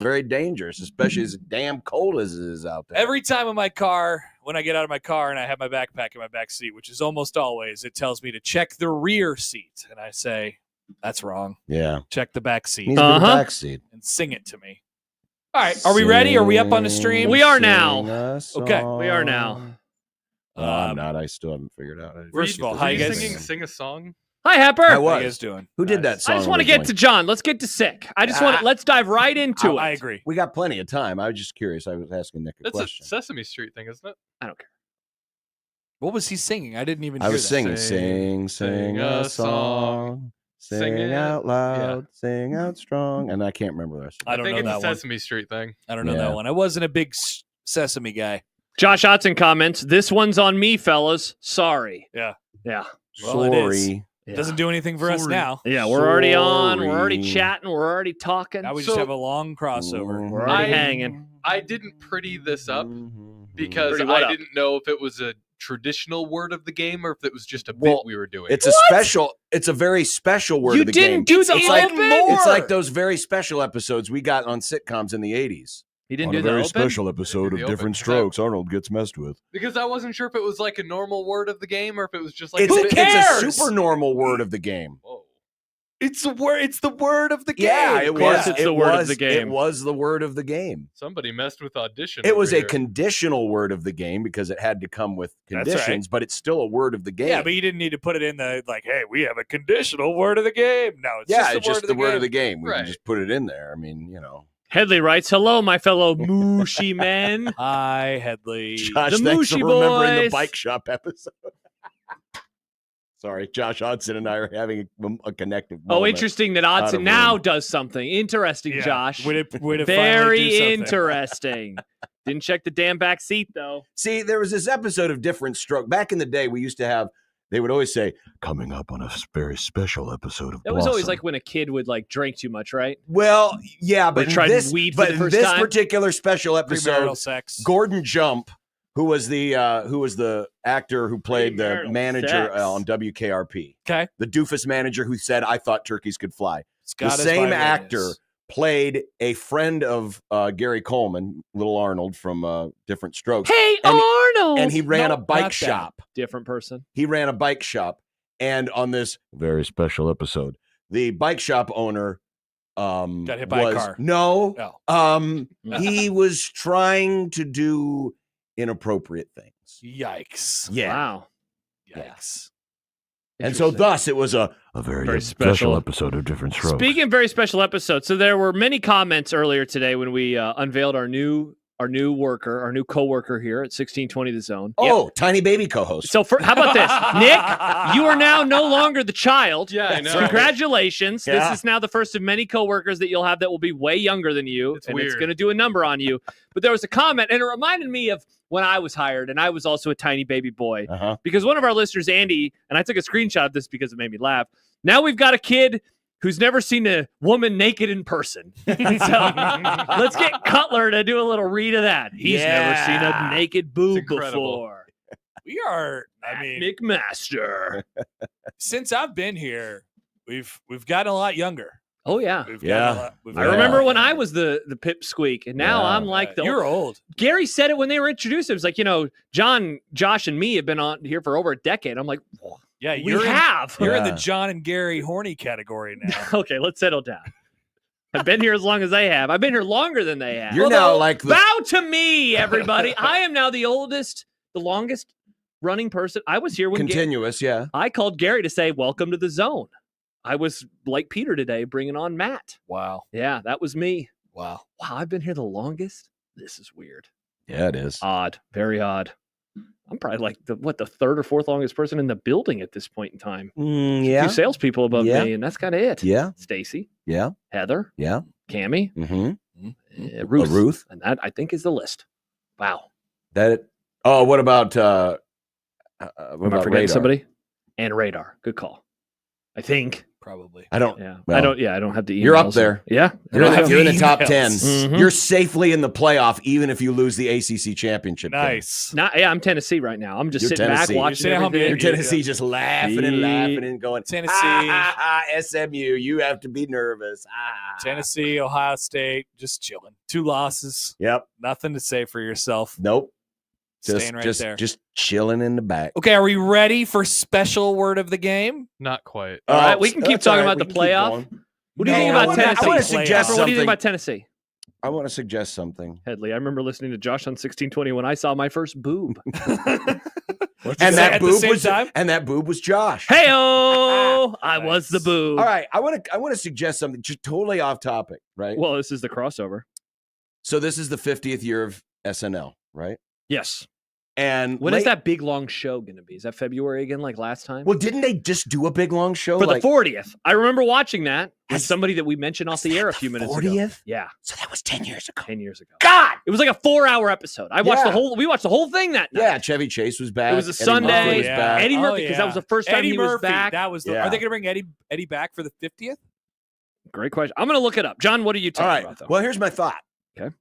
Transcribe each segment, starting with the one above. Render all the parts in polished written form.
very dangerous, especially as damn cold as it is out there. Every time in my car, when I get out of my car and I have my backpack in my back seat, which is almost always, it tells me to check the rear seat. And I say, that's wrong. Yeah. Check the back seat. Needs to be the back seat. And sing it to me. All right. Are we ready? Are we up on the stream? We are now. Okay. We are now. I'm not. I still haven't figured out. First of all, how you guys sing a song? Hi, Hepper. I How was. you guys doing? Who did that song? I just want to get to John. Let's get to sick. Let's dive right into it. I agree. We got plenty of time. I was just curious. I was asking Nick a That's question. a Sesame Street thing, isn't it? I don't care. What was he singing? I didn't even I hear was that. singing, sing a song, sing it. out loud, Yeah. sing out strong, and I can't remember the rest. I don't think know it's that a one. Sesame Street thing. I don't know Yeah. that one. I wasn't a big Sesame guy. Josh Otson comments, this one's on me, fellas. Sorry. Yeah. Yeah. Well, it is. Sorry. Yeah. Doesn't do anything for us Sorry. now. Yeah, we're already on. We're already Sorry. chatting. We're already talking. Now we just So- have a long crossover. We're already I- hanging. I didn't pretty this up because Pretty what I up? didn't know if it was a traditional word of the game or if it was just a Well, bit we were doing. It's a special. It's a very special word You of the game. didn't do the it's like, open? It's like those very special episodes we got on sitcoms in the 80s. He didn't on do a the very open? special episode The of open. Different Strokes, Arnold gets messed with. because I wasn't sure if it was like a normal word of the game or if it was just like It's, a Who bit- cares? it's a super normal word of the game. Whoa. It's a word. It's the word of the game. Yeah, it Of course was. it's it the word of was- the game. It was the word of the game. Somebody messed with audition. It was over a here. conditional word of the game because it had to come with That's right. conditions, but it's still a word of the game. Yeah, but you didn't need to put it in the like, hey, we have a conditional word of the game. No, it's yeah, just it's just the word of the game. We Right. can just put it in there. I mean, you know. Headley writes, hello, my fellow Mooshy men. Hi, Headley. Josh, The thanks for Mooshy remembering the boys. bike shop episode. Sorry, Josh Hodson and I are having a connective moment. Oh, interesting that Out Odson of now room. does something. Interesting, Yeah, Josh. way to finally do Very something. interesting. Didn't check the damn back seat, though. See, there was this episode of Different Stroke. Back in the day, we used to have, they would always say, coming up on a very special episode of That was always Blossom. like when a kid would like drink too much, right? Well, yeah, but Or tried this, weed for but the in first this time? particular special episode, Premarital sex. Gordon Jump, who was the actor who played the Premarital manager sex. on WKRP, Okay. the doofus manager who said, "I thought turkeys could fly." Scott The is same my actor witness. played a friend of Gary Coleman, Little Arnold from Different Strokes, Hey, And- Arnold! and he ran No, a bike not that. shop. Different person. He ran a bike shop, and on this very special episode, the bike shop owner Got hit by a car. No, Oh, he was trying to do inappropriate things. yikes. Yeah. Wow. Yikes. And so Interesting. thus it was a very, Very special special. episode of Different Strokes. Speaking of very special episodes, so there were many comments earlier today when we unveiled our new coworker here at 1620 The Zone. Oh, tiny baby co-host. So how about this, Nick? You are now no longer the child. Yeah, I know. Congratulations! Yeah. This is now the first of many coworkers that you'll have that will be way younger than you, It's and it's weird. going to do a number on you. But there was a comment, and it reminded me of when I was hired, and I was also a tiny baby boy. Uh-huh. Because one of our listeners, Andy, and I took a screenshot of this because it made me laugh. Now we've got a kid who's never seen a woman naked in person. And so let's get Cutler to do a little read of that. He's never seen Yeah. a naked boob incredible. before. We are, I mean, McMaster. since I've been here, we've gotten a lot younger. Oh, yeah. We've Yeah. gotten a lot, I Yeah. remember when I was the pipsqueak, and now Yeah. I'm like the you're old. Gary said it when they were introduced. It was like, Josh, and me have been on here for over a decade. I'm like, Yeah, we you're have. You're in Yeah. the John and Gary horny category now. Okay, let's settle down. I've been here as long as they have. I've been here longer than they have. You're now like the Bow to me, everybody. I am now the oldest, the longest running person. I was here when continuous, yeah. I called Gary to say, welcome to the zone. I was like Peter today, bringing on Matt. Wow. Yeah, that was me. Wow. Wow, I've been here the longest. This is weird. Yeah, it is. Odd. Very odd. I'm probably like the third or fourth longest person in the building at this point in time. A Yeah. few salespeople above Yeah. me, and that's kind of it. Yeah. Stacy, Yeah. Heather, Yeah. Cammy, Mm-hmm. Ruth. Ruth. And that, I think, is the list. Wow. What about Am I forgetting Radar? somebody? And Radar. Good call. I think. probably. I don't. Yeah, Well, I don't. Yeah, I don't have the emails. You're up there. Yeah, You're in, have you're in the emails. top 10. Mhm. You're safely in the playoff, even if you lose the ACC championship game. Nice. yeah, I'm Tennessee right now. I'm just You're sitting Tennessee. back watching You're everything. You're Tennessee just laughing and laughing and going, Tennessee. SMU, you have to be nervous. Tennessee, Ohio State, just chilling. 2 losses. Yep. Nothing to say for yourself. Nope. Staying right there. Just chilling in the back. Okay, are we ready for special word of the game? Not quite. All right, we can keep That's all talking right. about We the can keep playoff. going. What do you think No, about I Tennessee? want to suggest What do you think something. about Tennessee? I want to suggest something. Headley, I remember listening to Josh on 1620 when I saw my first boob. And that at the boob same was time? Josh. Hey-oh! I was the boob. All right, I want to suggest something just totally off topic, right? Well, this is the crossover. So this is the 50th year of SNL, right? Yes. And When is that big long show going to be? Is that February again, like last time? Well, didn't they just do a big long show For the 40th. I remember watching that with Has- somebody that we mentioned off was the that air a the few minutes ago. 40th? Yeah, So that was 10 years ago. 10 years ago. God. It was like a 4-hour episode. We watched the whole thing that night. Yeah, Chevy Chase was back. It was a Eddie Sunday. Murphy was yeah. back. Eddie Oh, Murphy, because that was the first time Eddie he Murphy. was back. That was the. Yeah. Are they going to bring Eddie back for the 50th? Great question. I'm going to look it up. John, what are you All talking right. about, though? Well, here's my thought. Okay.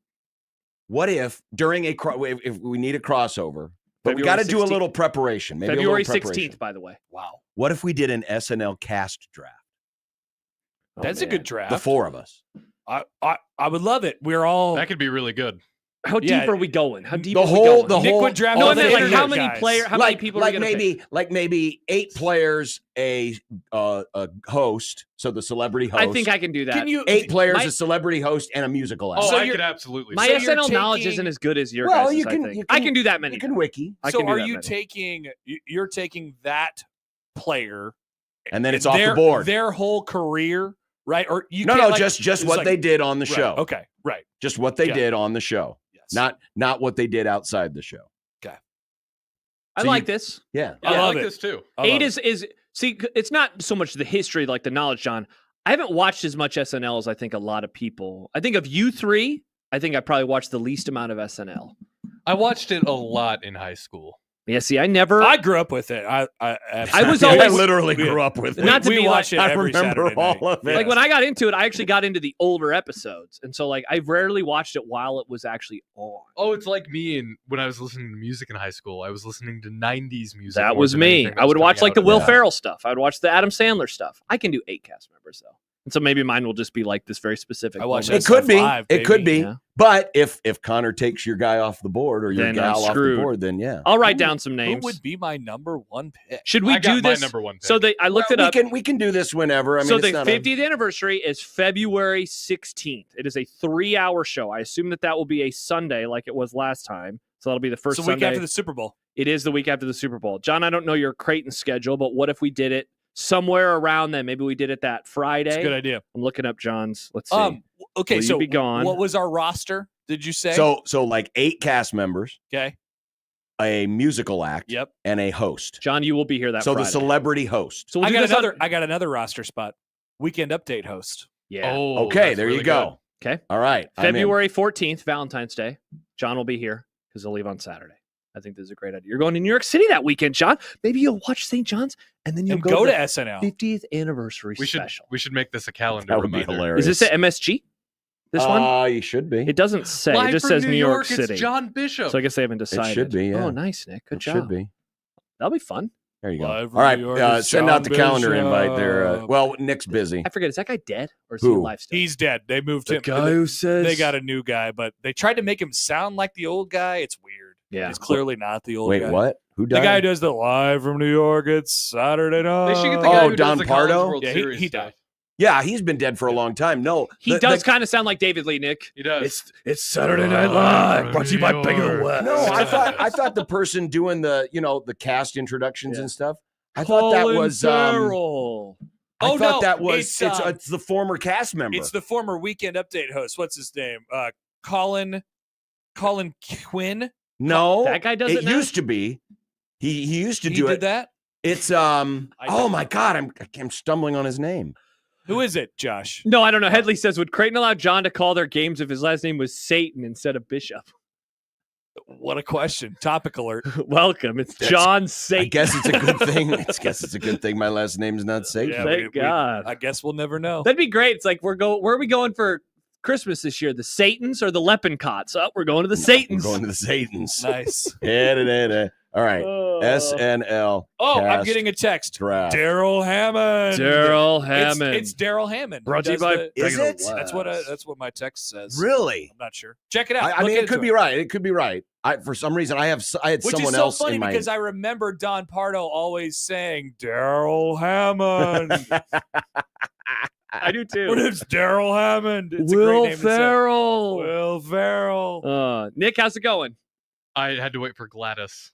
What if during if we need a crossover, but we February got to do a 16th. little preparation. Maybe February a little preparation. 16th, by the way. Wow, What if we did an SNL cast draft? Oh, that's a man. good draft. The 4 of us. I would love it. We're all. That could be really good. How deep Yeah. are we going? How deep The are we whole, going? the Nick whole. would draft no, all I the meant like internet how many guys. players? How many people are we like going to pick? maybe 8 players, a host, so the celebrity host. I think I can do that. Can you? 8 players, My- a celebrity host, and a musical act. Oh, So I you're- could absolutely. My So you're SNL knowledge taking- isn't as good as your Well, guys', you I can- think. you I can- can do that many. You can wiki, I So can do are that you many. taking? You're taking that player, and then it's off the board. Their whole career, right? Or you? No, can't, like, just it's what like- they did on the right, show. Okay, right. Just what they Okay. did on the show. Yes. Not what they did outside the show. I So like you- this. Yeah. I love like it. this too. I love 8 it. is see, it's not so much the history, like the knowledge, John. I haven't watched as much SNL as I think a lot of people. I think of you 3, I think I probably watched the least amount of SNL. I watched it a lot in high school. Yeah, see, I never. I grew up with it. I was I always- literally grew up with it. Not to we be watch like- it I every remember Saturday all night. of it. like when I got into it, I actually got into the older episodes, and so like I rarely watched it while it was actually on. Oh, it's like me and when I was listening to music in high school. I was listening to 90s music. That more was than me. anything that I was would watch coming like the out Will at Yeah. Ferrell stuff. I would watch the Adam Sandler stuff. I can do 8 cast members though, and so maybe mine will just be like this very specific. I watch moment. It could SF be. Live, It could baby. be. Yeah. But if Connor takes your guy off the board or your Then gal I'm off the screwed. board, then yeah. I'll write Who- down some Who names. would be my number 1 pick? Should we I got do my this? number 1 pick. So I looked it up. We can do this whenever. I mean, So it's the not 50th anniversary is February 16th. It is a 3-hour show. I assume that will be a Sunday like it was last time. So that'll be the first It's the week Sunday. after the Super Bowl. It is the week after the Super Bowl. John, I don't know your Creighton schedule, but what if we did it somewhere around then? Maybe we did it that Friday. It's a good idea. I'm looking up John's. Let's see. Okay, Will you so be gone? what was our roster? Did you say? So like 8 cast members, okay. a musical act, Yep. and a host. John, you will be here that So Friday. the celebrity host. So we'll I do got this on- another. I got another roster spot. Weekend update host. Yeah. Oh, Okay, that's there really you go. Okay. All right. I'm in. February 14th, Valentine's Day. John will be here because he'll leave on Saturday. I think this is a great idea. You're going to New York City that weekend, John. Maybe you'll watch St. John's and then you'll And go, go to to the SNL. 50th anniversary We should special. make this a calendar That would be reminder. hilarious. Is this at MSG? This one? You should be. It doesn't say. Live It just from says New York It's City. John Bishop. So I guess they haven't decided. should be, yeah. Oh, nice, Nick. Good It job. should be. That'll be fun. There you go. Live All from right. New York, it's Send out the John calendar invite there. Bishop. Well, Nick's busy. I forget. Is that guy dead or is he Who? alive still? He's dead. They moved him. who says They got a new guy, but they tried to make him sound like the old guy. It's weird. Yeah. He's clearly not the old Wait, guy. what? Who The died? guy who does the live from New York. It's Saturday night. They should get the guy Oh, who Don does the Pardo? College World Yeah, Series he stuff. died. Yeah, he's been dead for a long time. No, He does kind of sound like David Lee, Nick. He does. It's Saturday Night Live, brought to you by Big of the West. No, I thought the person doing the cast introductions Yeah. and stuff. I thought that was Farrell. I Oh, thought no, that was it's, it's the former cast member. It's the former Weekend Update host. What's his name? Colin Quinn. no, That guy does it it now? used to be. He used to He do did it. that. It's don't oh my god, I'm stumbling on his name. Who is it, Josh? No, I don't know. Headley says, would Creighton allow John to call their games if his last name was Satan instead of Bishop? What a question. Topic alert. Welcome. It's John Satan. I guess it's a good thing. It's a good thing my last name's not Satan. Yeah, Thank God. I guess we'll never know. That'd be great. It's like where are we going for Christmas this year? The Satans or the Leppencots? Oh, we're going to the Satans. We're going to the Satans. Nice. All right. SNL. Oh, I'm cast getting a text. draft. Daryl Hammond. Daryl Hammond. It's Daryl Hammond. Brought to you by. Is it? That's what my text says. Really? I'm not sure. Check it out. I mean, it could be right. It could be right. For some reason, I had Which someone is so else funny in my. because I remember Don Pardo always saying Daryl Hammond. I do What too. is Daryl Hammond? It's a Will great name Ferrell. To say. Will Ferrell. Nick, how's it going? I had to wait for Gladys.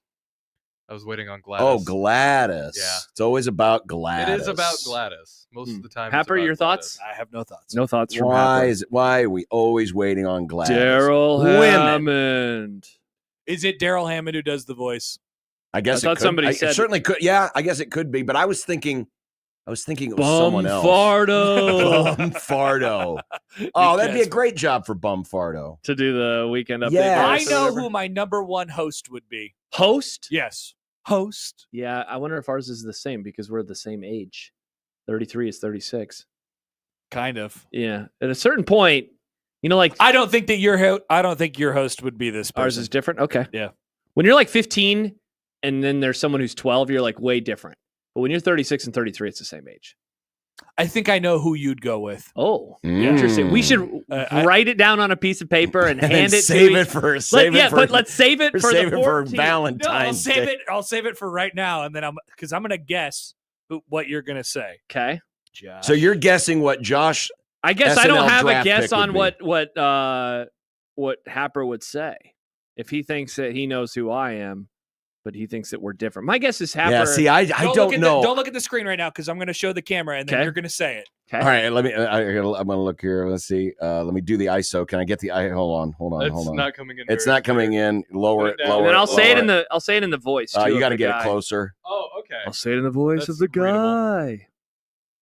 I was waiting on Gladys. Oh, Gladys. Yeah. It's always about Gladys. It is about Gladys most of the time. it's Happer, about your Gladys. thoughts? I have no thoughts. No thoughts from Why are we always waiting on Gladys? Daryl Women. Hammond. Is it Daryl Hammond who does the voice? I guess I thought it could. somebody It said- certainly could. Yeah, I guess it could be. But I was thinking it was someone else. Bumfardo. Bumfardo. Oh, that'd be a Because great job for Bumfardo. To do the weekend update. Yeah. I voice or know whatever. who my number one host would be. Host? Yes. Host. Yeah, I wonder if ours is the same because we're the same age. 33 is 36. Kind of. Yeah. At a certain point, like I don't think that your host would be this person. ours is different. Okay. Yeah. When you're like 15 and then there's someone who's 12, you're like way different. But when you're 36 and 33, it's the same age. I think I know who you'd go with. Oh, Mm. interesting. We should I- write it down on a piece of paper and And hand it save to it for but let's save it for save the it for 14th. Valentine's No, I'll save Day. it. I'll save it for right now, and then I'm gonna guess what you're gonna say. Okay. Josh. So you're guessing what Josh? I guess I don't SNL have a draft guess pick would on what Happer would say if he thinks that he knows who I am, but he thinks that we're different. My guess is Happer. Yeah. See, I look don't at know. don't look at the screen right now because I'm gonna show the camera, and then Okay. you're gonna say it. Okay. All right, let me. I'm gonna look here. Let's see. Let me do the ISO. Can I get the? Hold on. It's Hold on. not coming in. It's very not coming clear. in. Lower it. Put it down. Lower And then it, I'll say it in lower the voice. You too got of to the get guy. it closer. Oh, okay. I'll say it in the voice That's of the readable. guy.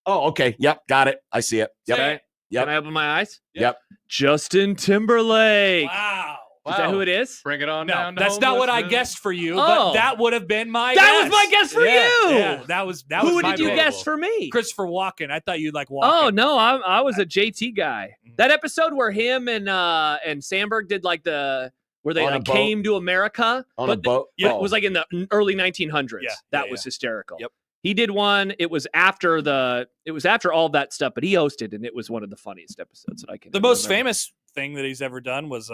Oh, okay. Yep, got it. I see it. Yep. Okay. Yep. Can I open my eyes? Yep. Justin Timberlake. Wow. Is that who it is? Bring it on No, down. to that's not what I Homelessville. guessed for you, Oh. but that would have been my That guess. was my guess for Yeah, you. Yeah, that was Who my did you pick. guess for me? Christopher Walken. I thought you'd like Walken. Oh no, I was a JT guy. That episode where him and Sandberg did like where they On a like boat? came to America On a but boat. yeah, it was like in the early 1900s. Yeah, That yeah, was hysterical. Yep. He did one. It was after all that stuff, but he hosted, and it was one of the funniest episodes that I can. The most remember. famous thing that he's ever done was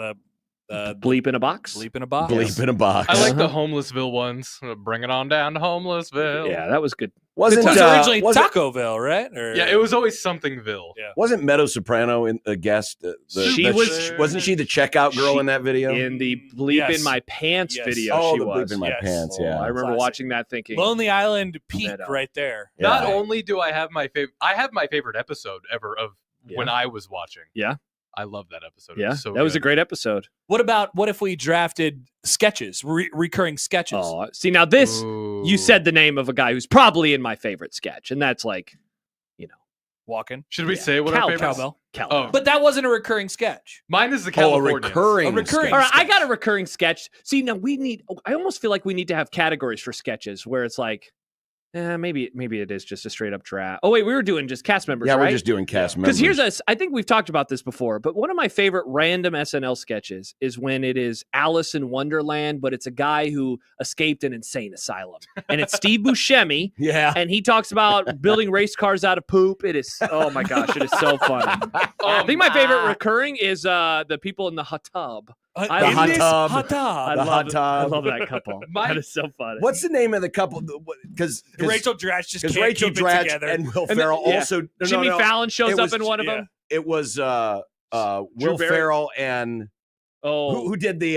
Bleep in a box. Bleep in a box. Bleep in a box. I like the Uh-huh. Homelessville ones. Bring it on down to Homelessville. Yeah, that was good. Wasn't It was originally wasn't, Tacoville, right? Or, Yeah, it was always somethingville. Yeah. wasn't Meadow Soprano in a guest? Wasn't she the checkout girl She- in that video? In the Bleep Yes. in my pants Yes. video, oh, she the was. bleep in my yes. pants. Oh, Yeah. I remember Classic. watching that, thinking, Lonely Island peak Meadow. right there. Yeah. Not only do I have my favorite, I have my favorite episode ever of Yeah. when I was watching. Yeah. I love that episode. It yeah, was so that was a good. great episode. What if we drafted sketches, recurring sketches? Oh, see now this. Ooh. You said the name of a guy who's probably in my favorite sketch, and that's like, Walking. Should we Yeah. say what our favorite? Cowbell. Cowbell. Oh. But that wasn't a recurring sketch. Mine is the Oh, a Californians. recurring. A recurring. sketch. All right, I sketch. got a recurring sketch. See, now I almost feel like we need to have categories for sketches where it's like, maybe it is just a straight up draft. Oh wait, we were doing just cast members, Yeah, right? we're just doing cast members. Because here's I think we've talked about this before, but one of my favorite random SNL sketches is when it is Alice in Wonderland, but it's a guy who escaped an insane asylum. And it's Steve Buscemi, Yeah. and he talks about building race cars out of poop. It is, oh my gosh, it is so funny. I think my favorite recurring is the people in the hot tub. The hot tub. Hot tub. The hot I tub. love that couple. That is so funny. What's the name of the couple? Because Rachel Dratch just can't Rachel keep it Dratch together. and Will then- Ferrell yeah. also. No, Jimmy no, Fallon shows It up was- in one of yeah. them. It was Will Drew Barry- Ferrell and Oh, who did the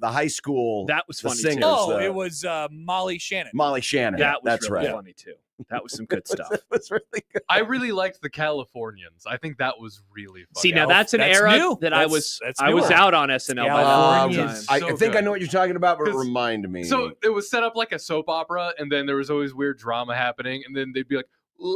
high school? that was the funny singers, too. Oh, the- it was Molly Shannon. Molly Shannon. That was That's really right. funny too. That was some good stuff. It was really good. I really liked the Californians. I think that was really funny. See, now that's an That's era new. that I That's- was that's I was newer. out on SNL by that Californians. time. I So think I good. know what you're talking about, but 'Cause- remind me. So it was set up like a soap opera, and then there was always weird drama happening, and then they'd be like, "What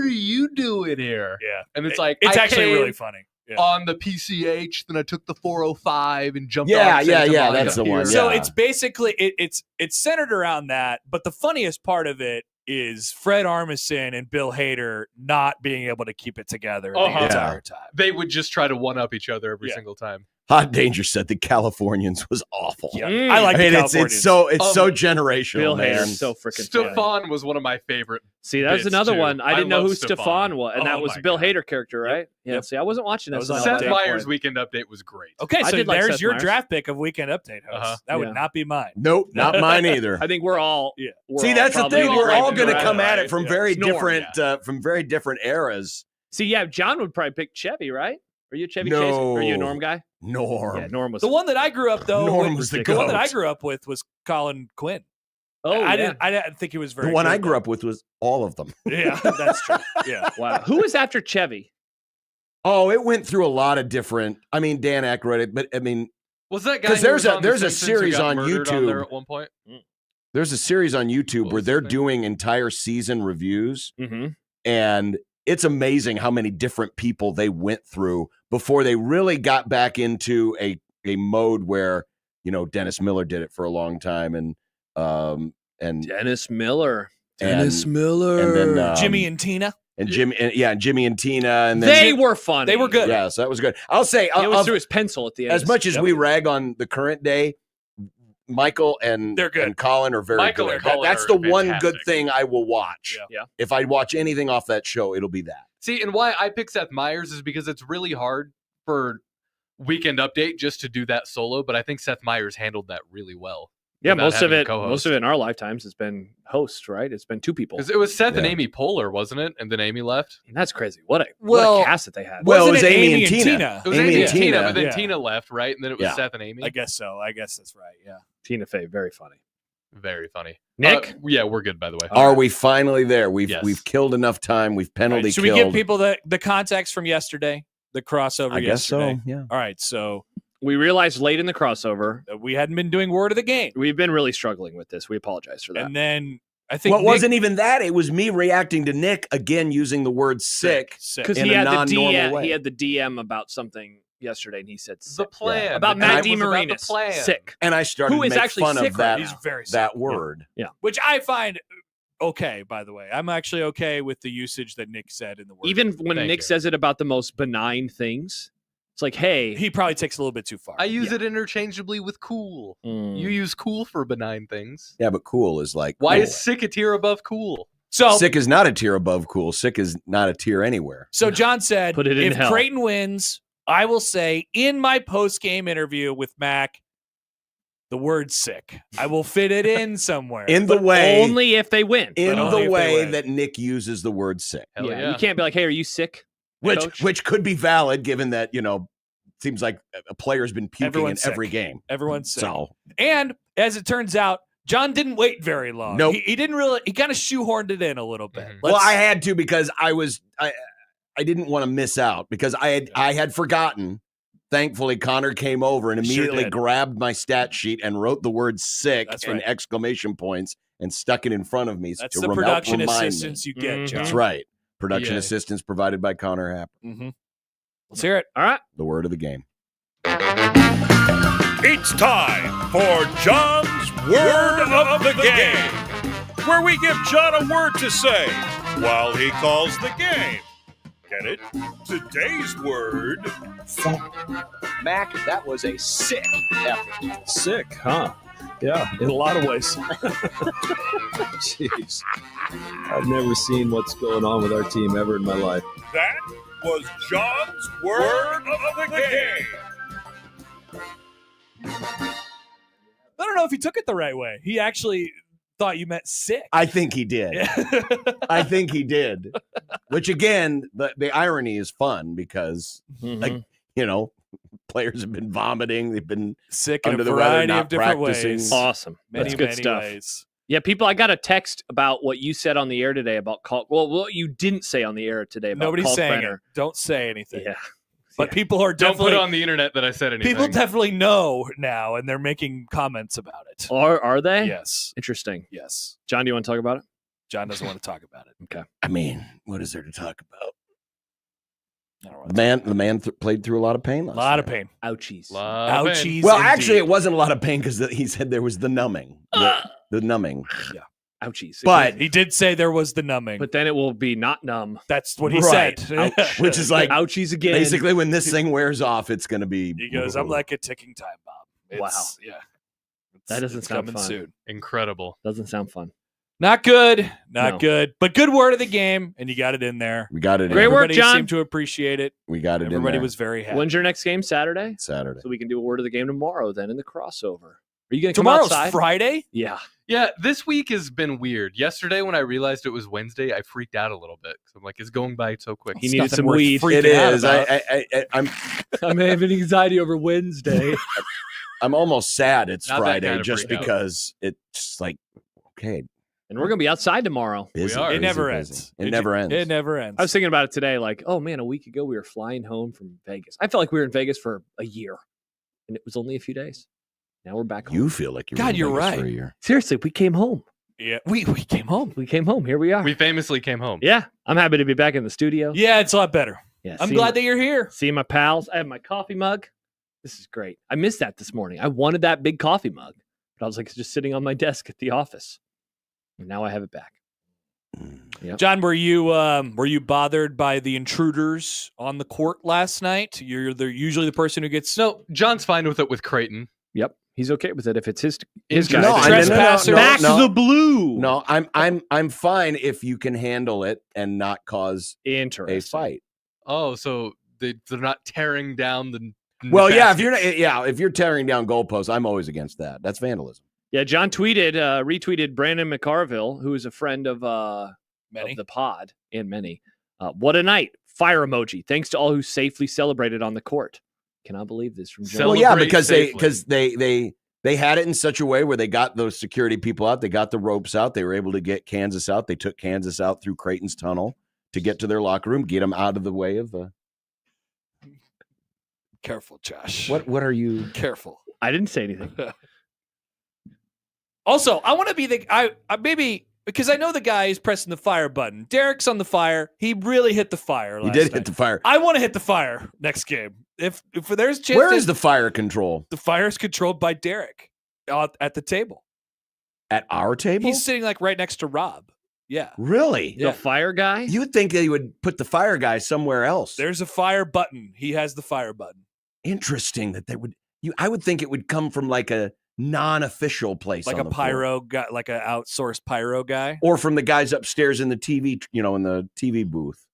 are you doing here?" Yeah. And it's like It's I actually came- really funny. on the PCH. Then I took the 405 and jumped Yeah, on. yeah, Santa yeah, Monica that's the Pier. one, So yeah. it's basically it's centered around that, but the funniest part of it is Fred Armisen and Bill Hader not being able to keep it together the Uh-huh. entire time. They would just try to one up each other every Yeah. single time. Hot Danger said the Californians was awful. Yeah. Mm. I like I mean, the it's Californians. so generational, Bill man. Hader's so freaking funny. Stefan was one of my favorite. See, that was bits, another too. one. I I didn't know love who Stefan. Stefan was, and Oh that was my Bill God. Hader character, right? Yeah. Yep. See, I wasn't watching That this. was on until Seth that Meyers' point. Weekend Update was great. Okay, I so did like there's Seth your Meyers. draft pick of Weekend Update host. Uh-huh. That would Yeah. not be mine. Nope, not mine either. I think we're all. Yeah. we're See, all that's the probably thing. in We're all agreement going to around come that. at it from Yeah. very It's Norm, different eras. See, yeah, John would probably pick Chevy, right? Are you a Chevy No. chaser? Are you a Norm guy? Norm. Yeah, Norm was The one that I grew up though, Norm with- was the the one that I goat. grew up with was Colin Quinn. Oh, I yeah. didn't think he was very. The one good, I grew though. up with was all of them. Yeah, that's true. Yeah. Wow. Who was after Chevy? Oh, it went through a lot of different. I mean, Dan Aykroyd, but I mean, Was that guy? 'Cause who there's was a- on The there's a Simpsons who series got on murdered YouTube. there at one point. there's a series on YouTube What where was they're his name? doing entire season reviews, Mm-hmm. and it's amazing how many different people they went through before they really got back into a mode where, you know, Dennis Miller did it for a long time, and Dennis Miller. and Miller. and then Jimmy and Tina. and Jimmy and Jimmy and Tina, and then They were funny. They were good. yeah, so that was good. I'll say It was through his pencil at the end. as much as Yep. we rag on the current day, Michael and They're good. and Colin are very Michael good. and Colin That's are the one good fantastic. thing I will watch. Yeah. Yeah. If I watch anything off that show, it'll be that. See, and why I pick Seth Meyers is because it's really hard for Weekend Update just to do that solo, but I think Seth Meyers handled that really well. Yeah, without most of having a it. co-host. Most of it in our lifetimes has been hosts, right? It's been two people. Because it was Seth and Yeah. Amy Poehler, wasn't it? And then Amy left. And that's crazy. What a Well, cast that they had. Well, it Wasn't was Amy and Tina. It was Amy Amy, and and Tina, Tina, but then yeah. Tina left, right? And then it was Yeah. Seth and Amy. I guess so. I guess that's right. Yeah. Tina Fey, very funny. Very funny. Nick? Yeah, we're good, by the way. Are we finally there? Yes. We've killed enough time. We've All penalty right, should killed. we give people the context from yesterday? The crossover I guess yesterday. so. Yeah. All right. So We realized late in the crossover, we hadn't been doing word of the game. we've been really struggling with this. We apologize for that. And then I think Well, it Nick- wasn't even that. It was me reacting to Nick again using the word sick. Because in he a had the non-normal DM, way. he had the DM about something yesterday, and he said The sick. plan. About The Matt time was about the DeMarinis. plan. Sick. And I started Who to is make actually fun sick of right that, he's now. very sick, that word. which I find okay. By the way, I'm actually okay with the usage that Nick said in the word. Even when Thank Nick you. says it about the most benign things, it's like, hey, he probably takes a little bit too far. I use it interchangeably with cool. mm, You use cool for benign things. Yeah, but cool is like Why cool. is sick a tier above cool? So sick is not a tier above cool. Sick is not a tier anywhere. So John said, Put it in if hell. Creighton wins, I will say in my post-game interview with Mac, the word sick. I will fit it in somewhere. In the but way, only if they win. in but only the if they way win. that Nick uses the word sick, Hell yeah. You can't be like, hey, are you sick? Coach? which could be valid given that, you know, seems like a player's been puking Everyone's in every sick. game. Everyone's sick. So And as it turns out, John didn't wait very long. Nope. He didn't really, he kind of shoehorned it in a little bit. Mhm. well, I had to because I didn't want to miss out because I had forgotten. Thankfully, Connor came over and Sure immediately did. grabbed my stat sheet and wrote the word sick That's and right. exclamation points and stuck it in front of me That's to the help production remind me. assistance you get, Mhm. John. That's right. Production Yay. assistance provided by Connor Happ. Mm-hmm. Let's hear it. All right. The word of the game. It's time for John's Word of the Game, where we give John a word to say while he calls the game. Get it? Today's word. Mac, that was a sick effort. Sick, huh? Yeah, in a lot of ways. Jeez. I've never seen what's going on with our team ever in my life. That was John's Word of the Game. I don't know if he took it the right way. He actually thought you meant sick. I think he did. Yeah. I think he did. Which again, the irony is fun because Mhm. you know, players have been vomiting. They've been Sick in under a the weather, variety not of different practicing. ways. Awesome. Many, That's good many stuff. ways. Yeah, people, I got a text about what you said on the air today about Call. Well, what you didn't say on the air today about Nobody's Call saying Brenner. it. Don't say anything. Yeah. But people are Don't definitely put on the internet that I said anything. people definitely know now, and they're making comments about it. Are they? Yes. Interesting. Yes. John, do you want to talk about it? John doesn't want to talk about it. I mean, what is there to talk about? The man played through a lot of pain last A lot night. of pain. Ouchies. Ouchies. Well, indeed. actually, it wasn't a lot of pain because he said there was the numbing. The numbing. Ouchies. But He did say there was the numbing. But then it will be not numb. That's what he Right. said. which is like Ouchies again. basically when this thing wears off, it's going to be. He goes, I'm like a ticking time bomb. Wow. Yeah. That doesn't it's sound coming fun. soon. Incredible. Doesn't sound fun. Not good. Not No. good. But good word of the game, and you got it in there. We got it. Great in. work, Everybody John. seemed to appreciate it. We got it. Everybody in there. was very happy. When's your next game? Saturday? Saturday. So we can do a word of the game tomorrow then in the crossover. Are you going to come Tomorrow's outside? Friday? Yeah. Yeah, this week has been weird. Yesterday, when I realized it was Wednesday, I freaked out a little bit. So I'm like, it's going by so quick. He It's needed nothing some worth weed. freaking It out is. about. I'm I'm having anxiety over Wednesday. I'm almost sad it's Not that Friday kind of just freak out. because it's like okay. And we're going to be outside tomorrow. Busy, are. It busy, never busy. ends. It never ends. It never ends. I was thinking about it today, like, oh man, a week ago we were flying home from Vegas. I felt like we were in Vegas for a year, and it was only a few days. Now we're back home. You feel like you're God, in you're Vegas right. for a year. Seriously, we came home. Yeah, we came home. We came home. Here we are. We famously came home. Yeah, I'm happy to be back in the studio. Yeah, it's a lot better. Yeah, I'm glad that you're here. seeing my pals. I have my coffee mug. This is great. I missed that this morning. I wanted that big coffee mug, but I was like, it's just sitting on my desk at the office, and now I have it back. Yep. John, were you bothered by the intruders on the court last night? You're usually the person who gets No, John's fine with it with Creighton. Yep, he's okay with it if it's his Interesting. guy. No, I- trespassers. Back no. the blue. No, I'm fine if you can handle it and not cause Interesting. a fight. Oh, so they're not tearing down the. Well, yeah, baskets. if you're tearing down goalposts, I'm always against that. That's vandalism. Yeah, John retweeted Brandon McCarville, who is a friend of Many. the pod and many. What a night! Fire emoji. Thanks to all who safely celebrated on the court. Cannot believe this from John. Well, yeah, Celebrate because safely. they had it in such a way where they got those security people out, they got the ropes out, they were able to get Kansas out. They took Kansas out through Creighton's tunnel to get to their locker room, get them out of the way of the. Careful, Josh. What are you? Careful. I didn't say anything. Also, I want to be I maybe because I know the guy is pressing the fire button. Derek's on the fire. He really hit the fire. You Last did night. hit the fire. I want to hit the fire next game. If there's a chance, Where is the fire control? the fire is controlled by Derek at the table. At our table? He's sitting like right next to Rob. Yeah, Really? Yeah. The fire guy. You would think they would put the fire guy somewhere else. there's a fire button. He has the fire button. Interesting that they would. I would think it would come from like a non-official place, Like on a the floor. pyro guy, like an outsourced pyro guy. or from the guys upstairs in the TV, in the TV booth,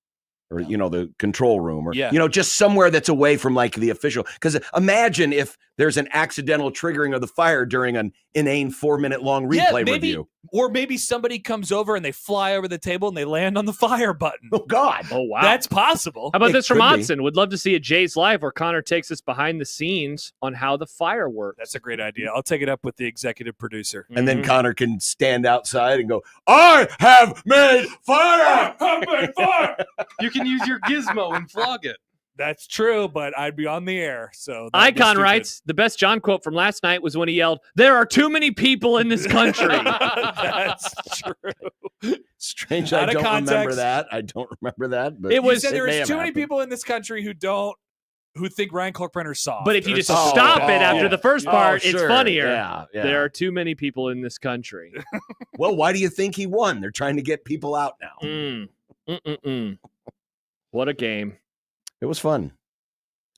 or the control room, or Yeah. just somewhere that's away from like the official. Because imagine if there's an accidental triggering of the fire during an inane 4-minute long replay maybe, review. Or maybe somebody comes over and they fly over the table and they land on the fire button. Oh God! Oh wow. That's possible. How about It this from could be. Odson? Would love to see a Jay's Live where Connor takes us behind the scenes on how the fire works. That's a great idea. I'll take it up with the executive producer. And then Mhm. Connor can stand outside and go, "I have made fire." You can use your gizmo and flog it. That's true, but I'd be on the air. So that'd be Icon stupid. writes, the best John quote from last night was when he yelled, "There are too many people in this country." That's true. Strange. Out I of don't remember context. that. I don't remember that. But It You was- said it there may is have too many happened. people in this country who think Ryan Kalkbrenner's soft. But if you or just something. stop Oh, it after oh, the first oh, part, it's sure. funnier. Yeah. There are too many people in this country. Well, why do you think he won? They're trying to get people out now. Mm. What a game. It was fun.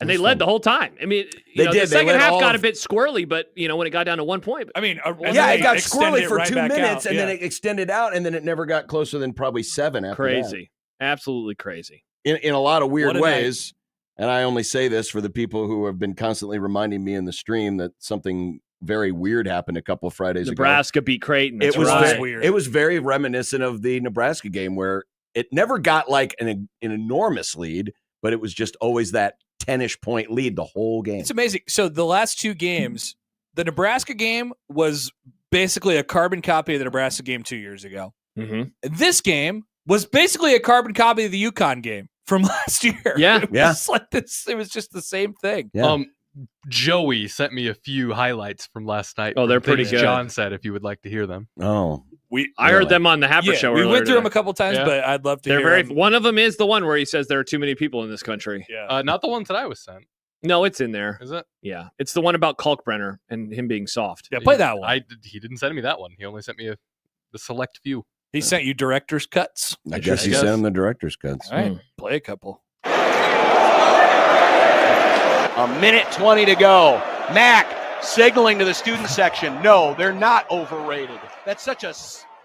And It they was led fun. the whole time. I mean, They the did. They second led half all got of- a bit squirrely, but when it got down to 1 point, I mean, and Yeah, then it got they extended squirrely it for right 2 back minutes, out. and Yeah. then it extended out, and then it never got closer than probably 7 after crazy. Absolutely crazy. that. In a lot of weird What a night. ways. And I only say this for the people who have been constantly reminding me in the stream that something very weird happened a couple of Fridays ago. Nebraska beat Creighton. That's It was right. weird. It was very reminiscent of the Nebraska game where it never got like an enormous lead, but it was just always that 10-ish point lead the whole game. It's amazing. So the last two games, the Nebraska game was basically a carbon copy of the Nebraska game 2 years ago. Mhm. This game was basically a carbon copy of the UConn game from last year. Yeah. It Yeah. was like this. It was just the same thing. Yeah. Joey sent me a few highlights from last night. Oh, they're from pretty things good. John said, if you would like to hear them. Oh, I heard them on the Happer Show. We earlier went through them today. a couple times, Yeah. but I'd love to They're hear very. them. One of them is the one where he says there are too many people in this country. Yeah. Not the ones that I was sent. No, it's in there. Is it? Yeah, it's the one about Kalkbrenner and him being soft. Yeah, play that one. He didn't send me that one. He only sent me the select few. He sent you director's cuts. I guess he sent him the director's cuts. All right, play a couple. A minute 20 to go. Mac signaling to the student section. No, they're not overrated. That's such a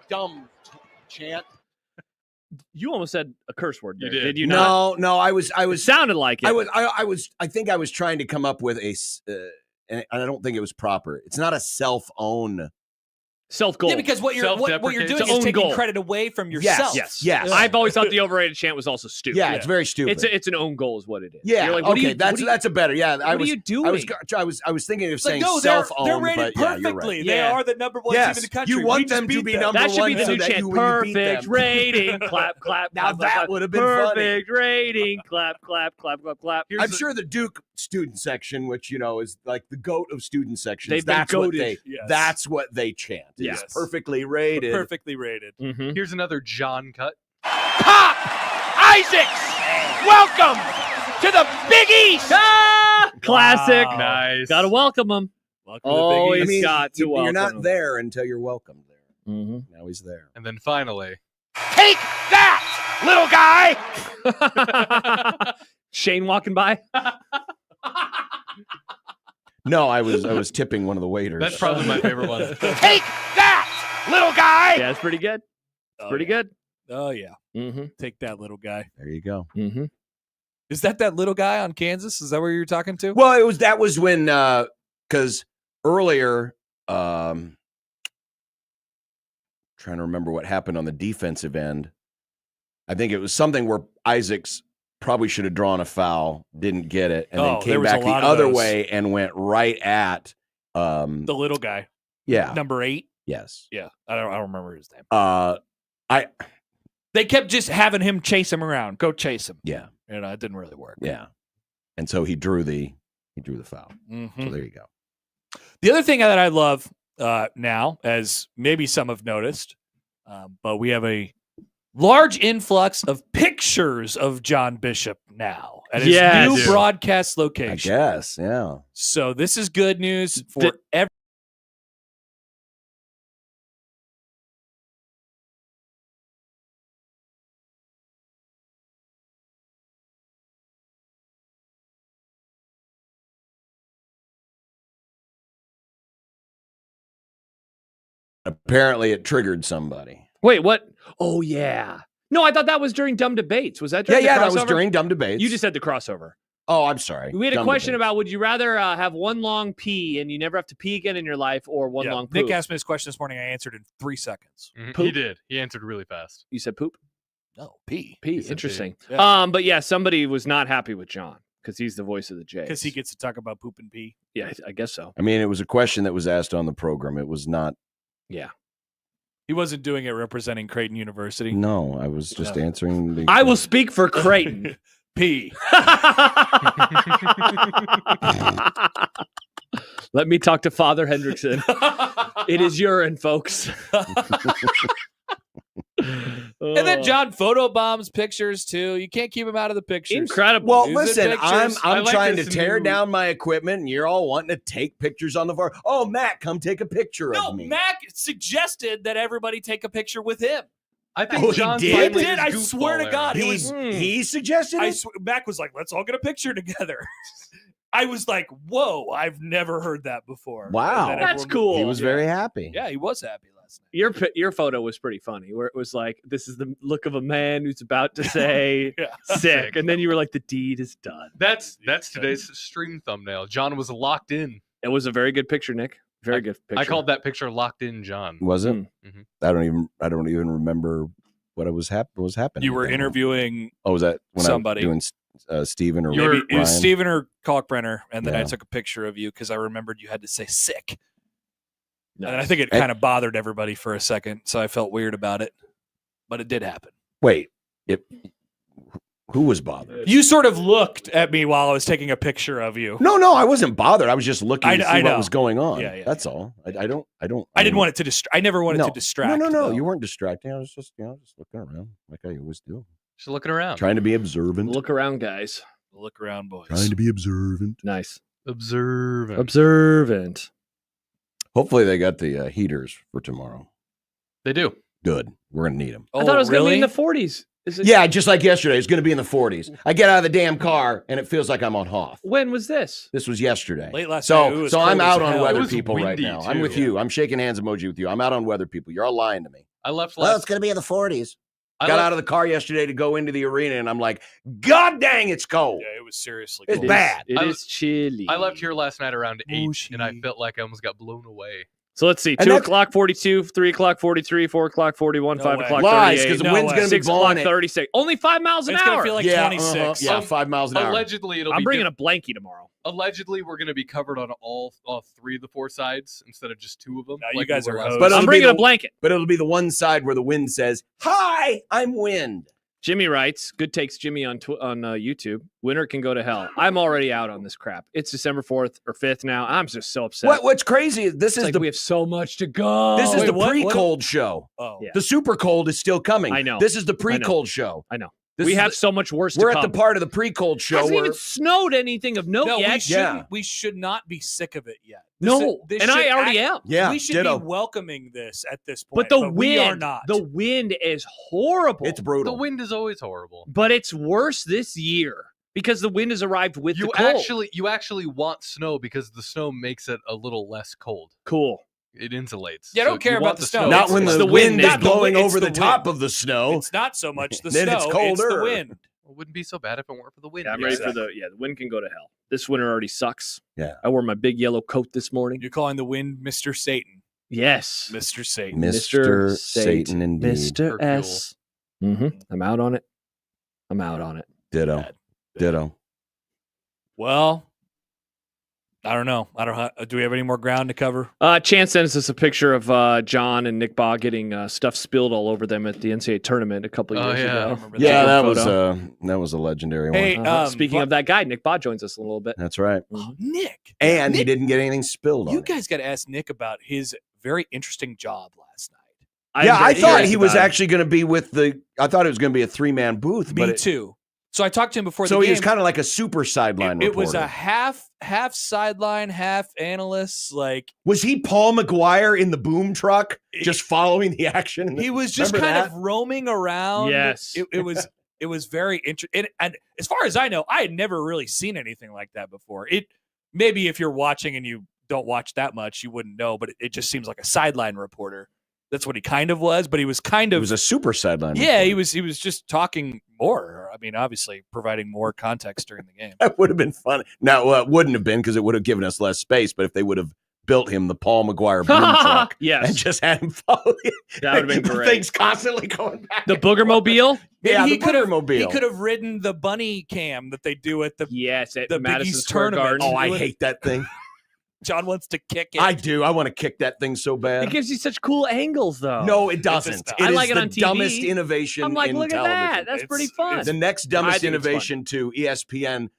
dumb chant. You almost said a curse word. You there. did. you not? No, I was It sounded like it. I think I was trying to come up with and I don't think it was proper. It's not a self-own. Self-goal. Yeah, because what you're doing It's is own taking goal. credit away from yourself. Yes. I've always thought the overrated chant was also stupid. Yeah, it's very stupid. It's an own goal is what it is. Yeah, You're like, what okay, do you, that's a better. Yeah, what are you doing? I was thinking of It's like, saying no, they're self-owned, rated but yeah, you're perfectly. right. They Yeah. are the number one Yes, team in the country. you want We just them to beat be them. number That should be one the so new that chant. you- when you beat Perfect them. rating. Clap, clap. Now clap, that clap, would have been funny. perfect rating. Clap, clap, clap, clap, clap. I'm sure the Duke student section, which is like the goat of student sections, They've been goated. Yes. what they chant. Yes. It's perfectly rated. Perfectly rated. Mm-hmm. Here's another John cut. Pop! Isaacs! Welcome to the Big East! Classic. Wow. Nice. Got to welcome them. Welcome to the Big Always East. got to welcome You're not them. there until you're welcomed there. Mm-hmm. Now he's there. And then finally, Take that, little guy! Shane walking by. No, I was tipping one of the waiters. that's probably my favorite one. Take that, little guy! Yeah, it's pretty good. Oh, Pretty yeah. good. Oh, yeah. Mm-hmm. Take that, little guy. There you go. Mm-hmm. Is that little guy on Kansas? Is that where you're talking to? Well, that was when because earlier, trying to remember what happened on the defensive end. I think it was something where Isaacs probably should have drawn a foul, didn't get it, and then there came was a back the lot of other those. way and went right at The little guy. yeah. Number 8. Yes. Yeah. I don't remember his name. They kept just having him chase him around. Go chase him. Yeah. It didn't really work. Yeah. And so he drew the foul. Mhm. So there you go. The other thing that I love now, as maybe some have noticed, but we have a large influx of pictures of John Bishop now at his new dude. broadcast I location. guess. Yeah. So this is good news for Did- every. Apparently it triggered somebody. Wait, what? Oh, yeah. No, I thought that was during Dumb Debates. Was that Yeah, during the yeah, that was crossover? during Dumb Debates. You just said the crossover. Oh, I'm sorry. We had a Dumb question Debates. about would you rather have one long pee and you never have to pee again in your life or one Yeah, long poop? Nick asked me this question this morning. I answered in 3 seconds. Mhm. He Poop. did. He answered really fast. You said poop? No, P. Pee. He said Interesting. pee. Yeah. But yeah, somebody was not happy with John because he's the voice of the Jays. Because he gets to talk about poop and pee. Yeah, I guess so. I mean, it was a question that was asked on the program. It was not. Yeah. He wasn't doing it representing Creighton University. No, I was just No. answering. The, I will speak for Creighton. P. Let me talk to Father Hendrickson. It is urine, folks. And then John photobombs pictures too. You can't keep him out of the pictures. Incredible. Well, Use the listen, I'm pictures. I like trying to this tear new- down my equipment, and you're all wanting to take pictures on the VAR. Oh, Matt, come take a picture No, of me. Mac suggested that everybody take a picture with him. I think Oh, he John's did? finally He did, his I goofball swear to era. God. It He, was- he suggested it. Mac was like, "Let's all get a picture together." I was like, "Whoa, I've never heard that before." Wow. And then That's everyone- cool. He was very happy. Yeah, he was happy last night. Your photo was pretty funny, where it was like, "This is the look of a man who's about to say Yeah. sick," and then you were like, "The deed is done." That's today's stream thumbnail. John was locked in. It was a very good picture, Nick. Very good picture. I called that picture "Locked In John." Was it? Mhm. I don't even remember what was happening. You were then. interviewing Oh, was that when somebody. I was doing Steven or maybe it was Ryan? Steven or Kalkbrenner, and then I Yeah. took a picture of you because I remembered you had to say sick. Nice. And I think it And- kind of bothered everybody for a second, so I felt weird about it. But it did happen. Wait, Who was bothered? You sort of looked at me while I was taking a picture of you. No, I wasn't bothered. I was just looking to see I what know. was going on. Yeah, That's all. I don't. I didn't want it to I never wanted to distract. No. though. You weren't distracting. I was just, just looking around like I always do. Just looking around. Trying to be observant. Look around, guys. Look around, boys. Trying to be observant. Nice. Observant. Hopefully they got the heaters for tomorrow. They do. Good. We're gonna need them. I thought it was going to really? be in the 40s. Is it? Yeah, just like yesterday. It's going to be in the 40s. I get out of the damn car and it feels like I'm on Hoth. When was this? This was yesterday. Late last night, it was So I'm cold out as on hell. It weather was people right windy, now. I'm too. with you. I'm shaking hands emoji with you. I'm out on weather people. You're all lying to me. I left Well, last. it's going to be in the 40s. I Got left- out of the car yesterday to go into the arena and I'm like, God dang, it's cold. Yeah, it was seriously It's cold. bad. It is chilly. I left here last night around 8, and I Mushy. felt like I almost got blown away. So let's see. And 2 that's- o'clock 42, 3 o'clock 43, 4 o'clock 41, No 5 way. o'clock Lies, 38, because the No wind's way. going to be 6 o'clock blowing it. 36. Only 5 miles an It's hour. gonna feel like 26. Yeah, 5 miles an hour. Allegedly, it'll I'm be. bringing a blankie tomorrow. Allegedly, we're going to be covered on all 3 of the 4 sides instead of just 2 of them. No, you like we guys were are last hoes. But night. it'll I'm be bringing the- a blanket. But it'll be the one side where the wind says, "Hi, I'm wind." Jimmy writes, good takes Jimmy on YouTube. Winter can go to hell. I'm already out on this crap. It's December 4th or 5th now. I'm just so upset. What's crazy is this It's is like the we have so much to go. this is Wait, the what? pre-cold show. Oh, Yeah. The super cold is still coming. I know. This is the pre-cold show. I know. This We is have the- so much worse We're to at come. the part of the pre-cold show hasn't where even snowed anything of note no, yet. we shouldn't. Yeah. We should not be sick of it yet. No, this and I should already act- am. yeah, we should ditto. be welcoming this at this But point. the we are wind, not. the wind is horrible. It's brutal. The wind is always horrible. But it's worse this year because the wind has arrived with the You cold. actually want snow because the snow makes it a little less cold. cool. It insulates. Yeah, I don't if care you about want the snow. Not It's when the the wind wind is now. blowing It's over the the top wind. of the snow. It's not so much the Then snow. it's the colder. wind. It wouldn't be so bad if it weren't for the wind. Yeah, I'm ready for the wind can go to hell. This winter already sucks. Yeah. I wore my big yellow coat this morning. You're calling the wind Mr. Satan. Yes. Mr. Satan. Mr. Satan, indeed. Mr. Hercule. S. I'm out on it. I'm out on it. Ditto. Bad. Ditto. Well, I don't know. I don't. Do we have any more ground to cover? Chance sends us a picture of John and Nick Baugh getting stuff spilled all over them at the NCAA tournament a couple Oh, years yeah. I ago. remember Yeah, Photo. that was a legendary Hey, one. Speaking of that guy, Nick Baugh joins us in a little bit. That's right. Oh, Nick. And he Nick, didn't get anything spilled on you it. guys got to ask Nick about his very interesting job last night. I thought curious he was about it. actually going to be with I thought it was going to be a 3-man booth. Me but too. So I talked to him before So the game. he was kind of like a super sideline it reporter. was a half sideline, half analyst. Like Was he Paul McGuire in the boom truck, just following the action? he was just Remember kind that? of roaming around. Yes. It was very interesting. And as far as I know, I had never really seen anything like that before. It maybe if you're watching and you don't watch that much, you wouldn't know. But it just seems like a sideline reporter. That's what he kind of was. But he was kind It of was a super sideline. yeah. reporter. He was just talking more. I mean, obviously providing more context during the game. That would have been funny. Now, it wouldn't have been because it would have given us less space. But if they would have built him the Paul McGuire boom truck Yes. and just had him follow it, That would have been the great. thing's constantly going back. The Booger Mobile? Maybe Yeah, he the could have Boogermobile. he could have ridden the bunny cam that they do at the Yes, at The Big Madison East Square tournament. Garden. Oh, I hate that thing. John wants to kick it. I do. I want to kick that thing so It bad. gives you such cool angles, though. No, it doesn't. not. It I is like it the on TV. dumbest innovation I'm like, in look at television. that. That's pretty It's- fun. The next I dumbest think it's innovation to ESPN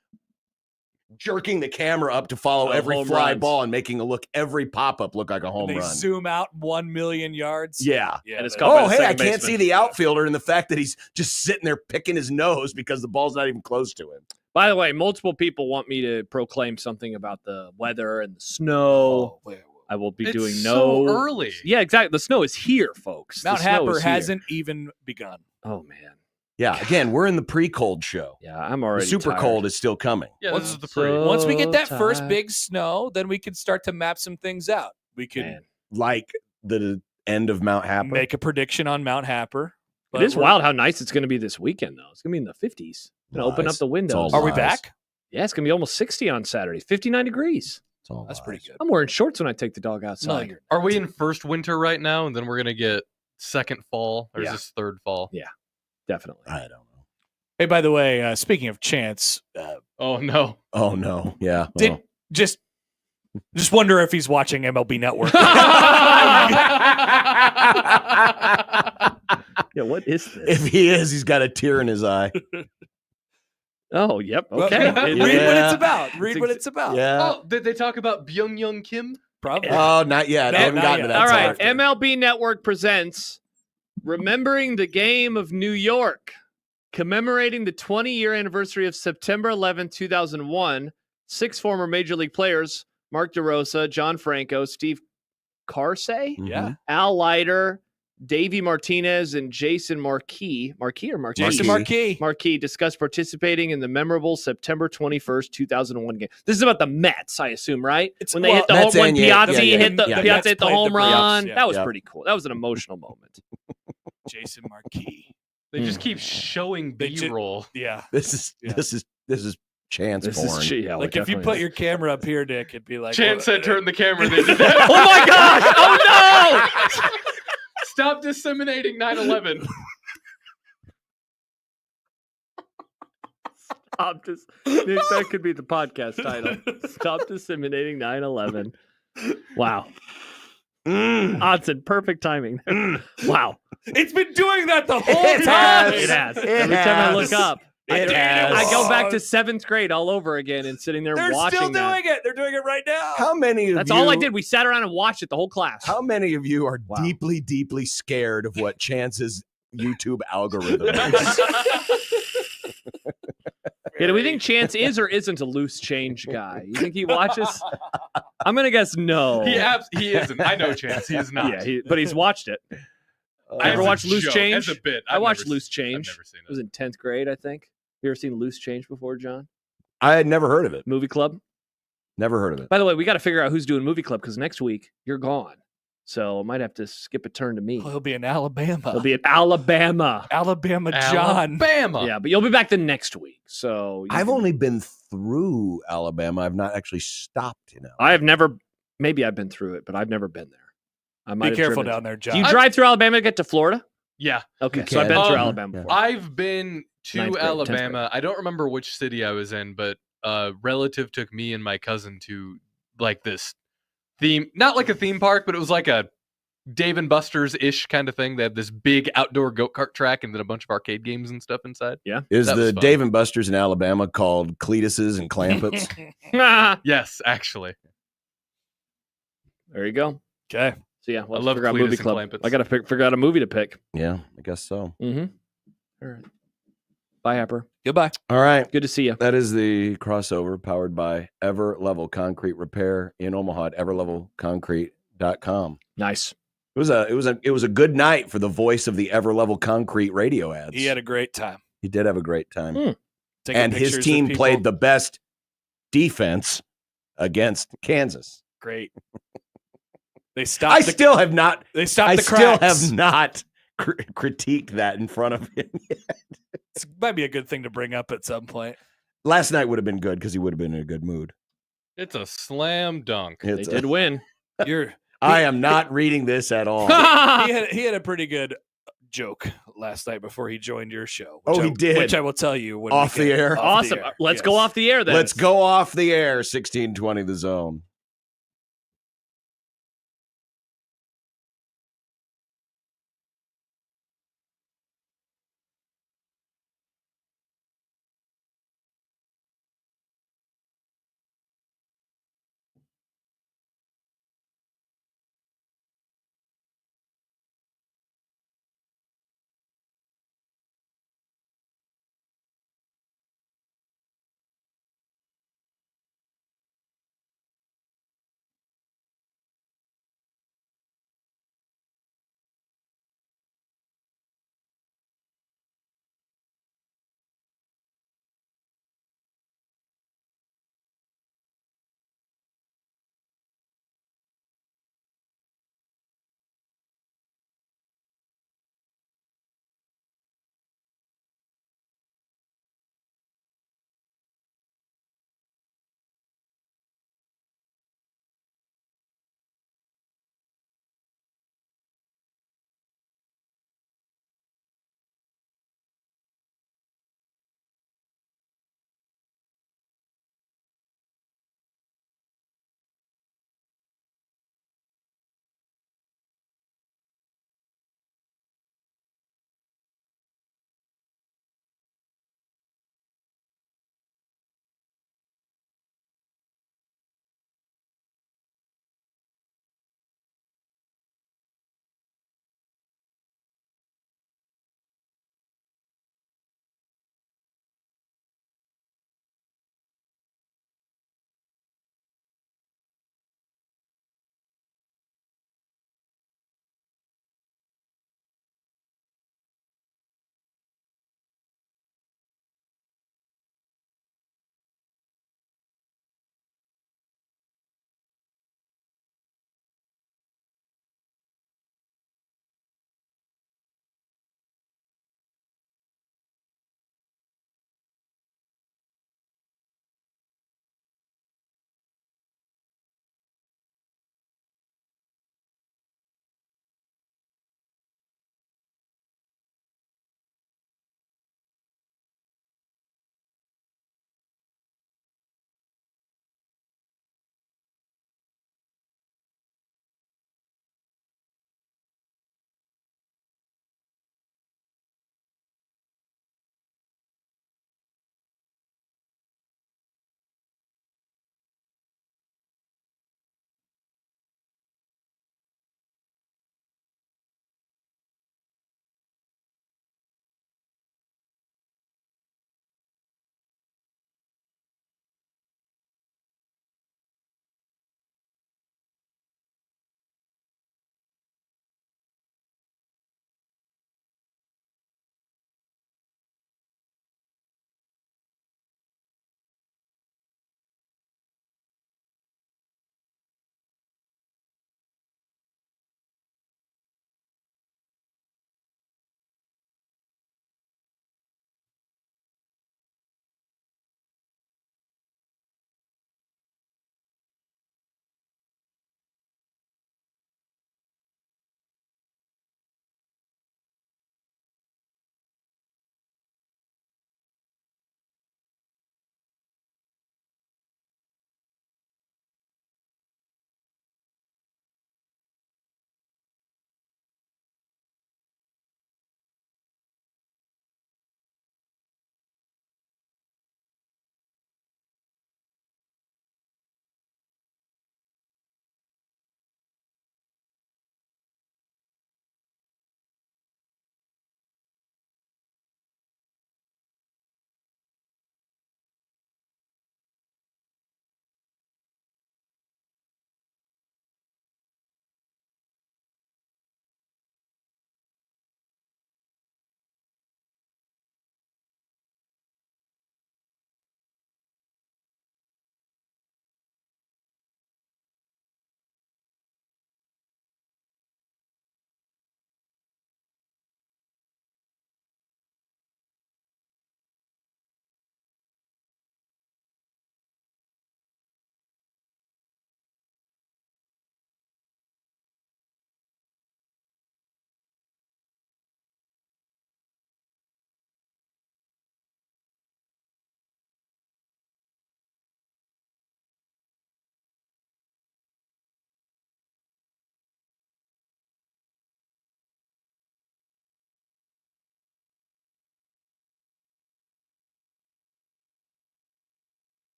jerking the camera up to follow Oh, every home fly runs. ball and making every pop-up look like a home And they run. zoom out 1 million yards. Yeah. Yeah. And it's that- called- Up Oh, at the hey, I second can't baseman. see the outfielder and the fact that he's just sitting there picking his nose because the ball's not even close to him. By the way, multiple people want me to proclaim something about the weather and the snow. Oh, wait. I will be It's doing so no early. Yeah, exactly. The snow is here, folks. The Mount snow Happer is here. hasn't even begun. Oh man. Yeah, again, we're in the pre-cold show. Yeah, I'm The already super tired. cold is still coming. Yeah, Once- this is the so- pre. Once we get that first tired. big snow, then we can start to map some things out. We could Man. Like the end of Mount Happer. make a prediction on Mount Happer. It is wild how nice it's going to be this weekend, though. It's going to be in the 50s. Going to open up Lies. the It's windows. all Are we lies. back? Yeah, it's going to be almost 60 on Saturday. 59 degrees. It's all That's lies. pretty good. I'm wearing shorts when I take the dog outside. you're Are we in first winter right now, and then we're gonna get second fall, or Yeah. is this third fall? Definitely. I don't know. Hey, by the way, speaking of Chance, Oh no! Oh, no. Yeah. did Oh. just wonder if he's watching MLB Network. Yeah, what is this? If he is, he's got a tear in his eye. Oh, yep. Well, Okay. read what Yeah. it's about. Read what it's about. Yeah. Oh, did they talk about Byung-Young Kim? Probably. Oh, not yet. No, I haven't not gotten yet. to that. All till right. after. MLB Network presents Remembering the Game of New York, commemorating the 20-year anniversary of September 11, 2001. 6 former Major League players, Mark DeRosa, John Franco, Steve Carsey, Yeah. Al Leiter, Davey Martinez, and Jason Marquis. Marquis or Marquis? Jason Marquis. Marquis discussed participating in the memorable September 21st, 2001 game. This is about the Mets, I assume, right? When they hit the Mets home, when and yeah, Piazza yeah, hit the yeah. Piazza Mets hit the played the home Braves, run. yeah. That was Yep. pretty cool. That was an emotional moment. Jason Marquis. They just keep showing They ju- B-roll. Yeah. This is chance This porn. is yeah, Like if you put your camera up here, Nick, it'd be like Chance well, said turn the camera. They did that. Oh my gosh! Oh no! Stop disseminating 9/11. Stop this. Nick, that could be the podcast title. Stop disseminating 9/11. Wow. Odson, perfect timing. Wow. it's been doing that the whole It time. has. It has. It Every time I look has. up, It has. I go back to 7th grade all over again and sitting there They're watching still that. doing it. They're doing it right now. How many of That's you? all I did. We sat around and watched it, the whole class. How many of you are Wow. deeply, deeply scared of what Chance's YouTube algorithm is? Yeah, do we think Chance is or isn't a loose change guy? You think he watches? I'm gonna guess no. He isn't. I know Chance. He is not. Yeah, but he's watched it. As ever a watched Loose joke, Change? As a bit. I I've watched never Loose I've Change. never seen It was in 10th grade, I think. You ever seen Loose Change before, John? I had never heard of it. Movie Club. Never heard of it. By the way, we got to figure out who's doing Movie Club because next week you're gone, so I might have to skip a turn to me. He'll be in Alabama. He'll be at Alabama. Alabama John. Alabama. Yeah, but you'll be back the next week. So you I've can- only been through Alabama. I've not actually stopped. I have never. Maybe I've been through it, but I've never been there. I might Be have careful driven- down there, Do John. you drive through Alabama to get to Florida? Yeah. Okay, You so I've can. been through Um, Alabama yeah. before. I've been to 9th grade, 10th Alabama. grade. I don't remember which city I was in, but a relative took me and my cousin to like this theme, not like a theme park, but it was like a Dave and Buster's ish kind of thing. They had this big outdoor go-kart track and then a bunch of arcade games and stuff inside. Is That was the fun. Dave and Buster's in Alabama called Cletus's and Clampets? Yes, actually. There you go. Okay. So yeah, let's love figure out Cletus movie and club. Clampets. I got to figure out a movie to pick. Yeah, I guess so. Mm-hmm. All right. Bye, Happer. Goodbye. All right. Good to see you. That is the crossover powered by Ever Level Concrete Repair in Omaha at everlevelconcrete.com. Nice. It was a good night for the voice of the Ever Level Concrete radio ads. He had a great time. He did have a great time. Taking And his pictures of team people. played the best defense against Kansas. Great. They stopped. I still have not They stopped I the still cracks. have not critiqued that in front of him. It might be a good thing to bring up at some point. Last night would have been good because he would have been in a good mood. It's a slam dunk. They did win. I am not reading this at all. He had a pretty good joke last night before he joined your show. Oh, he did? Which I will tell you when Off we the get air? off the Awesome. air. Let's Yes. go off the air then. Let's go off the air, 1620 the zone.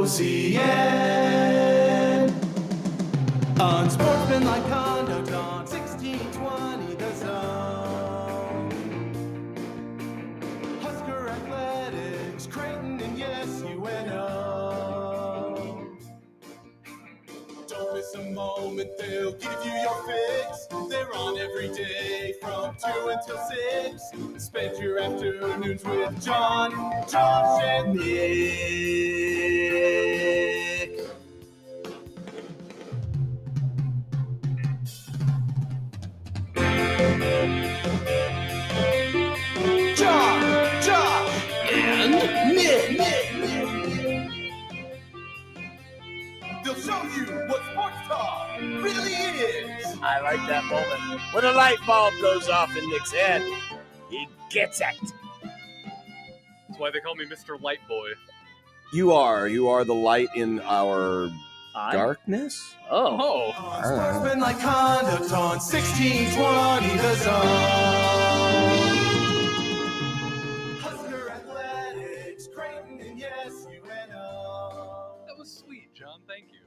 OCN. Unsportsmanlike conduct on 1620 The Zone. Husker Athletics, Creighton, and yes, UNO. Don't miss a moment, they'll give you your fix. They're on every day from 2 until 6. Spend your afternoons with John, Josh, and Nick. John, Josh, and Nick. They'll show you what sports talk really is. I like that moment. When a light bulb goes off in Nick's head, he gets it. That's why they call me Mr. Light Boy. You are the light in our darkness. Oh. Unsportsmanlike conduct on 1620 The Zone. Husker Athletics, Creighton, and yes, UNO. That was sweet, John. Thank you.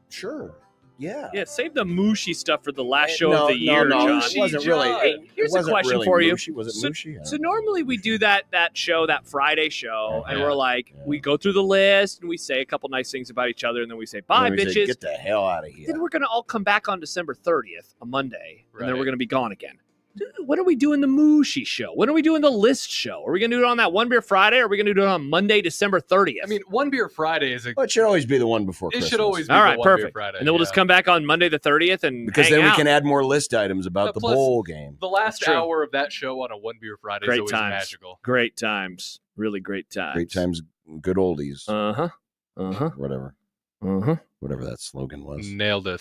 Sure. Yeah. Yeah, save the mushy stuff for the last show No, of the year, no, John. it wasn't really. Hey, here's a question really for you. mushy. Was it So- mushy? So normally we do that show, that Friday show, and Yeah. we're like, we go through the list and we say a couple nice things about each other, and then we say, bye, And we said, bitches. Get the hell out of here. Then we're going to all come back on December 30th, a Monday, and then Right. we're going to be gone again. Dude, when are we doing the Mushy show? When are we doing the list show? Are we going to do it on that One Beer Friday, or are we going to do it on Monday, December 30th? I mean, One Beer Friday is a. Well, it should always be the one before It Christmas. should always be all the right, One Beer perfect. Friday. And then we'll just come back on Monday the 30th and because hang then we out. can add more list items about the Plus, bowl game. The last That's true. hour of that show on a One Beer Friday Great is always times. magical. Great times. Really great times. Great times, good oldies. Uh-huh. Uh-huh. Whatever that slogan was. Nailed it.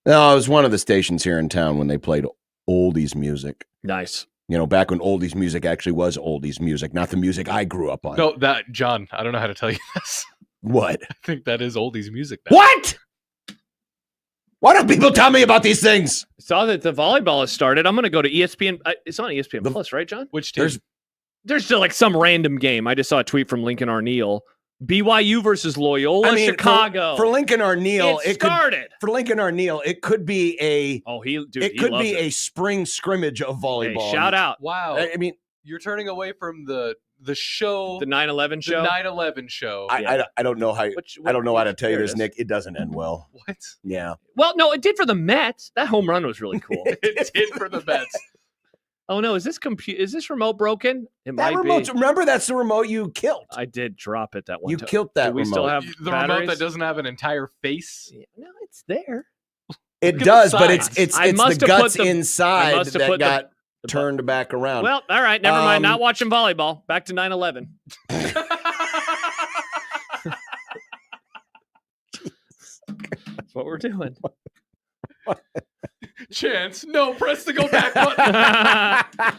No, it was one of the stations here in town when they played oldies music. Nice. You know, back when oldies music actually was oldies music, not the music I grew up on. No, that John, I don't know how to tell you this. What? I think that is oldies music now. What? Why don't people tell me about these things? Saw that the volleyball has started. I'm going to go to ESPN. It's on ESPN Plus, right, John? Which team? There's still like some random game. I just saw a tweet from Lincoln Arneal. BYU versus Loyola Chicago. For Lincoln Arneal, it started. For Lincoln Arneal, it could be a. Oh, it could be a spring scrimmage of volleyball. Hey, shout out. Wow. I mean, you're turning away from the show, The 9/11 show. the 9/11 show. I don't know how. I don't know how to tell you this, Nick. It doesn't end well. What? Yeah. Well, no, it did for the Mets. That home run was really cool. It did for the Mets. Oh no, is this remote broken? It That might remote. be. Remember, that's the remote you killed. I did drop it that one You time. killed that Do we remote. still have The batteries? remote that doesn't have an entire face. Yeah, no, it's there. It Look at does, the but size. it's I must the have put guts the- I inside must have that put got the turned back around. Well, all right, never mind. Not Um, watching volleyball. Back to 9/11. That's what we're doing. Chance, no, press the go back button.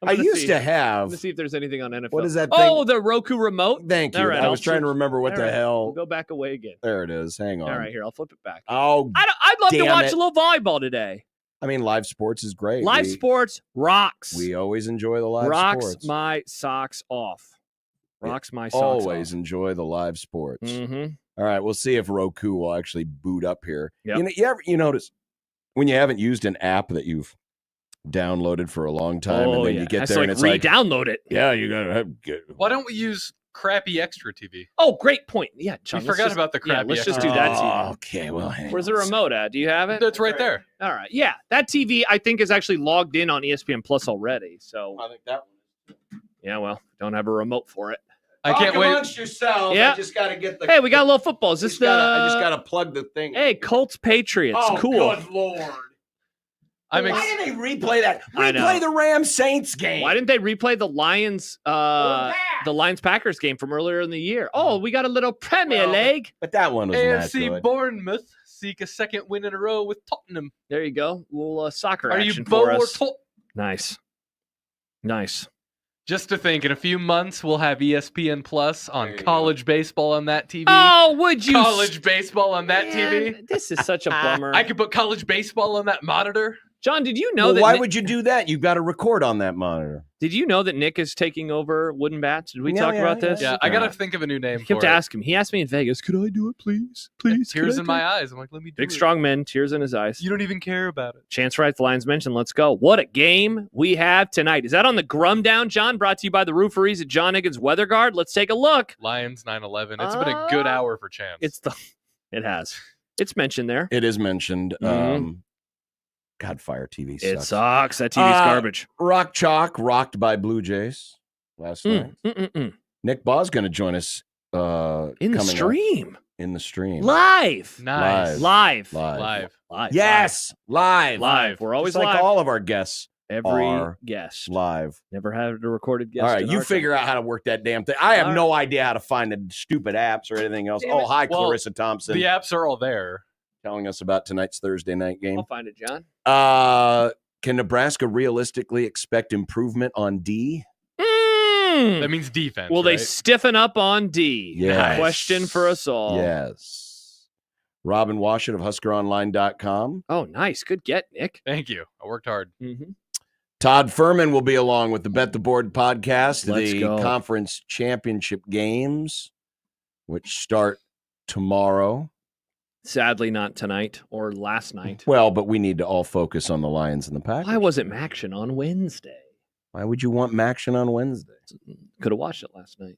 I used to Let have. me see if there's anything on NFL. What is that Oh, the Roku remote. Thank you. All right, I I'll was trying to switch- remember what All the right, hell. We'll go back away again. There it is. Hang on. All right, here, I'll flip it back. Oh, I'd love to damn watch it. a little volleyball today. I mean, live sports is great. Live sports rocks. We always enjoy the live rocks sports. my socks off. Rocks my socks Always off. enjoy the live sports. Mm-hmm. All right, we'll see if Roku will actually boot up here. Yep. You notice when you haven't used an app that you've downloaded for a long time, and then you get there and it's like, re-download it. yeah, you gotta have good. Why don't we use crappy extra TV? Oh, great point. Yeah, John, We let's forgot just- about the Yeah, crappy let's just extra do that Oh, TV. okay, well, hang Where's the on. remote at? Do you have it? That's right there. All right. Yeah, that TV I think is actually logged in on ESPN Plus already. So I think that yeah, well, don't have a remote for it. I can't wait. amongst yourselves. Yeah. I just gotta get the. Hey, we got a little football. Is this the? I just gotta plug the thing. Hey, Colts Patriots. Oh, cool. good lord! I'm Why ex- did they replay that? I know. Replay the Rams Saints game. Why didn't they replay the Lions? The Lions Packers game from earlier in the year. Oh, we got a little Premier Well, League. But that one was not AFC good. Bournemouth seek a second win in a row with Tottenham. There you go. Little soccer Are you action Bo for or us. Tot? Nice. Just to think, in a few months, we'll have ESPN Plus on There you college baseball on that TV. Oh, would you? college baseball on that TV. Man, this is such a bummer. I could put college baseball on that monitor. John, did you know Well, that? why would you do that? You've got to record on that monitor. Did you know that Nick is taking over Wooden Bats? Did we talk about this? Yeah, I gotta think of a new name. You have for to it. ask him. He asked me in Vegas, "Could I do it, please? Please." Tears in my eyes. I'm like, let me do Big it. strong men, tears in his eyes. You don't even care about it. Chance Wright, the Lions mentioned. Let's go. What a game we have tonight. Is that on the Grum Down, John? Brought to you by the Rooferys at John Higgins Weather Guard. Let's take a look. Lions 9/11. It's been a good hour for Chance. It has. It's mentioned there. It is mentioned. Mhm. God, Fire TV sucks. It sucks. That TV's garbage. Rock Chalk, rocked by Blue Jays last night. Nick Baugh's going to join us In the coming up. stream. In the stream. Live. nice. Live. Live. Live. Yes, live. Live. We're always Just like live. all of our guests Every are guest. live. Never had a recorded guest. All right, in you our figure out how to work that damn thing. I have no idea how to find the stupid apps or anything else. Damn it. Hi, Well, Clarissa Thompson, The apps are all there. telling us about tonight's Thursday night game. I'll find it, John. Can Nebraska realistically expect improvement on D? That means defense. Will they right? stiffen up on D? Yes. Question for us all. Yes. Robin Washut of HuskerOnline.com. Oh, nice. Good get, Nick. Thank you. I worked hard. Mm-hmm. Todd Furman will be along with the Bet the Board podcast, Let's the go. conference championship games, which start tomorrow. Sadly, not tonight or last night. Well, but we need to all focus on the Lions and the Packers. Why wasn't Maction on Wednesday? Why would you want Maction on Wednesday? Could have watched it last night.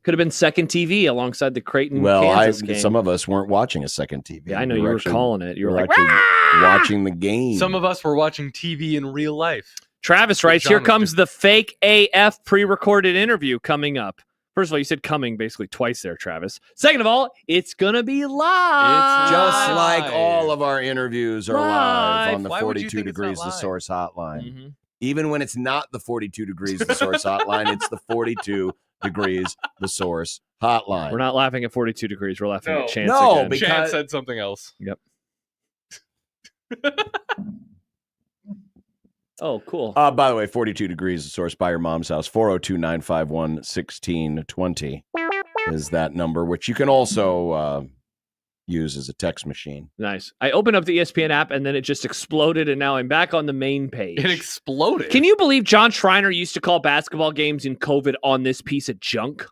Could have been second TV alongside the Creighton Well, Kansas game. some of us weren't watching a second TV. Yeah, I know you were actually- calling it. You were we like, actually "Rah!" watching the game. Some of us were watching TV in real life. Travis What writes, John here was comes the fake AF pre-recorded interview coming up. First of all, you said coming basically twice there, Travis. Second of all, it's going to be live. just Live. like all of our interviews are live on the Why would you 42 think it's not Degrees The live? Source hotline. Mhm. Even when it's not the 42 Degrees The Source hotline, it's the 42 Degrees The Source hotline. We're not laughing at 42 degrees. We're laughing at Chance No, again. because- Chance said something else. Yep. Oh, cool. By the way, 42 Degrees The Source by your mom's house. 402-951-1620 is that number, which you can also use as a text machine. Nice. I opened up the ESPN app and then it just exploded, and now I'm back on the main page. It exploded. Can you believe John Schreiner used to call basketball games in COVID on this piece of junk?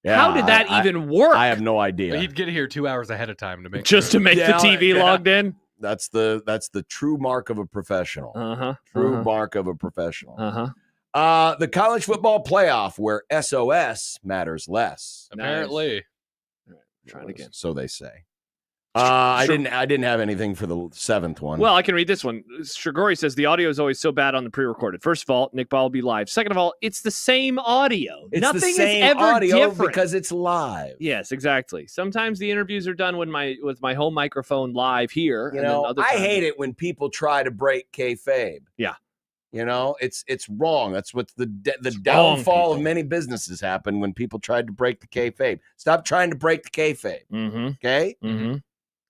How did that even work? I have no idea. He'd get here 2 hours ahead of time to make Just to sure. make the Yeah, TV yeah. logged in? That's the true mark of a professional. Uh-huh. True mark of a professional. Uh-huh. The college football playoff where SOS matters less. Apparently. Trying again. So they say. I didn't have anything for the seventh one. Well, I can read this one. Shigori says the audio is always so bad on the pre-recorded. First of all, Nick Ball will be live. Second of all, it's the same audio. it's Nothing the same is ever audio different. because it's live. Yes, exactly. Sometimes the interviews are done with my home microphone live here. You and then know, other I times- hate it when people try to break kayfabe. Yeah. You know, it's wrong. That's what the wrong, downfall of people. many businesses happened when people tried to break the kayfabe. Stop trying to break the kayfabe. Mm-hmm. Okay. Mm-hmm.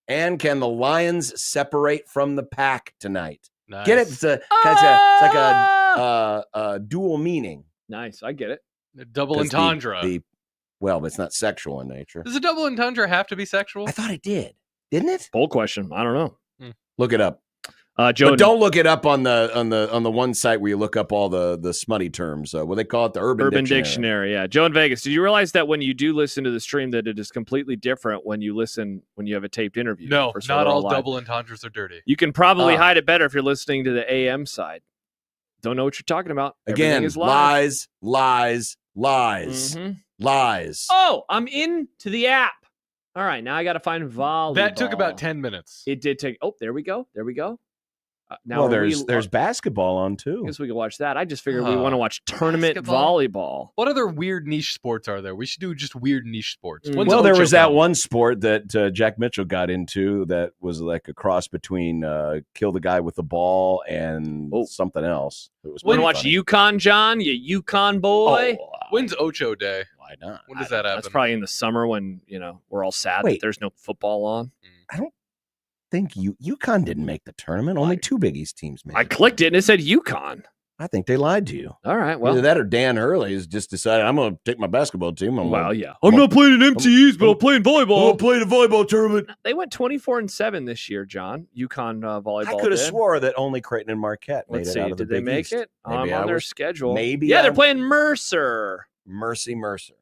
And can the Lions separate from the pack tonight? Nice. Get it? It's like a dual meaning. Nice. I get it. A double 'Cause entendre. Well, but it's not sexual in nature. Does a double entendre have to be sexual? I thought it did, didn't it? Bold question. I don't know. Look it up. Joe, But don't look it up on the one site where you look up all the smutty terms. What they call it, the Urban Dictionary. Yeah. Joe in Vegas. Did you realize that when you do listen to the stream, that it is completely different when you have a taped interview? No, versus when not we're all live? double entendres are dirty. You can probably Ah. hide it better if you're listening to the AM side. Don't know what you're talking about. Everything Again, is live. lies. Mhm. Lies. Oh, I'm into the app. All right, now I got to find volleyball. That took about 10 minutes. It did take. Oh, there we go. Now Well, there's basketball on I too. guess we could watch that. I just figured we want to watch tournament Basketball? volleyball. What other weird niche sports are there? We should do just weird niche sports. Mm. When's Well, there Ocho was that come? one sport that Jack Mitchell got into that was like a cross between kill the guy with the ball and something else. It was Want to pretty watch funny. UConn, John? You UConn boy? Oh, When's Ocho Day? why not? When does that happen? That's probably in the summer when we're all sad that Wait. there's no football on. I think UConn didn't make the tournament. Only two Big East teams made I it. clicked it and it said UConn. I think they lied to you. All right. Either Well, that or Dan Hurley has just decided I'm going to take my basketball team. I'm not playing in MCUs, but I'm playing volleyball. playing a volleyball tournament. They went 24-7 this year, John. UConn volleyball. I could have did. swore that only Creighton and Marquette made Let's it see. out of the Did they Big make East. it? Maybe I'm I on their was- schedule. maybe Yeah, I- they're playing Mercer. Mercer.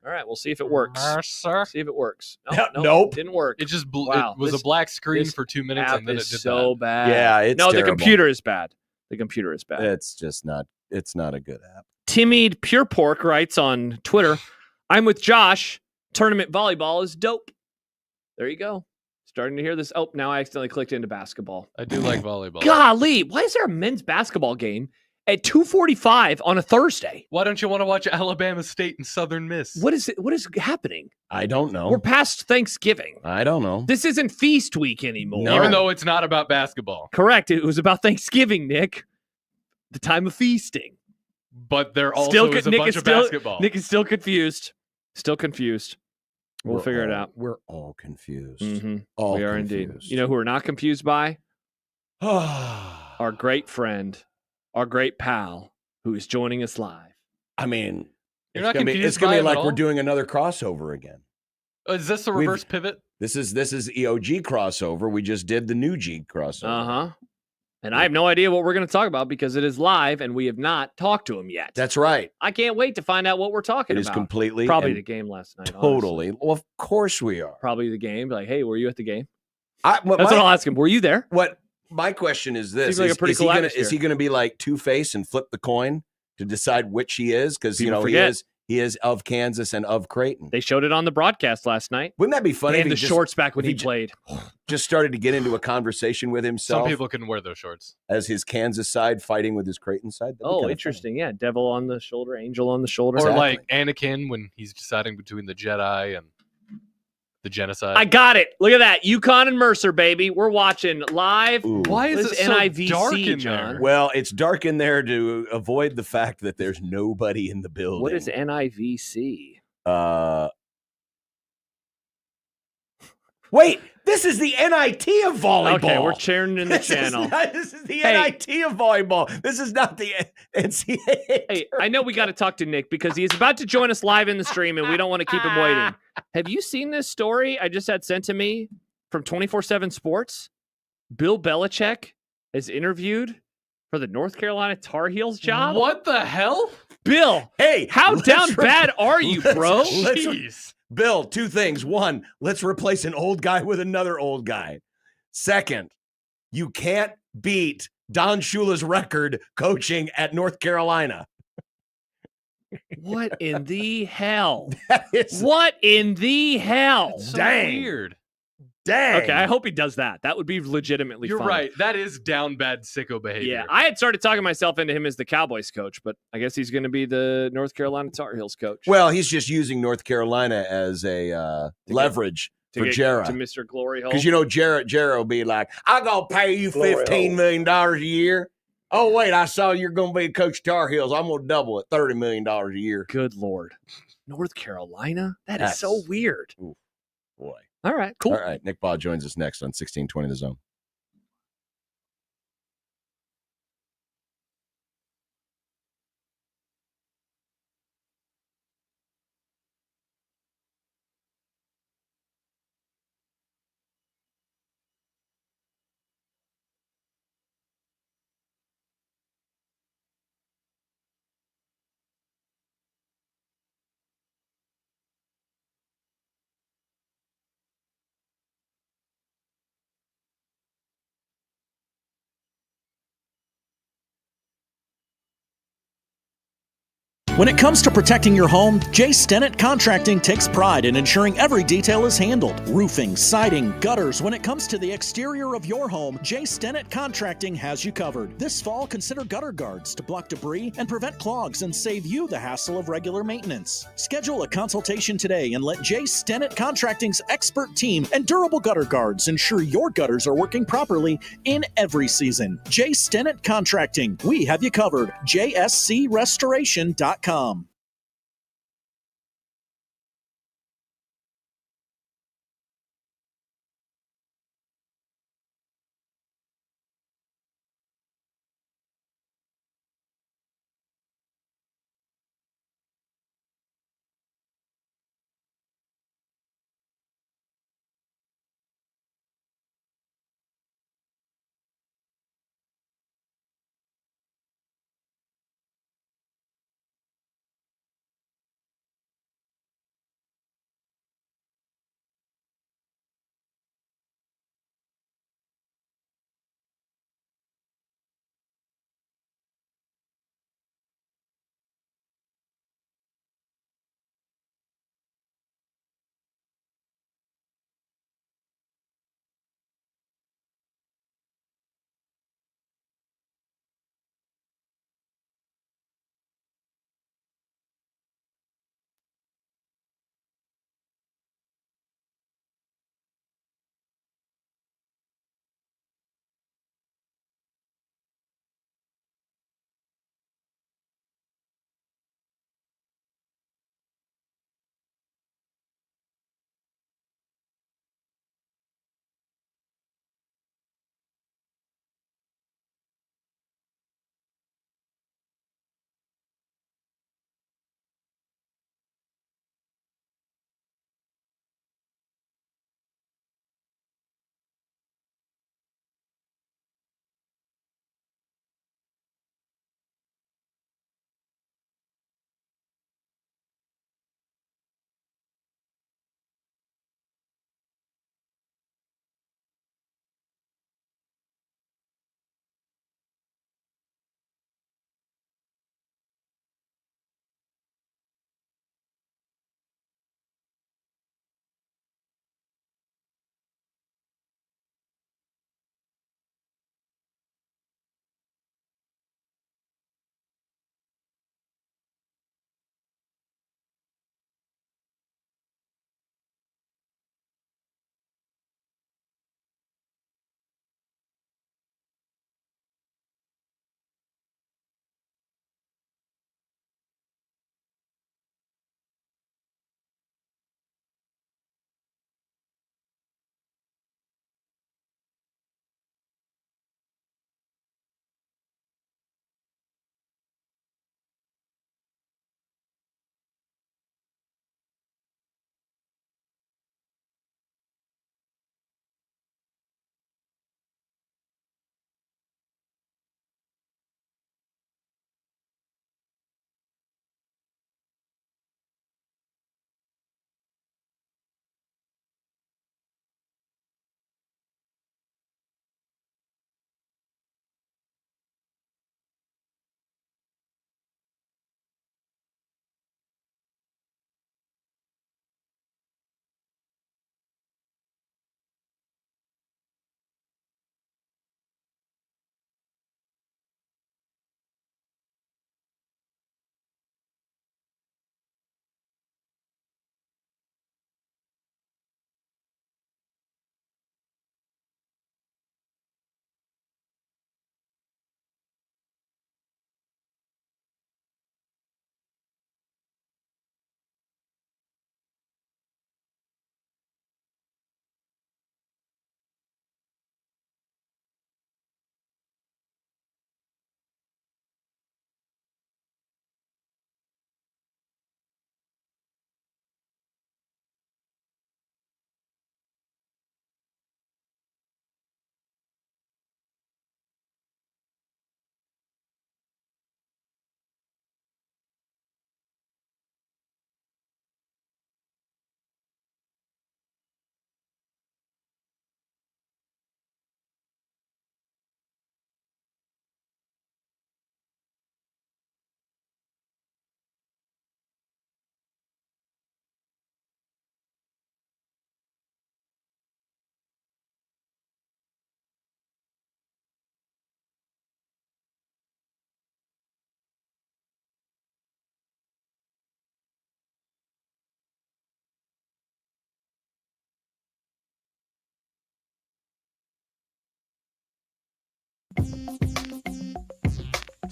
All right, we'll see if it works. Mercer. See if it works. Nope. Didn't work. It just Wow, it was this- a black screen this for 2 minutes, App and then is it did so that. bad. Yeah, it's no, the terrible. computer is bad. The computer is bad. It's just not. It's not a good app. Timid Pure Pork writes on Twitter, I'm with Josh. Tournament volleyball is dope. There you go. Starting to hear this. Oh, now I accidentally clicked into basketball. I do like volleyball. Golly, why is there a men's basketball game at 2:45 on a Thursday? Why don't you want to watch Alabama State and Southern Miss? What is it? What is happening? I don't know. We're past Thanksgiving. I don't know. This isn't feast week anymore. No. Even though it's not about basketball. Correct. It was about Thanksgiving, Nick. The time of feasting. But there also Still is a Nick bunch is of still- basketball. Nick is still confused. Still confused. We'll We're figure it all- out. We're all confused. Mhm. All We are indeed. confused. You know who we're not confused by? Our Our great friend, our great pal, who is joining us live. I mean, You're it's not gonna be, confused it's gonna by be him like at we're all? doing another crossover again. Is this a We've- reverse pivot? This is EOG crossover. We just did the new G crossover. Uh-huh. And I have no idea what we're going to talk about because it is live and we have not talked to him yet. That's right. I can't wait to find out what we're talking It is about. completely Probably and the game last night. totally. honestly. Well, of course we are. Probably the game. Like, hey, were you at the game? What That's what I'll ask him. Were you there? my question is this: Seems like a pretty cool is atmosphere. he going to be like Two-Face and flip the coin to decide which he is? Because People he forget. is of Kansas and of Creighton. They showed it on the broadcast last night. Wouldn't that be He funny? had if the he just, shorts back when if he he ju- played. just started to get into a conversation with Some himself people can wear those shorts. as his Kansas side fighting with his Creighton side? That'd be Oh, kinda interesting. Yeah, devil on the shoulder, angel on the shoulder. Or Exactly. like Anakin when he's deciding between the Jedi and the genocide. I got it. Look at that. UConn and Mercer, baby. We're watching live. Ooh. Why is What it is so NIVC, dark in John? there? Well, it's dark in there to avoid the fact that there's nobody in the building. What is NIVC? Wait, this is the NIT of volleyball. Okay, we're cheering in the This channel. This is the Hey. NIT of volleyball. This is not the NCAA. Hey, I know we got to talk to Nick because he is about to join us live in the stream and we don't want to keep him waiting. Have you seen this story I just had sent to me from 24/7 Sports? Bill Belichick is interviewed for the North Carolina Tar Heels job. What the hell? Bill, Hey, how let's down re- bad are you, bro? let's- Jeez. Bill, two things. One, let's replace an old guy with another old guy. Second, you can't beat Don Shula's record coaching at North Carolina. What in the hell? That is What in the hell? It's so Dang. weird. dang. Okay, I hope he does that. That would be legitimately You're funny. right. That is down bad sicko behavior. Yeah, I had started talking myself into him as the Cowboys coach, but I guess he's going to be the North Carolina Tar Heels coach. Well, he's just using North Carolina as a leverage for to Jarrah. Mr. Glory Hole. Because you know Jarrett will be like, I'm gonna pay you $15 million a year. Oh wait, I saw you're gonna be coach Tar Heels. I'm gonna double it, $30 million a year. Good Lord. North Carolina? That is so That's- weird. Boy. All right, cool. All right, Nick Baugh joins us next on 1620 The Zone. When it comes to protecting your home, Jay Stennett Contracting takes pride in ensuring every detail is handled. Roofing, siding, gutters. When it comes to the exterior of your home, Jay Stennett Contracting has you covered. This fall, consider gutter guards to block debris and prevent clogs and save you the hassle of regular maintenance. Schedule a consultation today and let Jay Stennett Contracting's expert team and durable gutter guards ensure your gutters are working properly in every season. Jay Stennett Contracting. We have you covered. JSCRestoration.com.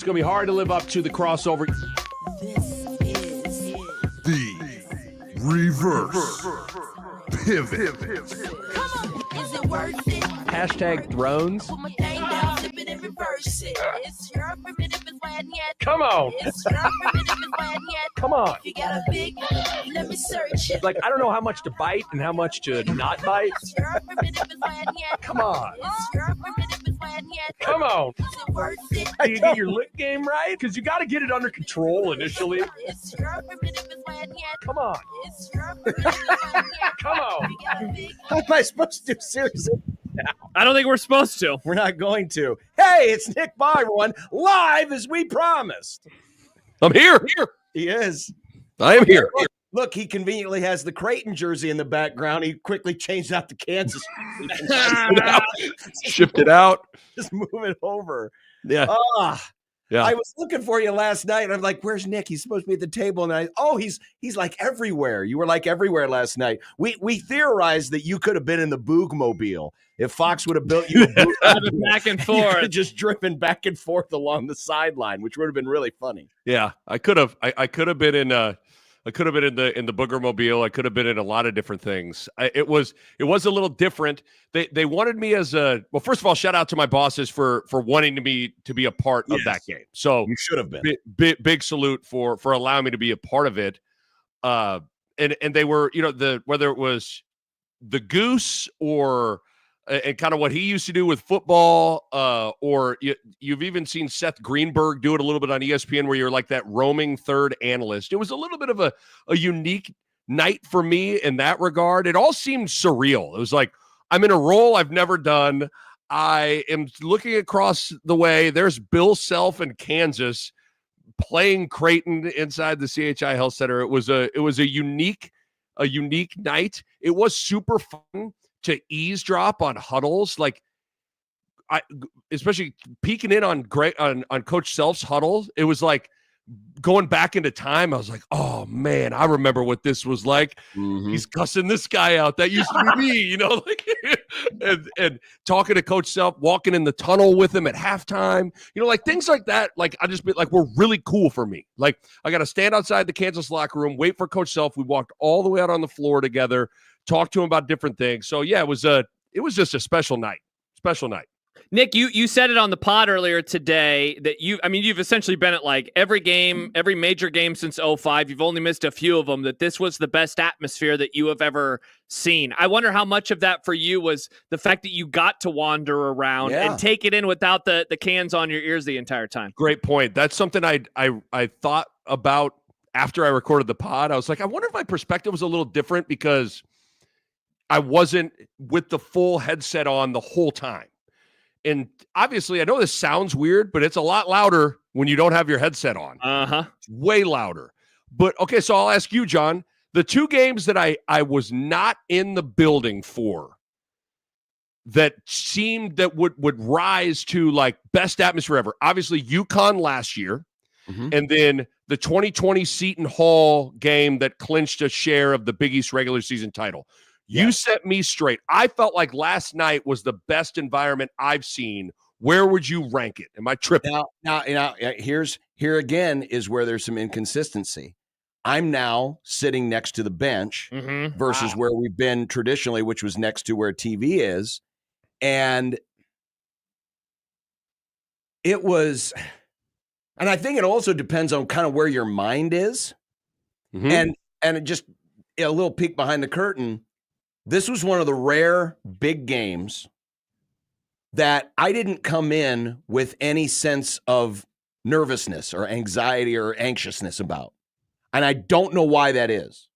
It's going to be hard to live up to the crossover. The reverse pivot. Is it worth it? Hashtag drones. Put my thing down, flip it and reverse it. It's your primitive is when yet. Come on. It's your primitive is when yet. Come on. If you got a big, let me search it. Like, I don't know how much to bite and how much to not bite. It's your primitive is when yet. Come on. It's your primitive is when yet. Come on. Is it worth it? Do you get your lick game right? Because you got to get it under control initially. It's your primitive is when yet. Come on. It's your primitive is when yet. Come on. If you got a big, How am I supposed to do seriously? I don't think we're supposed to. We're not going to. Hey, it's Nick Bye, everyone, live as we promised. I'm here. He is. I am here. Look, he conveniently has the Creighton jersey in the background. He quickly changed out to Kansas. Shift it out. Just move it over. Yeah. Yeah. I was looking for you last night, and I'm like, "Where's Nick? He's supposed to be at the table." And he's like everywhere. You were like everywhere last night. We theorized that you could have been in the Boogmobile if Fox would have built you a Boogmobile. Back and You forth. could have just driven back and forth along the sideline, which would have been really funny. Yeah. I could have been in I could have been in the Booger Mobile. I could have been in a lot of different things. It was a little different. They wanted me as a well. First of all, shout out to my bosses for wanting me to be a part of that game. So You should have been. big salute for allowing me to be a part of it. And they were, whether it was the Goose or and kind of what he used to do with football, or you've even seen Seth Greenberg do it a little bit on ESPN, where you're like that roaming third analyst. It was a little bit of a unique night for me in that regard. It all seemed surreal. It was like, I'm in a role I've never done. I am looking across the way. There's Bill Self in Kansas playing Creighton inside the CHI Health Center. It was a unique night. It was super fun to eavesdrop on huddles, like especially peeking in on Coach Self's huddle. It was like going back into time. I was like, oh man, I remember what this was like. Mm-hmm. He's cussing this guy out. That used to be me, like, and talking to Coach Self, walking in the tunnel with him at halftime, like things like that. Like, I just be like, were really cool for me. Like, I got to stand outside the Kansas locker room, wait for Coach Self. We walked all the way out on the floor together, talked to him about different things. So yeah, it was just a special night. Nick, you said it on the pod earlier today that you've essentially been at like every major game since 2005. You've only missed a few of them, that this was the best atmosphere that you have ever seen. I wonder how much of that for you was the fact that you got to wander around and take it in without the cans on your ears the entire time. Great point. That's something I thought about after I recorded the pod. I was like, I wonder if my perspective was a little different because I wasn't with the full headset on the whole time. And obviously, I know this sounds weird, but it's a lot louder when you don't have your headset on. It's way louder. But okay, so I'll ask you, John, the two games that I was not in the building for that seemed that would rise to like best atmosphere ever. Obviously, UConn last year, and then the 2020 Seton Hall game that clinched a share of the Big East regular season title. You set me straight. I felt like last night was the best environment I've seen. Where would you rank it? Am I tripping? Now, here again is where there's some inconsistency. I'm now sitting next to the bench versus where we've been traditionally, which was next to where TV is. And it was, and I think it also depends on kind of where your mind is. And it just a little peek behind the curtain. This was one of the rare big games that I didn't come in with any sense of nervousness or anxiety or anxiousness about. And I don't know why that is.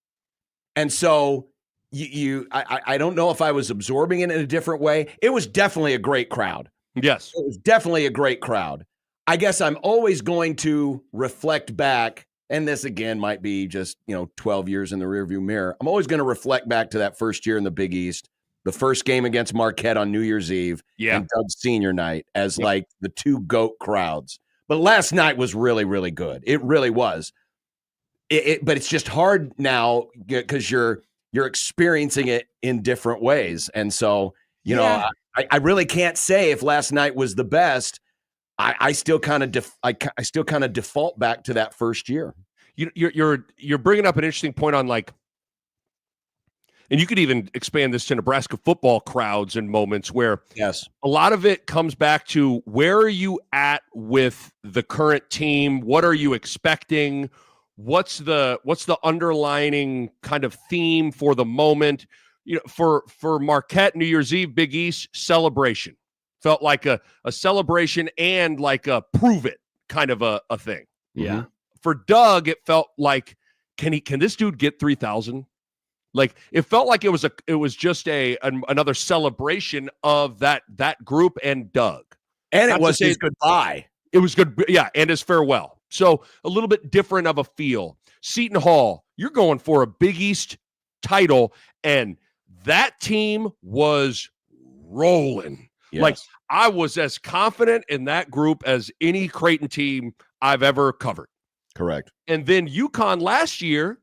And so I don't know if I was absorbing it in a different way. It was definitely a great crowd. Yes. It was definitely a great crowd. I guess I'm always going to reflect back, and this again might be just, 12 years in the rearview mirror. I'm always going to reflect back to that first year in the Big East, the first game against Marquette on New Year's Eve, and Doug's senior night as like the two GOAT crowds. But last night was really, really good. It really was. But it's just hard now because you're experiencing it in different ways. And so, I really can't say if last night was the best. I still kind of I still kind of default back to that first year. You're bringing up an interesting point on like, and you could even expand this to Nebraska football crowds and moments where yes, a lot of it comes back to where are you at with the current team? What are you expecting? What's the underlining kind of theme for the moment? You know, for Marquette, New Year's Eve, Big East celebration felt like a celebration and like a prove it kind of a thing. Yeah. For Doug, it felt like can this dude get 3,000? Like it felt like it was just another celebration of that group and Doug. And it was his goodbye. It was good, yeah, and his farewell. So a little bit different of a feel. Seton Hall, you're going for a Big East title, and that team was rolling. Yes. Like I was as confident in that group as any Creighton team I've ever covered. Correct. And then UConn last year,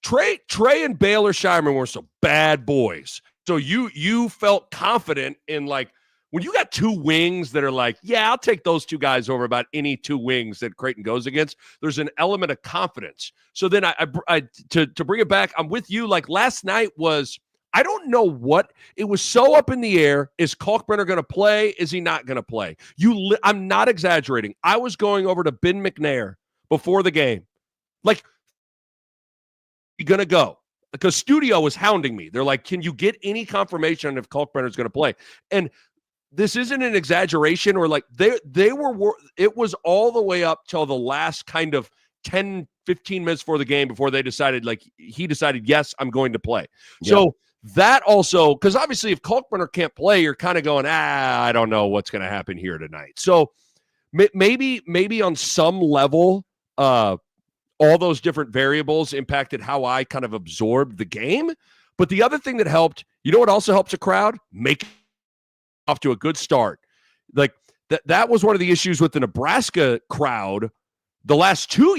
Trey and Baylor Shireman were some bad boys. So you felt confident in like when you got two wings that are like, yeah, I'll take those two guys over about any two wings that Creighton goes against. There's an element of confidence. So then I to bring it back, I'm with you. Like last night was, I don't know what it was so up in the air. Is Kalkbrenner going to play? Is he not going to play? I'm not exaggerating. I was going over to Ben McNair before the game, like, you going to go? Because Studio was hounding me. They're like, can you get any confirmation if Kalkbrenner is going to play? And this isn't an exaggeration or like they were, it was all the way up till the last kind of 10, 15 minutes before the game before they decided, like he decided, yes, I'm going to play. Yep. So that also, because obviously if Kalkbrenner can't play, you're kind of going, I don't know what's going to happen here tonight. So maybe on some level, all those different variables impacted how I kind of absorbed the game. But the other thing that helped, you know what also helps a crowd? Make off to a good start. Like that was one of the issues with the Nebraska crowd the last 2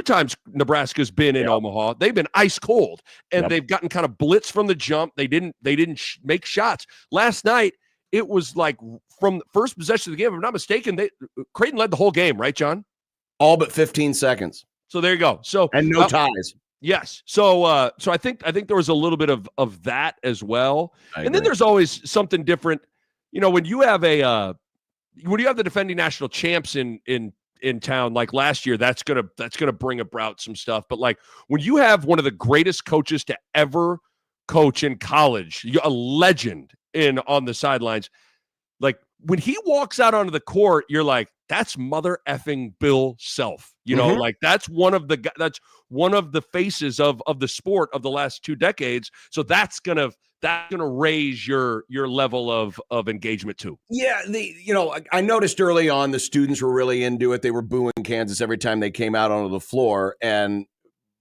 times Nebraska's been in Omaha. They've been ice cold, and they've gotten kind of blitz from the jump. They didn't make shots. Last night, it was like from the first possession of the game, if I'm not mistaken, Creighton led the whole game, right, John? All but 15 seconds. So there you go. So and no ties. Yes. So I think there was a little bit of that as well. And then there's always something different. You know, when you have the defending national champs in town like last year, that's gonna bring about some stuff. But like when you have one of the greatest coaches to ever coach in college, a legend on the sidelines, like when he walks out onto the court, you're like, that's mother effing Bill Self. You know, like that's one of the faces of the sport of the last 2 decades. So that's gonna raise your level of engagement too. Yeah, I noticed early on the students were really into it. They were booing Kansas every time they came out onto the floor,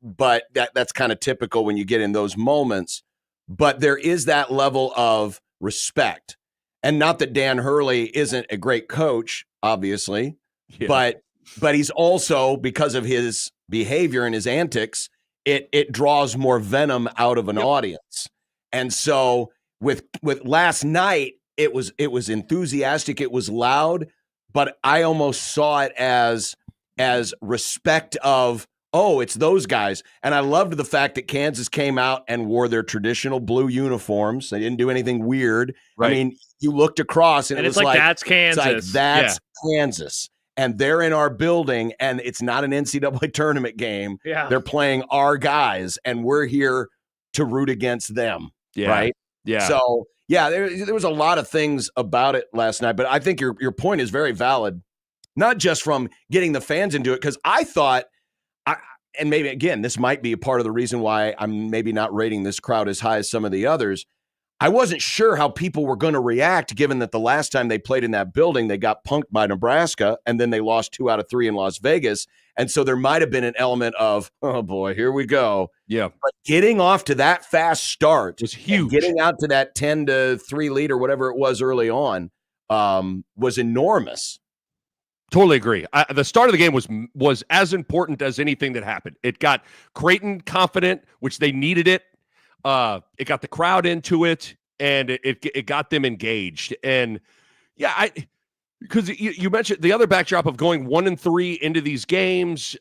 but that's kind of typical when you get in those moments. But there is that level of respect. And not that Dan Hurley isn't a great coach, obviously, but he's also, because of his behavior and his antics, it draws more venom out of an audience. And so with last night, it was enthusiastic, it was loud, but I almost saw it as respect of, oh, it's those guys. And I loved the fact that Kansas came out and wore their traditional blue uniforms. They didn't do anything weird. Right. I mean, you looked across and it was like, that's Kansas. It's like, that's Kansas. And they're in our building, and it's not an NCAA tournament game. Yeah. They're playing our guys, and we're here to root against them. Yeah. Right? Yeah. So, yeah, there was a lot of things about it last night, but I think your point is very valid, not just from getting the fans into it, because I thought, and maybe, again, this might be a part of the reason why I'm maybe not rating this crowd as high as some of the others. I wasn't sure how people were going to react, given that the last time they played in that building, they got punked by Nebraska, and then they lost 2 out of 3 in Las Vegas. And so there might have been an element of, oh, boy, here we go. Yeah. But getting off to that fast start was huge. Getting out to that 10-3 lead or whatever it was early on was enormous. Totally agree. The start of the game was as important as anything that happened. It got Creighton confident, which they needed it. It got the crowd into it, and it got them engaged. And yeah, because you mentioned the other backdrop of going 1-3 into these games.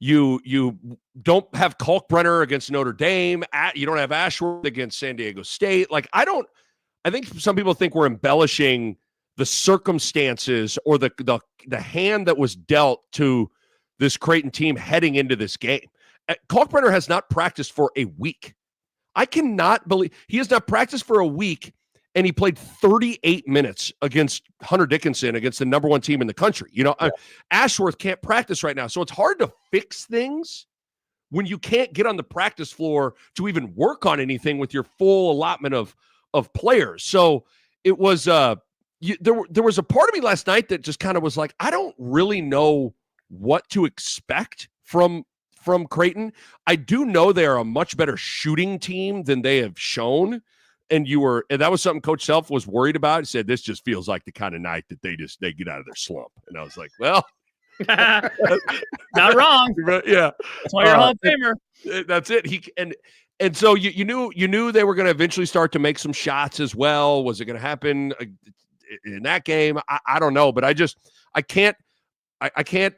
You don't have Kalkbrenner against Notre Dame. You don't have Ashworth against San Diego State. Like, I think some people think we're embellishing the circumstances or the hand that was dealt to this Creighton team heading into this game. Kalkbrenner has not practiced for a week. I cannot believe he has not practiced for a week, and he played 38 minutes against Hunter Dickinson, against the number one team in the country. Ashworth can't practice right now, so it's hard to fix things when you can't get on the practice floor to even work on anything with your full allotment of players. So it was there was a part of me last night that just kind of was like, I don't really know what to expect from Creighton. I do know they are a much better shooting team than they have shown. And that was something Coach Self was worried about. He said, this just feels like the kind of night that they get out of their slump. And I was like, well, not wrong. Yeah. That's why you're a Hall of Famer. That's it. And so you knew they were going to eventually start to make some shots as well. Was it going to happen in that game? I don't know, but I can't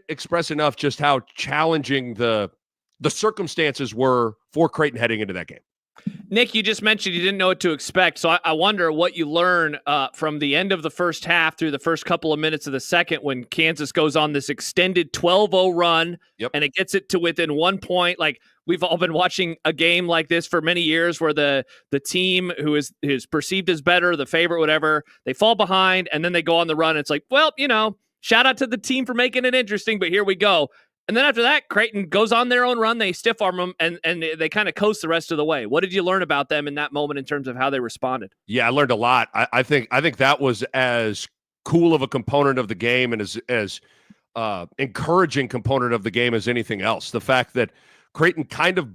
express enough just how challenging the circumstances were for Creighton heading into that game. Nick, you just mentioned you didn't know what to expect, so I wonder what you learn from the end of the first half through the first couple of minutes of the second when Kansas goes on this extended 12-0 run, and it gets it to within 1 point. Like, we've all been watching a game like this for many years where the team who is perceived as better, the favorite, whatever, they fall behind, and then they go on the run. It's like, well, shout out to the team for making it interesting, but here we go. And then after that, Creighton goes on their own run. They stiff arm them, and they kind of coast the rest of the way. What did you learn about them in that moment in terms of how they responded? Yeah, I learned a lot. I think that was as cool of a component of the game and as encouraging component of the game as anything else. The fact that Creighton kind of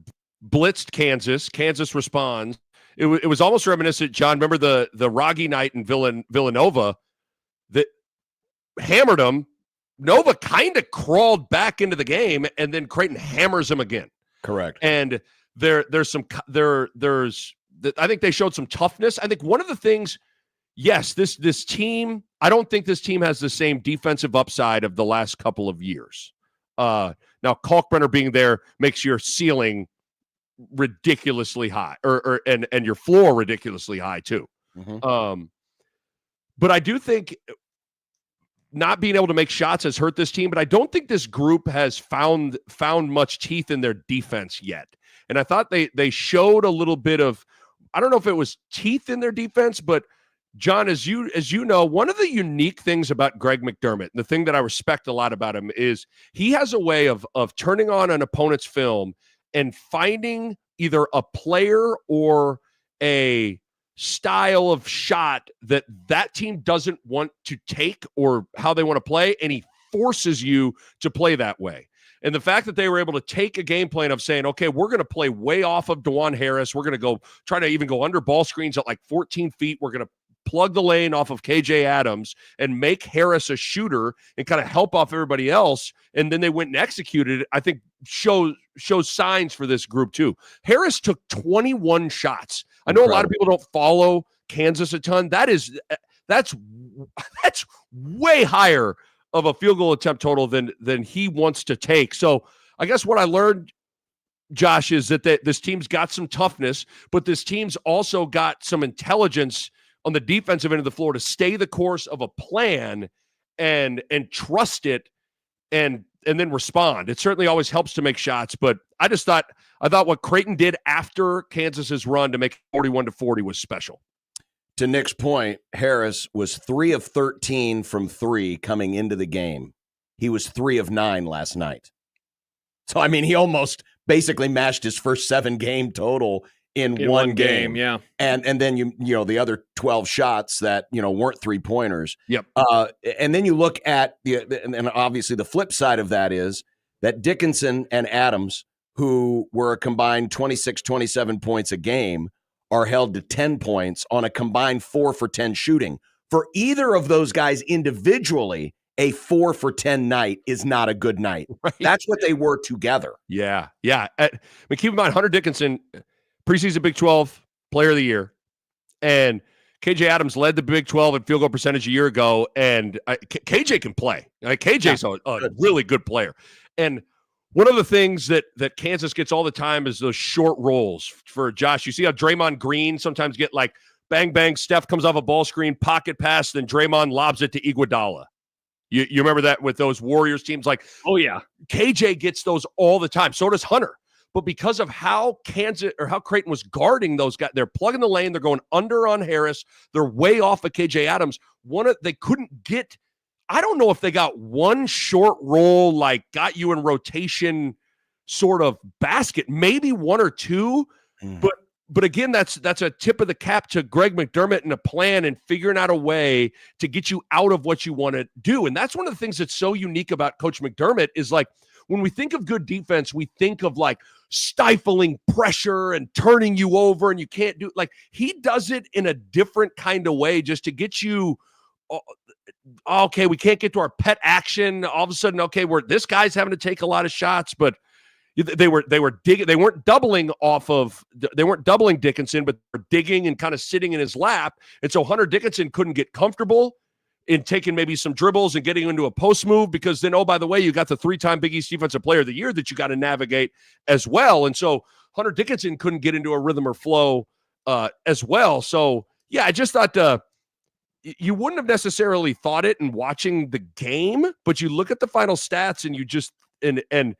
blitzed Kansas. Kansas responds. It was almost reminiscent, John. Remember the Rogge night in Villanova that hammered them. Nova kind of crawled back into the game, and then Creighton hammers them again. Correct. And there's I think they showed some toughness. I think one of the things, yes, this team, I don't think this team has the same defensive upside of the last couple of years. Now Kalkbrenner being there makes your ceiling ridiculously high, and your floor ridiculously high too. Mm-hmm. But I do think not being able to make shots has hurt this team, but I don't think this group has found much teeth in their defense yet. And I thought they showed a little bit of, I don't know if it was teeth in their defense, but John, as you know, one of the unique things about Greg McDermott, and the thing that I respect a lot about him, is he has a way of turning on an opponent's film and finding either a player or a style of shot that team doesn't want to take or how they want to play, and he forces you to play that way. And the fact that they were able to take a game plan of saying, okay, we're going to play way off of DeJuan Harris. We're going to try to even go under ball screens at like 14 feet. We're going to plug the lane off of KJ Adams and make Harris a shooter and kind of help off everybody else. And then they went and executed it. I think shows signs for this group too. Harris took 21 shots. I know a lot of people don't follow Kansas a ton. That's way higher of a field goal attempt total than he wants to take. So I guess what I learned, Josh, is that this team's got some toughness, but this team's also got some intelligence on the defensive end of the floor to stay the course of a plan and trust it and then respond. It certainly always helps to make shots, but I thought what Creighton did after Kansas's run to make 41-40 was special. To Nick's point, Harris was 3 of 13 from 3 coming into the game. He was 3 of 9 last night. So, I mean, he almost basically matched his first 7 game total in one game. Yeah. And then you the other 12 shots that, weren't 3-pointers. Yep. And then you look at and obviously the flip side of that is that Dickinson and Adams, who were a combined 26, 27 points a game, are held to 10 points on a combined 4 for 10 shooting. For either of those guys individually, a 4 for 10 night is not a good night. Right. That's what they were together. Yeah. Keep in mind, Hunter Dickinson, preseason Big 12 player of the year, and KJ Adams led the Big 12 in field goal percentage a year ago, and KJ can play. KJ's a really good player. And one of the things that Kansas gets all the time is those short rolls for Josh. You see how Draymond Green sometimes get like bang, bang, Steph comes off a ball screen, pocket pass, then Draymond lobs it to Iguodala. You remember that with those Warriors teams? Like, oh, yeah. KJ gets those all the time. So does Hunter. But because of how Creighton was guarding those guys, they're plugging the lane, they're going under on Harris, they're way off of KJ Adams. They couldn't get, I don't know if they got one short roll, like got you in rotation sort of basket, maybe one or two. But again, that's a tip of the cap to Greg McDermott and a plan and figuring out a way to get you out of what you want to do. And that's one of the things that's so unique about Coach McDermott is like, when we think of good defense, we think of like stifling pressure and turning you over and you can't do like he does it in a different kind of way just to get you. Okay, we can't get to our pet action. All of a sudden, okay, this guy's having to take a lot of shots, but they were digging. They weren't doubling Dickinson, but they were digging and kind of sitting in his lap. And so Hunter Dickinson couldn't get comfortable in taking maybe some dribbles and getting into a post move because then, oh, by the way, you got the 3-time Big East Defensive Player of the Year that you got to navigate as well. And so Hunter Dickinson couldn't get into a rhythm or flow as well. So, yeah, I just thought you wouldn't have necessarily thought it in watching the game, but you look at the final stats and you just and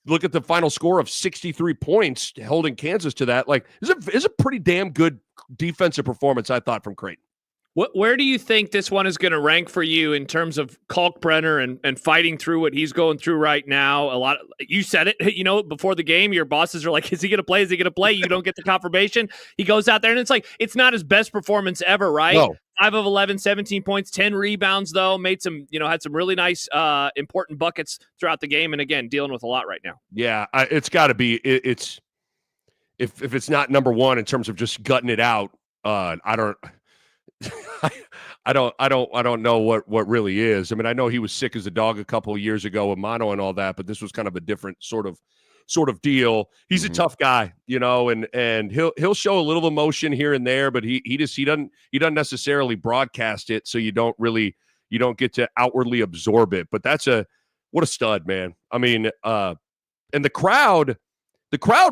look at the final score of 63 points holding Kansas to that. Like, is a pretty damn good defensive performance, I thought, from Creighton. Where do you think this one is going to rank for you in terms of Kalkbrenner and fighting through what he's going through right now? You said it, before the game, your bosses are like, is he going to play? Is he going to play? You don't get the confirmation. He goes out there and it's like, it's not his best performance ever, right? No. 5 of 11, 17 points, 10 rebounds though, made some, had some really nice, important buckets throughout the game. And again, dealing with a lot right now. Yeah. It's gotta be, if it's not number one in terms of just gutting it out, I don't know what really is. I mean, I know he was sick as a dog a couple of years ago with mono and all that, but this was kind of a different sort of deal. He's a tough guy, and he'll show a little emotion here and there, but he doesn't necessarily broadcast it, so you don't get to outwardly absorb it. But what a stud, man. I mean, and the crowd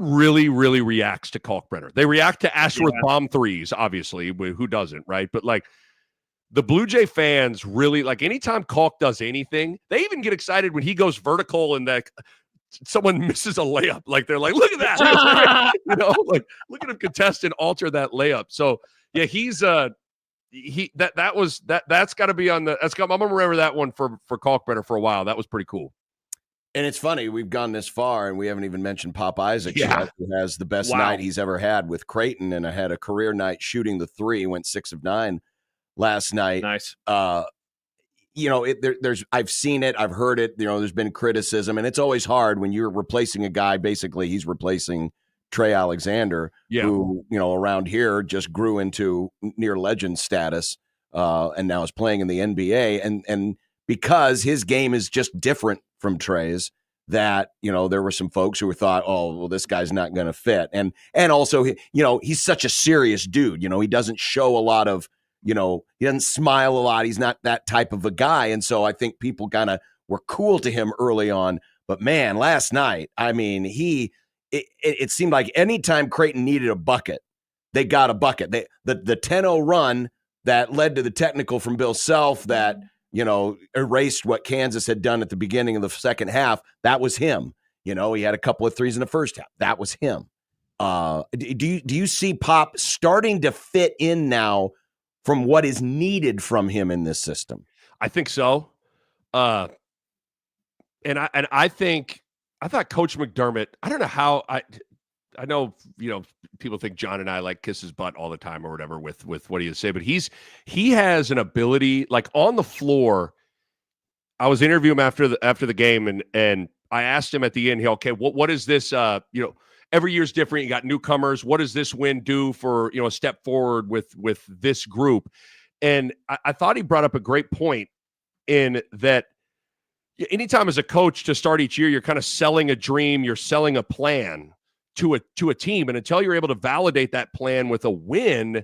really, really reacts to Kalkbrenner. They react to Ashworth bomb threes, obviously. Who doesn't, right? But like the Blue Jay fans really, like anytime Kalk does anything, they even get excited when he goes vertical and that someone misses a layup. Like they're like, look at that. Like look at him contest and alter that layup. So yeah, that's got to be on I'm gonna remember that one for Kalkbrenner for a while. That was pretty cool. And it's funny, we've gone this far and we haven't even mentioned Pop Isaacs yet, who has the best night he's ever had with Creighton and had a career night shooting the three, went 6 of 9 last night. Nice. I've seen it, I've heard it, there's been criticism, and it's always hard when you're replacing a guy, basically he's replacing Trey Alexander, who, around here just grew into near legend status and now is playing in the NBA. And because his game is just different from Trey's, that, there were some folks who thought, oh, well, this guy's not going to fit. And also, he's such a serious dude. He doesn't show a lot of, he doesn't smile a lot. He's not that type of a guy. And so I think people kind of were cool to him early on. But man, last night, I mean, it seemed like anytime Creighton needed a bucket, they got a bucket. The 10-0 run that led to the technical from Bill Self that, erased what Kansas had done at the beginning of the second half. That was him. He had a couple of threes in the first half. That was him. Do you see Pop starting to fit in now from what is needed from him in this system? I think so. And I thought Coach McDermott, I don't know how I know, people think John and I like kiss his butt all the time or whatever with what he has to say, but he has an ability, like on the floor. I was interviewing him after the game and I asked him at the end, okay, what is this, every year's different. You got newcomers. What does this win do for, a step forward with this group? And I thought he brought up a great point in that anytime as a coach to start each year, you're kind of selling a dream, you're selling a plan to a team. And until you're able to validate that plan with a win,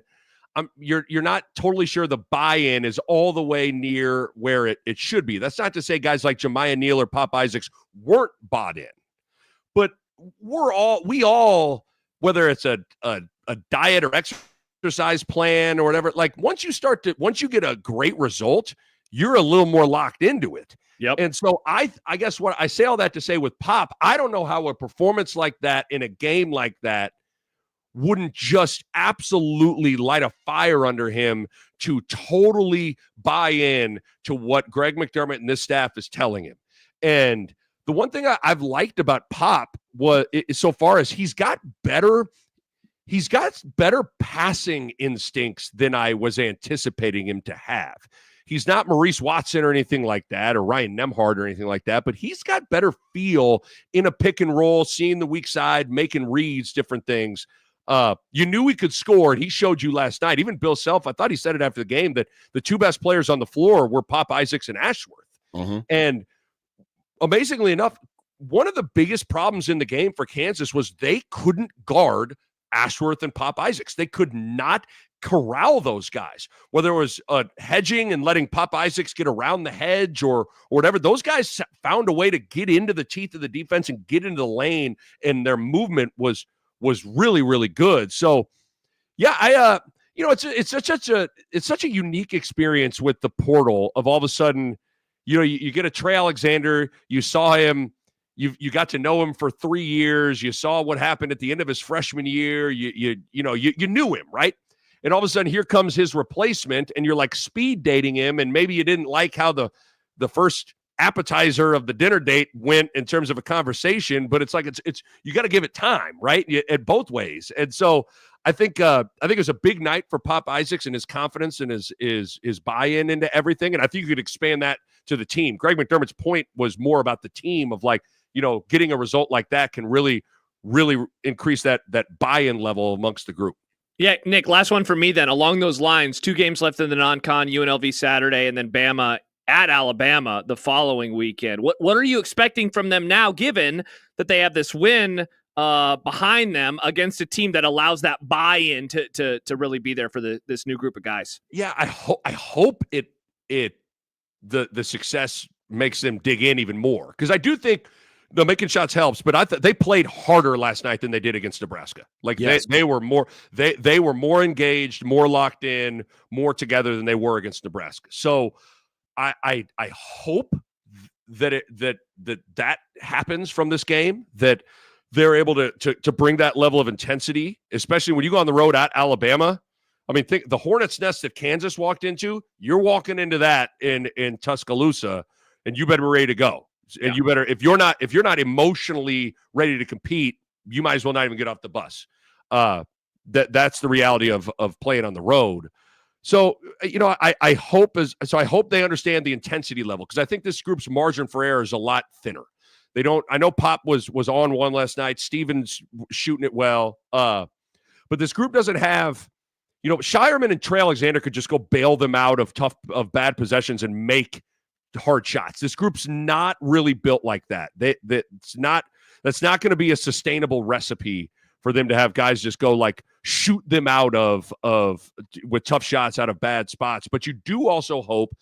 you're not totally sure the buy-in is all the way near where it should be. That's not to say guys like Jemiah Neal or Pop Isaacs weren't bought in, but we all, whether it's a diet or exercise plan or whatever, like once you get a great result, you're a little more locked into it. Yep. And so I guess what I say all that to say with Pop, I don't know how a performance like that in a game like that wouldn't just absolutely light a fire under him to totally buy in to what Greg McDermott and this staff is telling him. And the one thing I've liked about Pop so far is he's got better passing instincts than I was anticipating him to have. He's not Maurice Watson or anything like that, or Ryan Nembhard or anything like that, but he's got better feel in a pick and roll, seeing the weak side, making reads, different things. You knew he could score, and he showed you last night. Even Bill Self, I thought he said it after the game, that the two best players on the floor were Pop Isaacs and Ashworth. Mm-hmm. And amazingly enough, one of the biggest problems in the game for Kansas was they couldn't guard Ashworth and Pop Isaacs. They could not corral those guys, whether it was hedging and letting Pop Isaacs get around the hedge or whatever. Those guys found a way to get into the teeth of the defense and get into the lane, and their movement was really, really good. So yeah, it's such a unique experience with the portal of all of a sudden, you get a Trey Alexander, you saw him, you got to know him for 3 years, you saw what happened at the end of his freshman year, you knew him, right? And all of a sudden here comes his replacement, and you're like speed dating him, and maybe you didn't like how the first appetizer of the dinner date went in terms of a conversation, but it's like it's you got to give it time, right? At both ways. And so I think it was a big night for Pop Isaacs and his confidence and his buy-in into everything. And I think you could expand that to the team. Greg McDermott's point was more about the team of like, getting a result like that can really, really increase that buy-in level amongst the group. Yeah, Nick, last one for me then. Along those lines, 2 games left in the non-con, UNLV Saturday, and then Bama at Alabama the following weekend. What are you expecting from them now, given that they have this win behind them against a team that allows that buy-in to really be there for this new group of guys? Yeah, I hope the success makes them dig in even more, because I do think making shots helps, but I thought they played harder last night than they did against Nebraska. Like yes. they were more engaged, more locked in, more together than they were against Nebraska. So I hope that happens from this game, that they're able to bring that level of intensity, especially when you go on the road at Alabama. I mean, think the Hornets' nest that Kansas walked into, you're walking into that in Tuscaloosa, and you better be ready to go. And you better, if you're not emotionally ready to compete, you might as well not even get off the bus. That's the reality of playing on the road. So, I hope they understand the intensity level, because I think this group's margin for error is a lot thinner. I know Pop was on one last night. Steven's shooting it well. But this group doesn't have, Shireman and Trey Alexander could just go bail them out of bad possessions and make hard shots. This group's not really built like that. That's not going to be a sustainable recipe for them to have guys just go like shoot them out of with tough shots out of bad spots. But you do also hope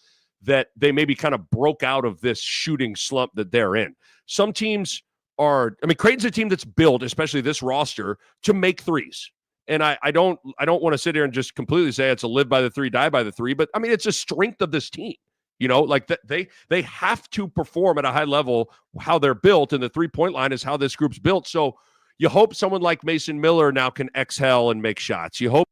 that they maybe kind of broke out of this shooting slump that they're in. Some teams Creighton's a team that's built, especially this roster, to make threes. And I don't want to sit here and just completely say it's a live by the three, die by the three, but I mean, it's a strength of this team. Like they have to perform at a high level how they're built, and the 3-point line is how this group's built. So you hope someone like Mason Miller now can exhale and make shots. You hope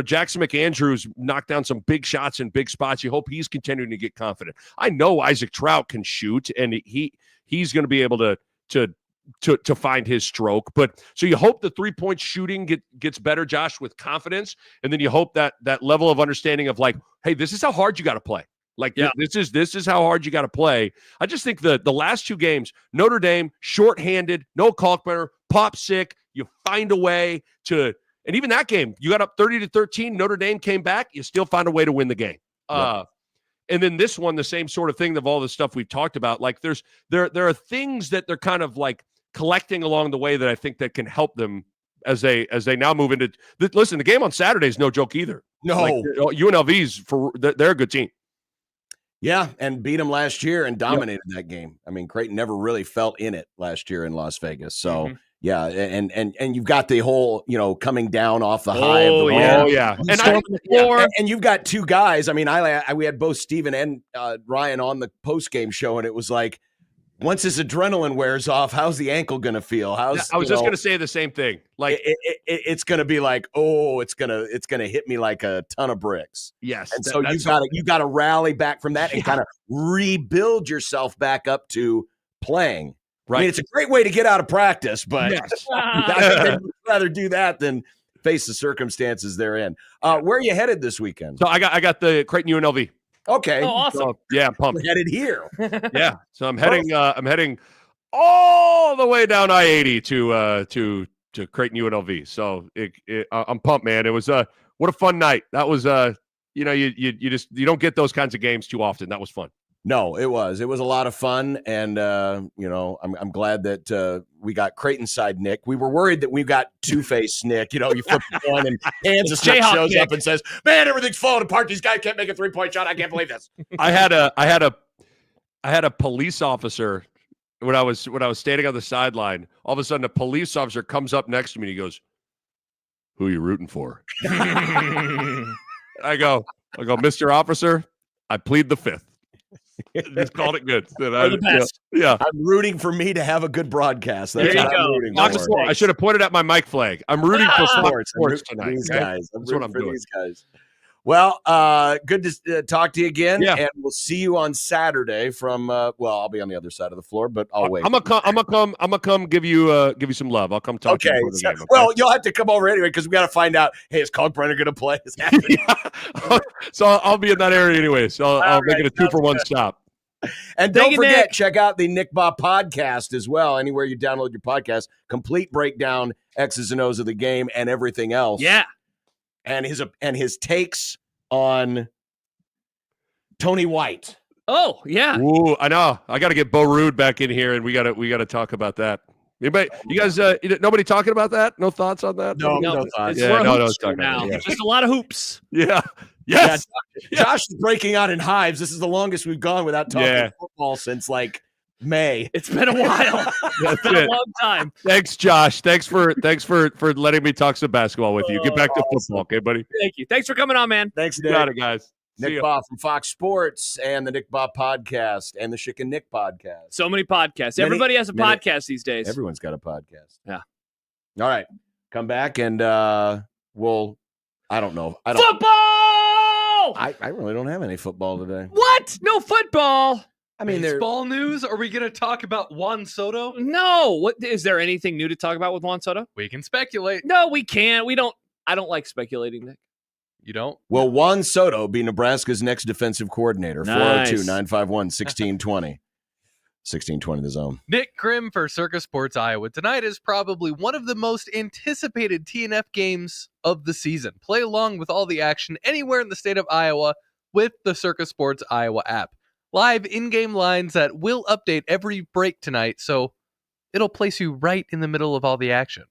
Jackson McAndrews knocked down some big shots in big spots. You hope he's continuing to get confident. I know Isaac Trout can shoot, and he's going to be able to find his stroke. But so you hope the 3-point shooting gets better, Josh, with confidence, and then you hope that level of understanding of like, hey, this is how hard you got to play. Like, this is how hard you got to play. I just think the last 2 games, Notre Dame, shorthanded, no Kalkbrenner, Pop sick, you find a way to, and even that game, you got up 30-13, Notre Dame came back, you still find a way to win the game. Yep. And then this one, the same sort of thing of all the stuff we've talked about. Like there are things that they're kind of like collecting along the way that I think that can help them as they now move into. Listen, the game on Saturday is no joke either. No, UNLV's they're a good team. Yeah, and beat them last year and dominated that game. I mean, Creighton never really felt in it last year in Las Vegas. So yeah, and you've got the whole coming down off the high of the win. And you've got two guys. I mean, we had both Steven and Ryan on the post game show, and it was like, once this adrenaline wears off, how's the ankle going to feel? I was just going to say the same thing. Like it's going to be like, oh, it's going to hit me like a ton of bricks. Yes. And so you got to rally back from that and kind of rebuild yourself back up to playing. Right. I mean, it's a great way to get out of practice, but I'd rather do that than face the circumstances they're in. Where are you headed this weekend? So I got the Creighton UNLV. Okay. Oh, awesome. So, yeah, I'm pumped. We're headed here. Yeah. So I'm heading all the way down I-80 to Creighton UNLV. So I'm pumped, man. It was what a fun night. That was you don't get those kinds of games too often. That was fun. No, it was a lot of fun, and I'm glad that we got Creighton side Nick. We were worried that we got two-faced Nick. You flip the coin and Kansas Nick shows up and says, "Man, everything's falling apart. These guys can't make a 3-point shot. I can't believe this." I had a police officer when I was standing on the sideline. All of a sudden, a police officer comes up next to me and he goes, "Who are you rooting for?" I go, "Mr. Officer, I plead the fifth." Just called it good. The best. Yeah. I'm rooting for me to have a good broadcast. That's There you what go. I'm rooting for. I should have pointed at my mic flag. I'm rooting for sports tonight. These Okay? guys. That's what I'm doing. These guys. Well, good to talk to you again, and we'll see you on Saturday. From I'll be on the other side of the floor, but I'll wait. I'm gonna come give you some love. I'll come talk to you before the game. Okay? Well, you'll have to come over anyway because we got to find out. Hey, is Kalkbrenner going to play? So I'll be in that area anyway. So I'll make it a 2-for-1 stop. And don't forget, check out the Nick Bob podcast as well. Anywhere you download your podcast, complete breakdown, X's and O's of the game, and everything else. Yeah. And his takes on Tony White. Oh yeah. Ooh, I know. I got to get Bo Rude back in here, and we got to talk about that. Anybody, you guys, nobody talking about that? No thoughts on that? No thoughts. It's just a lot of hoops. Yeah. Yes. Yeah, Josh is breaking out in hives. This is the longest we've gone without talking football since like May. It's been a while. It's been a long time. Thanks, Josh. Thanks for letting me talk some basketball with you. Get back to football, okay, buddy? Thank you. Thanks for coming on, man. Thanks, Nick. Got it, guys. Nick Bob from Fox Sports and the Nick Bob podcast and the Schick and Nick podcast. So many podcasts. Everybody has a podcast these days. Everyone's got a podcast. Yeah. All right. Come back and we'll I don't know. Football! I really don't have any football today. What? No football? I mean, baseball news? Are we going to talk about Juan Soto? No. What is there anything new to talk about with Juan Soto? We can speculate. No, we can't. We don't. I don't like speculating, Nick. You don't? Will Juan Soto be Nebraska's next defensive coordinator? Nice. 402-951-1620. 1620 the zone. Nick Grimm for Circus Sports Iowa. Tonight is probably one of the most anticipated TNF games of the season. Play along with all the action anywhere in the state of Iowa with the Circus Sports Iowa app. Live in-game lines that will update every break tonight, so it'll place you right in the middle of all the action.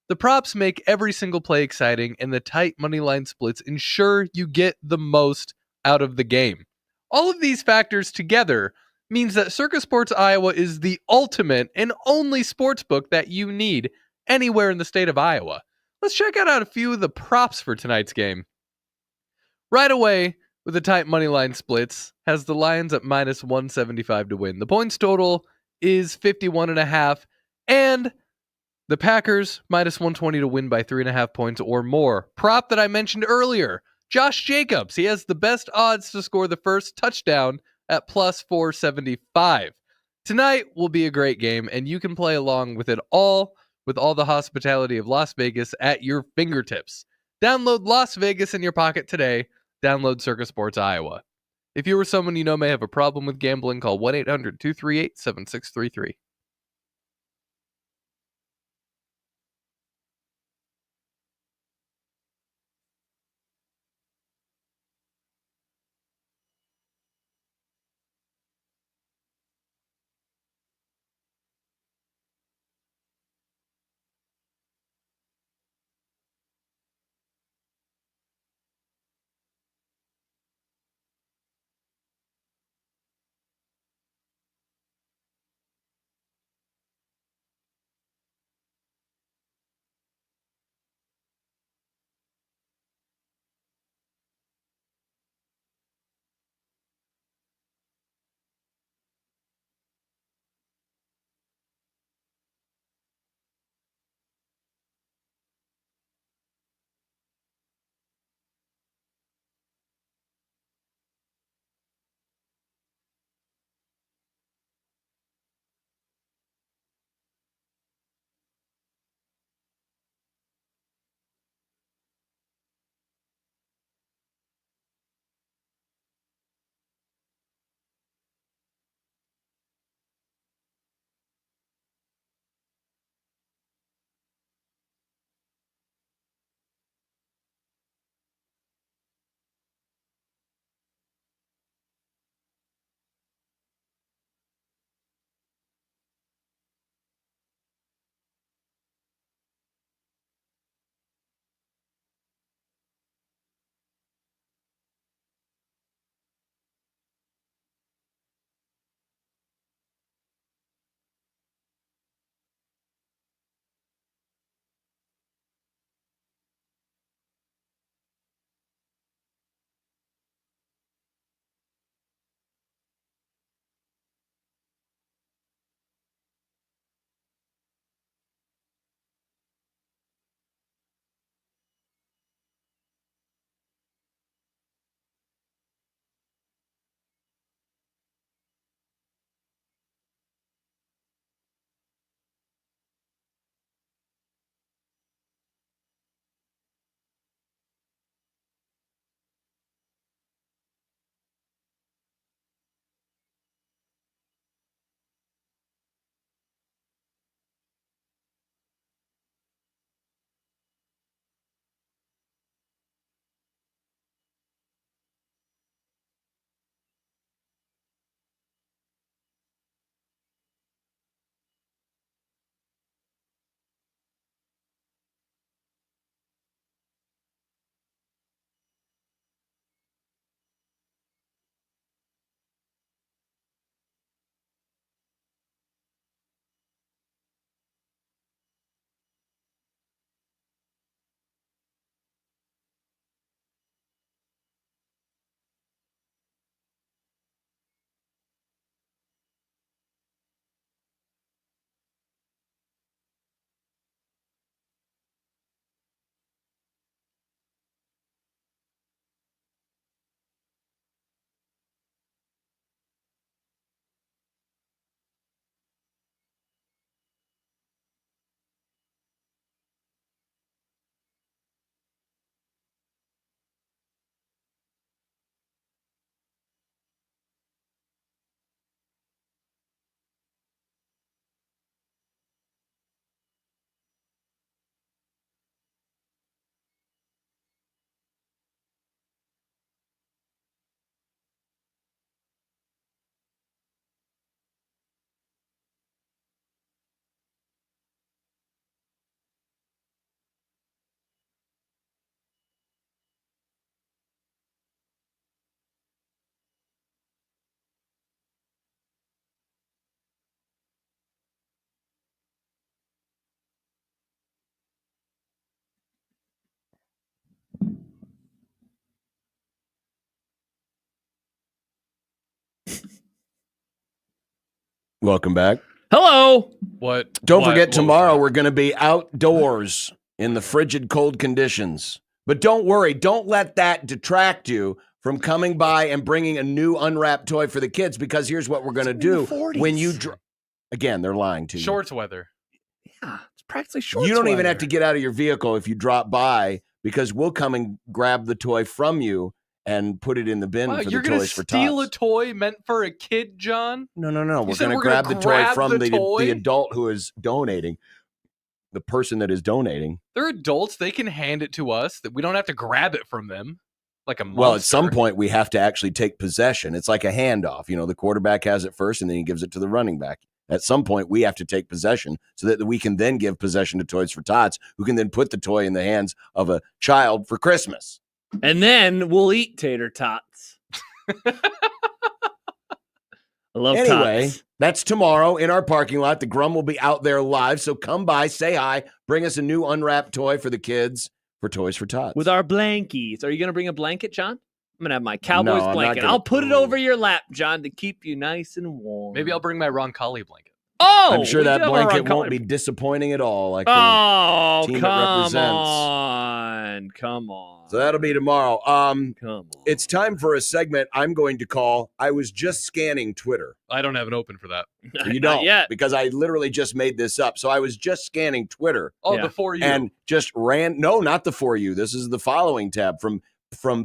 The props make every single play exciting, and the tight money line splits ensure you get the most out of the game. All of these factors together means that Circus Sports Iowa is the ultimate and only sports book that you need anywhere in the state of Iowa. Let's check out a few of the props for tonight's game. Right away, with the tight money line splits, has the Lions at minus 175 to win. The points total is 51.5, and the Packers minus 120 to win by 3.5 points or more. Prop that I mentioned earlier, Josh Jacobs. He has the best odds to score the first touchdown at plus 475. Tonight will be a great game, and you can play along with it all with all the hospitality of Las Vegas at your fingertips. Download Las Vegas in your pocket today. Download Circus Sports Iowa. If you or someone you know may have a problem with gambling, call 1-800-238-7633. Welcome back. Hello. What? Don't what- forget, what was tomorrow that? we're going to be outdoors in the frigid, cold conditions. But don't worry. Don't let that detract you from coming by and bringing a new unwrapped toy for the kids, because here's what we're going to do. When you again, they're lying to you. Shorts weather. Yeah, it's practically short. You don't even have to get out of your vehicle if you drop by, because we'll come and grab the toy from you and put it in the bin Wow, for you're the gonna toys for steal tots. a toy meant for a kid, John? No. We're said going to we're grab gonna the toy grab from the toy? the adult who is donating, the person that is donating. They're adults. They can hand it to us. That we don't have to grab it from them like a monster. Well, at some point, we have to actually take possession. It's like a handoff. The quarterback has it first, and then he gives it to the running back. At some point, we have to take possession so that we can then give possession to Toys for Tots, who can then put the toy in the hands of a child for Christmas. And then we'll eat tater tots. I love Anyway, tots. that's tomorrow in our parking lot. The Grum will be out there live, so come by, say hi, bring us a new unwrapped toy for the kids for Toys for Tots. With our blankies. Are you going to bring a blanket, John? I'm going to have my Cowboys No, I'm not blanket. gonna- I'll put it over your lap, John, to keep you nice and warm. Maybe I'll bring my Roncalli blanket. Oh, I'm sure we that do have a blanket Roncalli- won't be disappointing at all. Like Oh, team it come represents. on. So that'll be tomorrow. Come on. It's time for a segment I'm going to call I Was Just Scanning Twitter. I don't have an open for that. You Not don't, yet. because I literally just made this up. So I was just scanning Twitter Oh, Yeah. the For You. and just ran. No, not the For You. This is the following tab from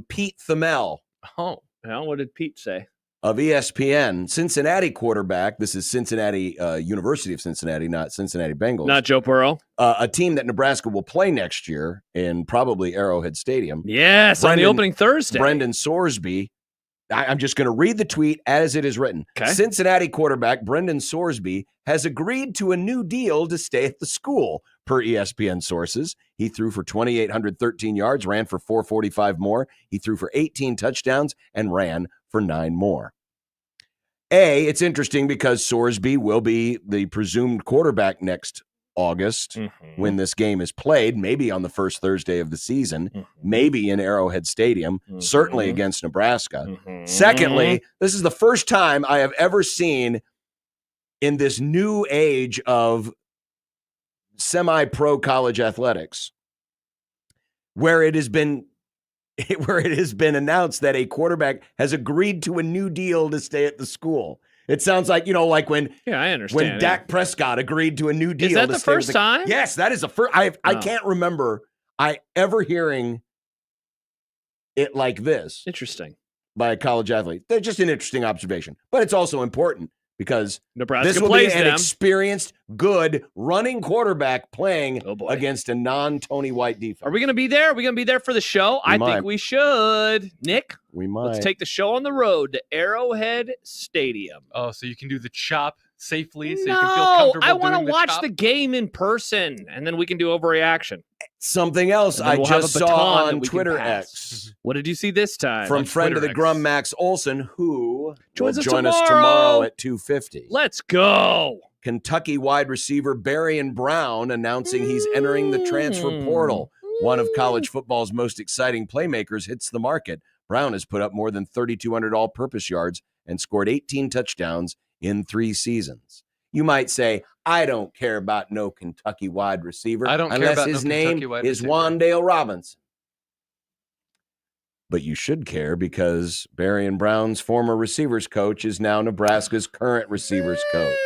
Pete Thamel oh, Well, what did Pete say? of ESPN. Cincinnati quarterback. This is Cincinnati, University of Cincinnati, not Cincinnati Bengals. Not Joe Burrow. A team that Nebraska will play next year in probably Arrowhead Stadium. Yes, on the Brendan- opening Thursday. Brendan Sorsby. I'm just going to read the tweet as it is written. Okay. Cincinnati quarterback Brendan Sorsby has agreed to a new deal to stay at the school, per ESPN sources. He threw for 2,813 yards, ran for 445 more. He threw for 18 touchdowns and ran for 9 more. It's interesting because Sorsby will be the presumed quarterback next August when this game is played, maybe on the first Thursday of the season, maybe in Arrowhead Stadium, certainly against Nebraska. Secondly, this is the first time I have ever seen in this new age of semi-pro college athletics where it has been announced that a quarterback has agreed to a new deal to stay at the school. It sounds like, like when Yeah, I understand. when Dak Prescott agreed to a new deal. Is that to the stay with first time? Yes, that is the first. I can't remember I ever hearing it like this Interesting. by a college athlete. They're just an interesting observation, but it's also important because Nebraska this will plays be an them. experienced, good running quarterback playing Oh, boy. against a non-Tony White defense. Are we going to be there? Are we going to be there for the show? I might. think we should. Nick, We might. let's take the show on the road to Arrowhead Stadium. oh, so you can do the chop safely, so you can feel No, comfortable. I want doing to watch chop? the game in person, and then we can do overreaction. Something else And then I we'll have just a saw baton that on we can Twitter pass. X What did you see this time? from on friend of Twitter the X. Grum, Max Olson, who Joins will us join us tomorrow. tomorrow at 2:50. Let's go. Kentucky wide receiver Barry Brown announcing he's entering the transfer portal. One of college football's most exciting playmakers hits the market. Brown has put up more than 3,200 all-purpose yards and scored 18 touchdowns in 3 seasons. You might say, I don't care about no Kentucky wide receiver I don't care unless about his no name Kentucky wide is receiver. Wandale Robinson. But you should care because Barry Brown's former receivers coach is now Nebraska's current receivers coach.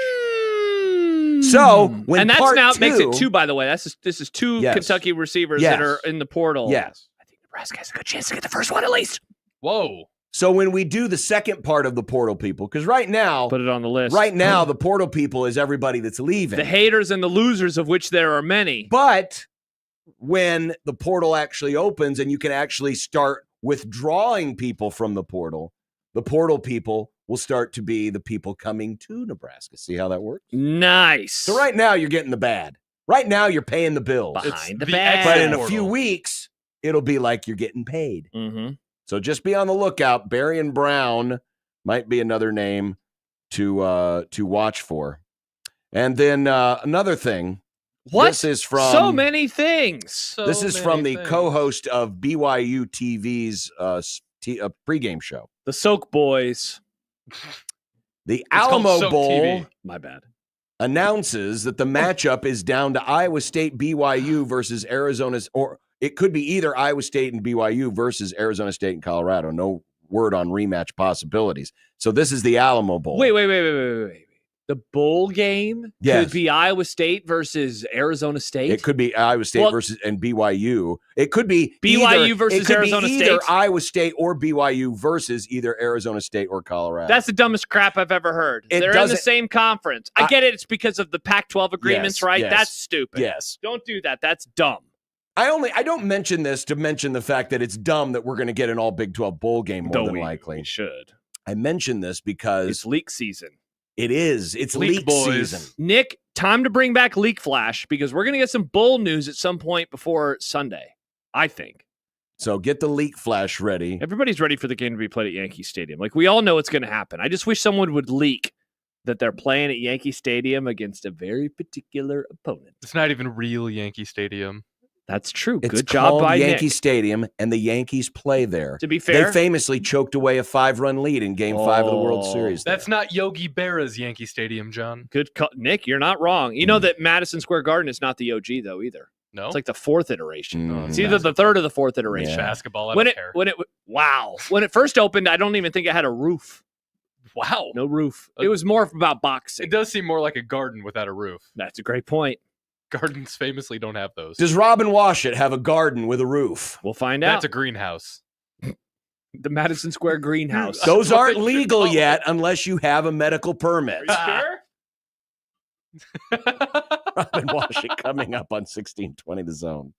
So when and that's part now two, makes it 2, by the way. This is 2 Yes. Kentucky receivers Yes. that are in the portal. Yes. I think Nebraska has a good chance to get the first one at least. Whoa. So when we do the second part of the portal people, because right now, Put it on the list. the portal people is everybody that's leaving. The haters and the losers, of which there are many. But when the portal actually opens and you can actually start withdrawing people from the portal people will start to be the people coming to Nebraska. See how that works? Nice. So right now you're getting the bad. Right now you're paying the bills. Behind the the bag. exit But in a portal. few weeks, it'll be like you're getting paid. Mm-hmm. So just be on the lookout. Barry Brown might be another name to watch for. And then another thing. What? This is from so many things. This is from the co-host of BYU TV's pregame show. The Soak Boys. The It's called Alamo Soak Bowl TV. My bad. announces that the matchup is down to Iowa State BYU versus Arizona's, or it could be either Iowa State and BYU versus Arizona State and Colorado. No word on rematch possibilities. So this is the Alamo Bowl. Wait. The bowl game Yes. could be Iowa State versus Arizona State. It could be Iowa State versus and BYU. It could be BYU versus Arizona either State? Iowa State or BYU versus either Arizona State or Colorado. That's the dumbest crap I've ever heard. It They're in the doesn't- same conference. I get it. It's because of the Pac-12 agreements, Yes, right? yes, That's stupid. yes. Don't do that. That's dumb. I don't mention this to mention the fact that it's dumb that we're going to get an all Big 12 bowl game more than likely. We should. I mention this because It's leak season. it is. It's Leak leak boys. season. Nick, time to bring back Leak Flash because we're going to get some bowl news at some point before Sunday, I think. So get the leak flash ready. Everybody's ready for the game to be played at Yankee Stadium. Like, we all know it's going to happen. I just wish someone would leak that they're playing at Yankee Stadium against a very particular opponent. It's not even real Yankee Stadium. That's true. It's Good job called by Yankee Nick. Stadium, and the Yankees play there. To be fair, They famously choked away a 5-run lead in Game 5 of the World Oh. Series. That's not Yogi Berra's Yankee Stadium, John. good call. Nick, you're not wrong. You know that Madison Square Garden is not the OG, though, either. No? It's like the fourth iteration. Mm. It's either the third or the fourth iteration. Yeah. Basketball, I When don't it, care. when it, wow. When it first opened, I don't even think it had a roof. Wow. No roof. It was more about boxing. It does seem more like a garden without a roof. That's a great point. Gardens famously don't have those. Does Robin Washut have a garden with a roof? We'll find out. That's a greenhouse. The Madison Square Greenhouse. Those what aren't they should legal call yet unless you have a medical permit. Sure? Robin Washut coming up on 1620 The Zone.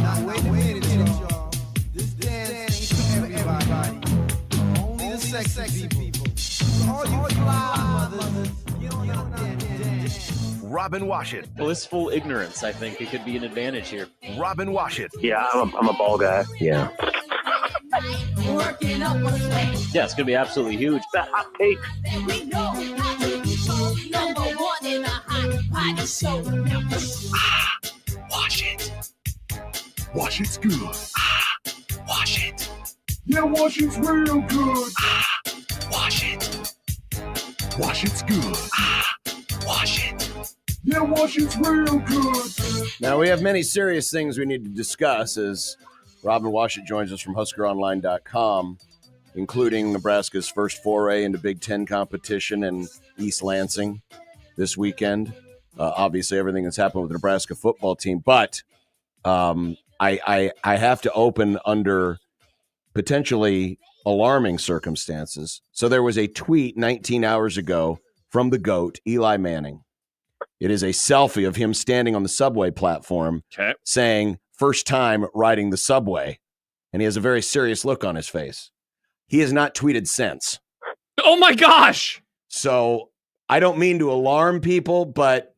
Now wait a minute, y'all. This dance ain't for everybody. Only the sexy people. All you fly mothers, you don't dance. Robin Washit. Blissful ignorance, I think it could be an advantage here. Robin Washit. Yeah, I'm a ball guy. Yeah. Yeah, it's going to be absolutely huge. The hot take. Wash it. Wash it's good. Wash it. Yeah, wash it's real good. Wash it. Wash it's good. Wash it. Yeah, wash it's real good. Now, we have many serious things we need to discuss as Robin Washit joins us from HuskerOnline.com, including Nebraska's first foray into Big Ten competition in East Lansing this weekend. Obviously, everything that's happened with the Nebraska football team. But I have to open under potentially alarming circumstances. So there was a tweet 19 hours ago from the GOAT, Eli Manning. It is a selfie of him standing on the subway platform saying, first time riding the subway. And he has a very serious look on his face. He has not tweeted since. Oh, my gosh. So I don't mean to alarm people, but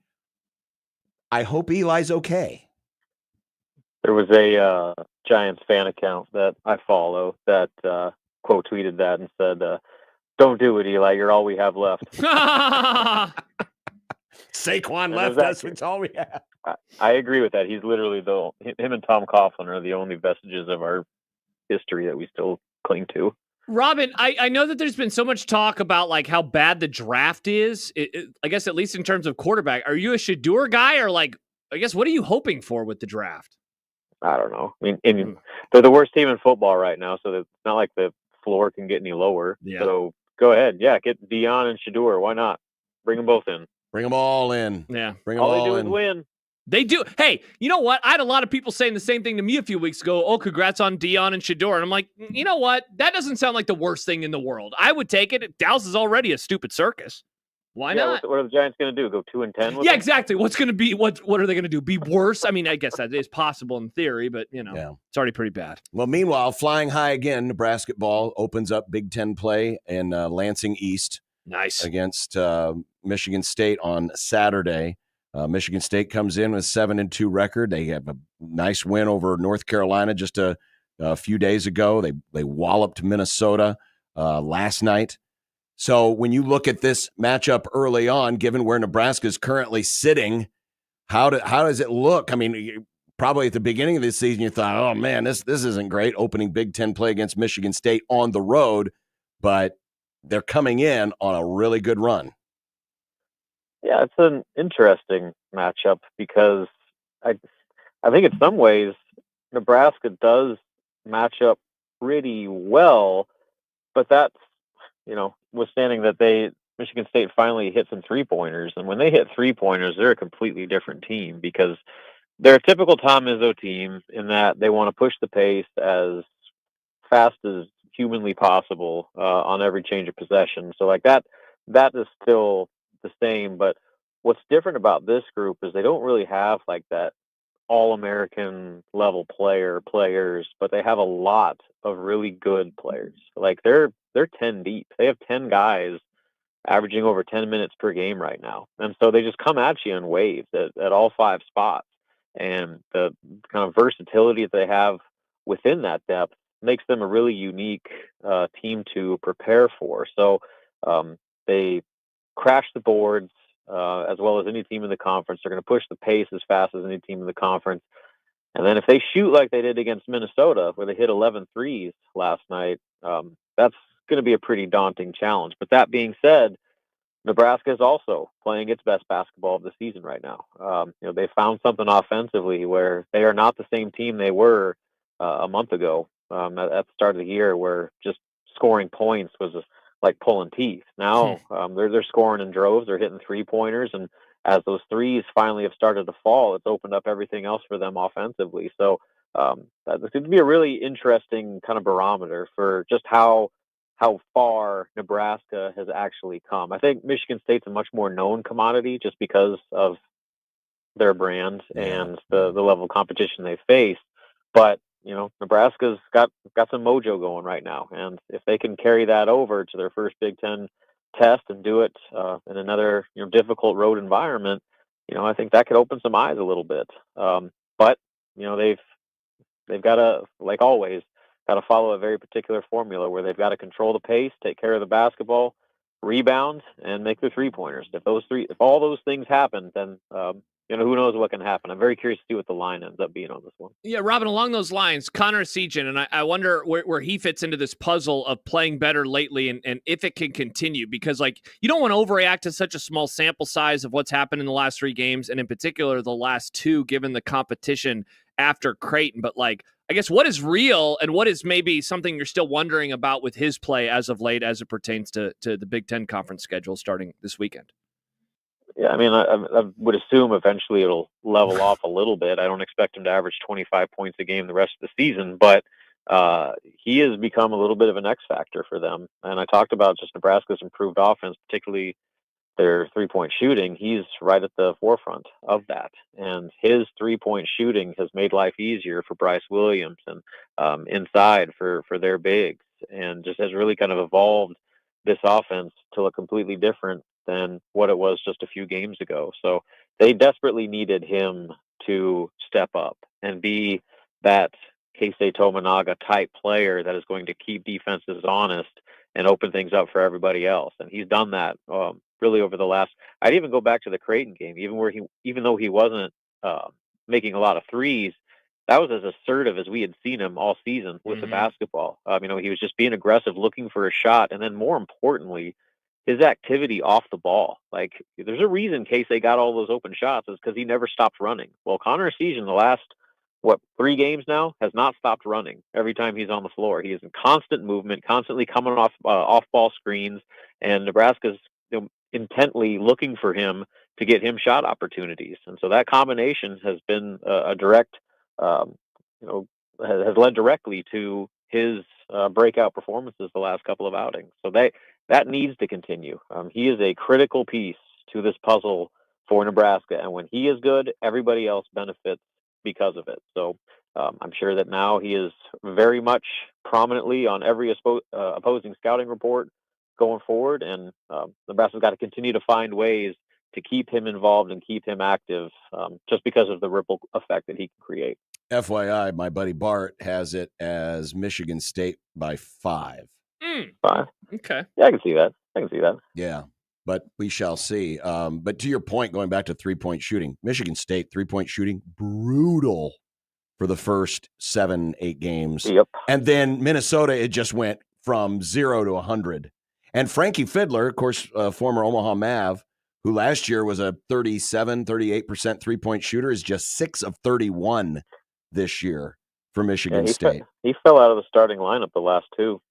I hope Eli's okay. There was a Giants fan account that I follow that quote tweeted that and said, "Don't do it, Eli. You're all we have left." Saquon left us. It's all we have. I agree with that. He's literally him and Tom Coughlin are the only vestiges of our history that we still cling to. Robin, I know that there's been so much talk about like how bad the draft is. I guess at least in terms of quarterback, are you a Shedeur guy or like, I guess, what are you hoping for with the draft? I don't know. I mean, they're the worst team in football right now, so it's not like the floor can get any lower. Yeah. So go ahead. Yeah, get Dion and Shedeur. Why not? Bring them both in. Bring them all in. Yeah. Bring them all all they do in. is win. They do. Hey, you know what? I had a lot of people saying the same thing to me a few weeks ago. Oh, congrats on Dion and Shedeur. And I'm like, you know what? That doesn't sound like the worst thing in the world. I would take it. Dallas is already a stupid circus. Why not? What are the Giants going to do? Go 2-10? Yeah, exactly. What's going to be? What are they going to do? Be worse? I mean, I guess that is possible in theory, but it's already pretty bad. Well, meanwhile, flying high again, Nebraska ball opens up Big Ten play in Lansing East. Nice. Against Michigan State on Saturday. Michigan State comes in with 7-2 record. They have a nice win over North Carolina just a few days ago. They walloped Minnesota last night. So when you look at this matchup early on, given where Nebraska is currently sitting, how does it look? I mean, probably at the beginning of this season, you thought, oh man, this isn't great. Opening Big Ten play against Michigan State on the road, but they're coming in on a really good run. Yeah, it's an interesting matchup because I think in some ways Nebraska does match up pretty well, but that's, withstanding that Michigan State finally hit some 3-pointers, and when they hit 3-pointers, they're a completely different team because they're a typical Tom Izzo team in that they want to push the pace as fast as humanly possible on every change of possession. So like that is still the same, but what's different about this group is they don't really have like that all-American level players, but they have a lot of really good players. Like they're 10 deep. They have 10 guys averaging over 10 minutes per game right now. And so they just come at you in waves at all 5 spots. And the kind of versatility that they have within that depth makes them a really unique team to prepare for. So they crash the boards as well as any team in the conference. They're going to push the pace as fast as any team in the conference. And then if they shoot like they did against Minnesota, where they hit 11 threes last night, that's going to be a pretty daunting challenge. But that being said, Nebraska is also playing its best basketball of the season right now. They found something offensively where they are not the same team they were a month ago at the start of the year, where just scoring points was like pulling teeth. Now they're scoring in droves. They're hitting 3-pointers, and as those threes finally have started to fall, it's opened up everything else for them offensively. So that's going to be a really interesting kind of barometer for just how far Nebraska has actually come. I think Michigan State's a much more known commodity just because of their brand and the level of competition they face. But Nebraska's got some mojo going right now, and if they can carry that over to their first Big Ten test and do it in another difficult road environment, I think that could open some eyes a little bit. But they've got to, like always, got to follow a very particular formula where they've got to control the pace, take care of the basketball, rebound, and make their 3-pointers. If all those things happen, then who knows what can happen. I'm very curious to see what the line ends up being on this one. Yeah, Robin, along those lines, Connor Sejan, and I wonder where he fits into this puzzle of playing better lately and if it can continue, because you don't want to overreact to such a small sample size of what's happened in the last 3 games, and in particular the last 2, given the competition after Creighton. But I guess what is real and what is maybe something you're still wondering about with his play as of late as it pertains to the Big Ten conference schedule starting this weekend? Yeah, I mean, I would assume eventually it'll level off a little bit. I don't expect him to average 25 points a game the rest of the season, but he has become a little bit of an X factor for them. And I talked about just Nebraska's improved offense, particularly their 3-point shooting. He's right at the forefront of that. And his 3-point shooting has made life easier for Bryce Williams and inside for their bigs, and just has really kind of evolved this offense to look completely different than what it was just a few games ago. So they desperately needed him to step up and be that Keisei Tominaga type player that is going to keep defenses honest and open things up for everybody else. And he's done that really over the last. I'd even go back to the Creighton game, even though he wasn't making a lot of threes, that was as assertive as we had seen him all season with the basketball. He was just being aggressive, looking for a shot, and then more importantly, his activity off the ball. Like, there's a reason Keisei got all those open shots, is because he never stopped running. Well, Connor Sejan, the last 3 games now, has not stopped running. Every time he's on the floor, he is in constant movement, constantly coming off ball screens, and Nebraska's intently looking for him to get him shot opportunities. And so that combination has been a direct, has led directly to his breakout performances the last couple of outings. So that needs to continue. He is a critical piece to this puzzle for Nebraska, and when he is good, everybody else benefits because of it. So I'm sure that now he is very much prominently on every opposing scouting report going forward, and Nebraska's got to continue to find ways to keep him involved and keep him active, just because of the ripple effect that he can create. FYI, my buddy Bart has it as Michigan State by 5. 5. Okay. Yeah, I can see that. Yeah, but we shall see. But to your point, going back to 3-point shooting, Michigan State 3-point shooting, brutal for the first 7-8 games. Yep. And then Minnesota, it just went from 0 to 100. And Frankie Fiddler, of course, former Omaha Mav, who last year was a 38% 3-point shooter, is just 6 of 31 this year for Michigan State. He fell out of the starting lineup the last 2.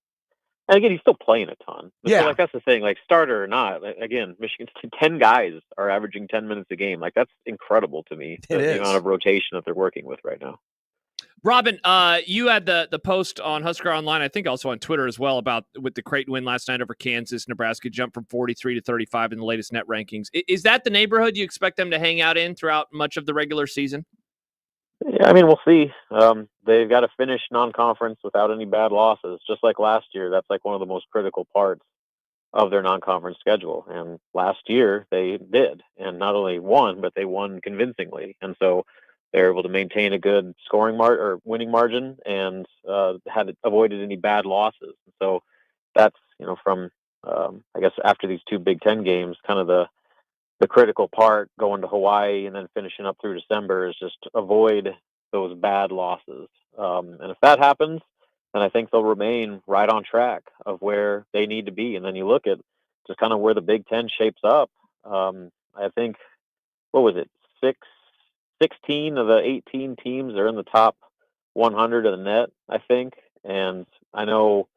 And again, he's still playing a ton. Yeah. So, that's the thing, starter or not. Again, Michigan State, 10 guys are averaging 10 minutes a game. That's incredible to me. The amount of rotation that they're working with right now. Robin, you had the post on Husker Online, I think also on Twitter as well, about with the Creighton win last night over Kansas. Nebraska jumped from 43 to 35 in the latest net rankings. Is that the neighborhood you expect them to hang out in throughout much of the regular season? Yeah, I mean, we'll see. They've got to finish non-conference without any bad losses, just like last year. That's one of the most critical parts of their non-conference schedule. And last year they did, and not only won, but they won convincingly. And so they're able to maintain a good scoring winning margin, and had avoided any bad losses. So that's from I guess after these 2 Big Ten games, kind of the critical part going to Hawaii and then finishing up through December is just avoid those bad losses. And if that happens, then I think they'll remain right on track of where they need to be. And then you look at just kind of where the Big Ten shapes up. I think, 16 of the 18 teams are in the top 100 of the net, I think. And I know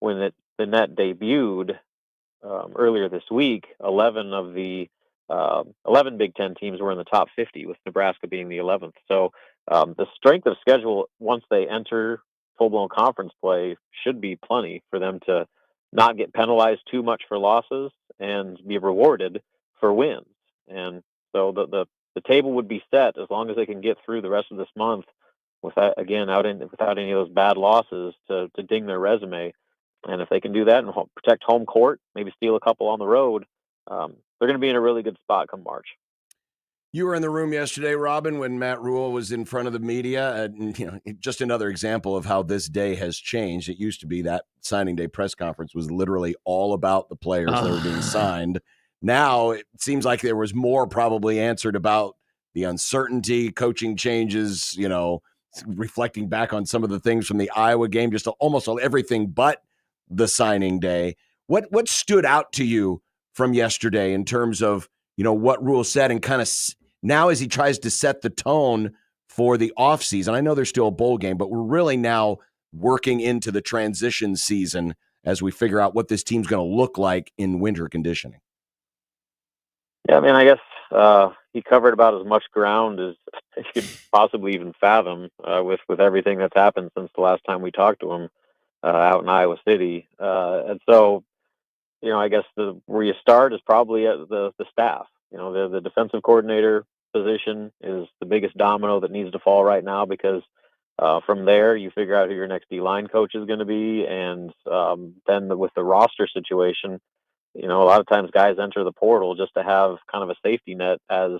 when the net debuted earlier this week, 11 of the 11 Big Ten teams were in the top 50, with Nebraska being the 11th. So the strength of schedule, once they enter full-blown conference play, should be plenty for them to not get penalized too much for losses and be rewarded for wins. And so the table would be set as long as they can get through the rest of this month without any of those bad losses to ding their resume. And if they can do that and protect home court, maybe steal a couple on the road, they're going to be in a really good spot come March. You were in the room yesterday, Robin, when Matt Rule was in front of the media. And, just another example of how this day has changed. It used to be that signing day press conference was literally all about the players that were being signed. Now it seems like there was more probably answered about the uncertainty, coaching changes, reflecting back on some of the things from the Iowa game, just almost everything but the signing day. What stood out to you from yesterday in terms of, what Rule said and kind of now as he tries to set the tone for the offseason? I know there's still a bowl game, but we're really now working into the transition season as we figure out what this team's going to look like in winter conditioning. Yeah, I mean, I guess he covered about as much ground as you could possibly even fathom with everything that's happened since the last time we talked to him out in Iowa City. And so, I guess where you start is probably at the staff. The defensive coordinator position is the biggest domino that needs to fall right now, because from there you figure out who your next D-line coach is going to be. And then with the roster situation, a lot of times guys enter the portal just to have kind of a safety net as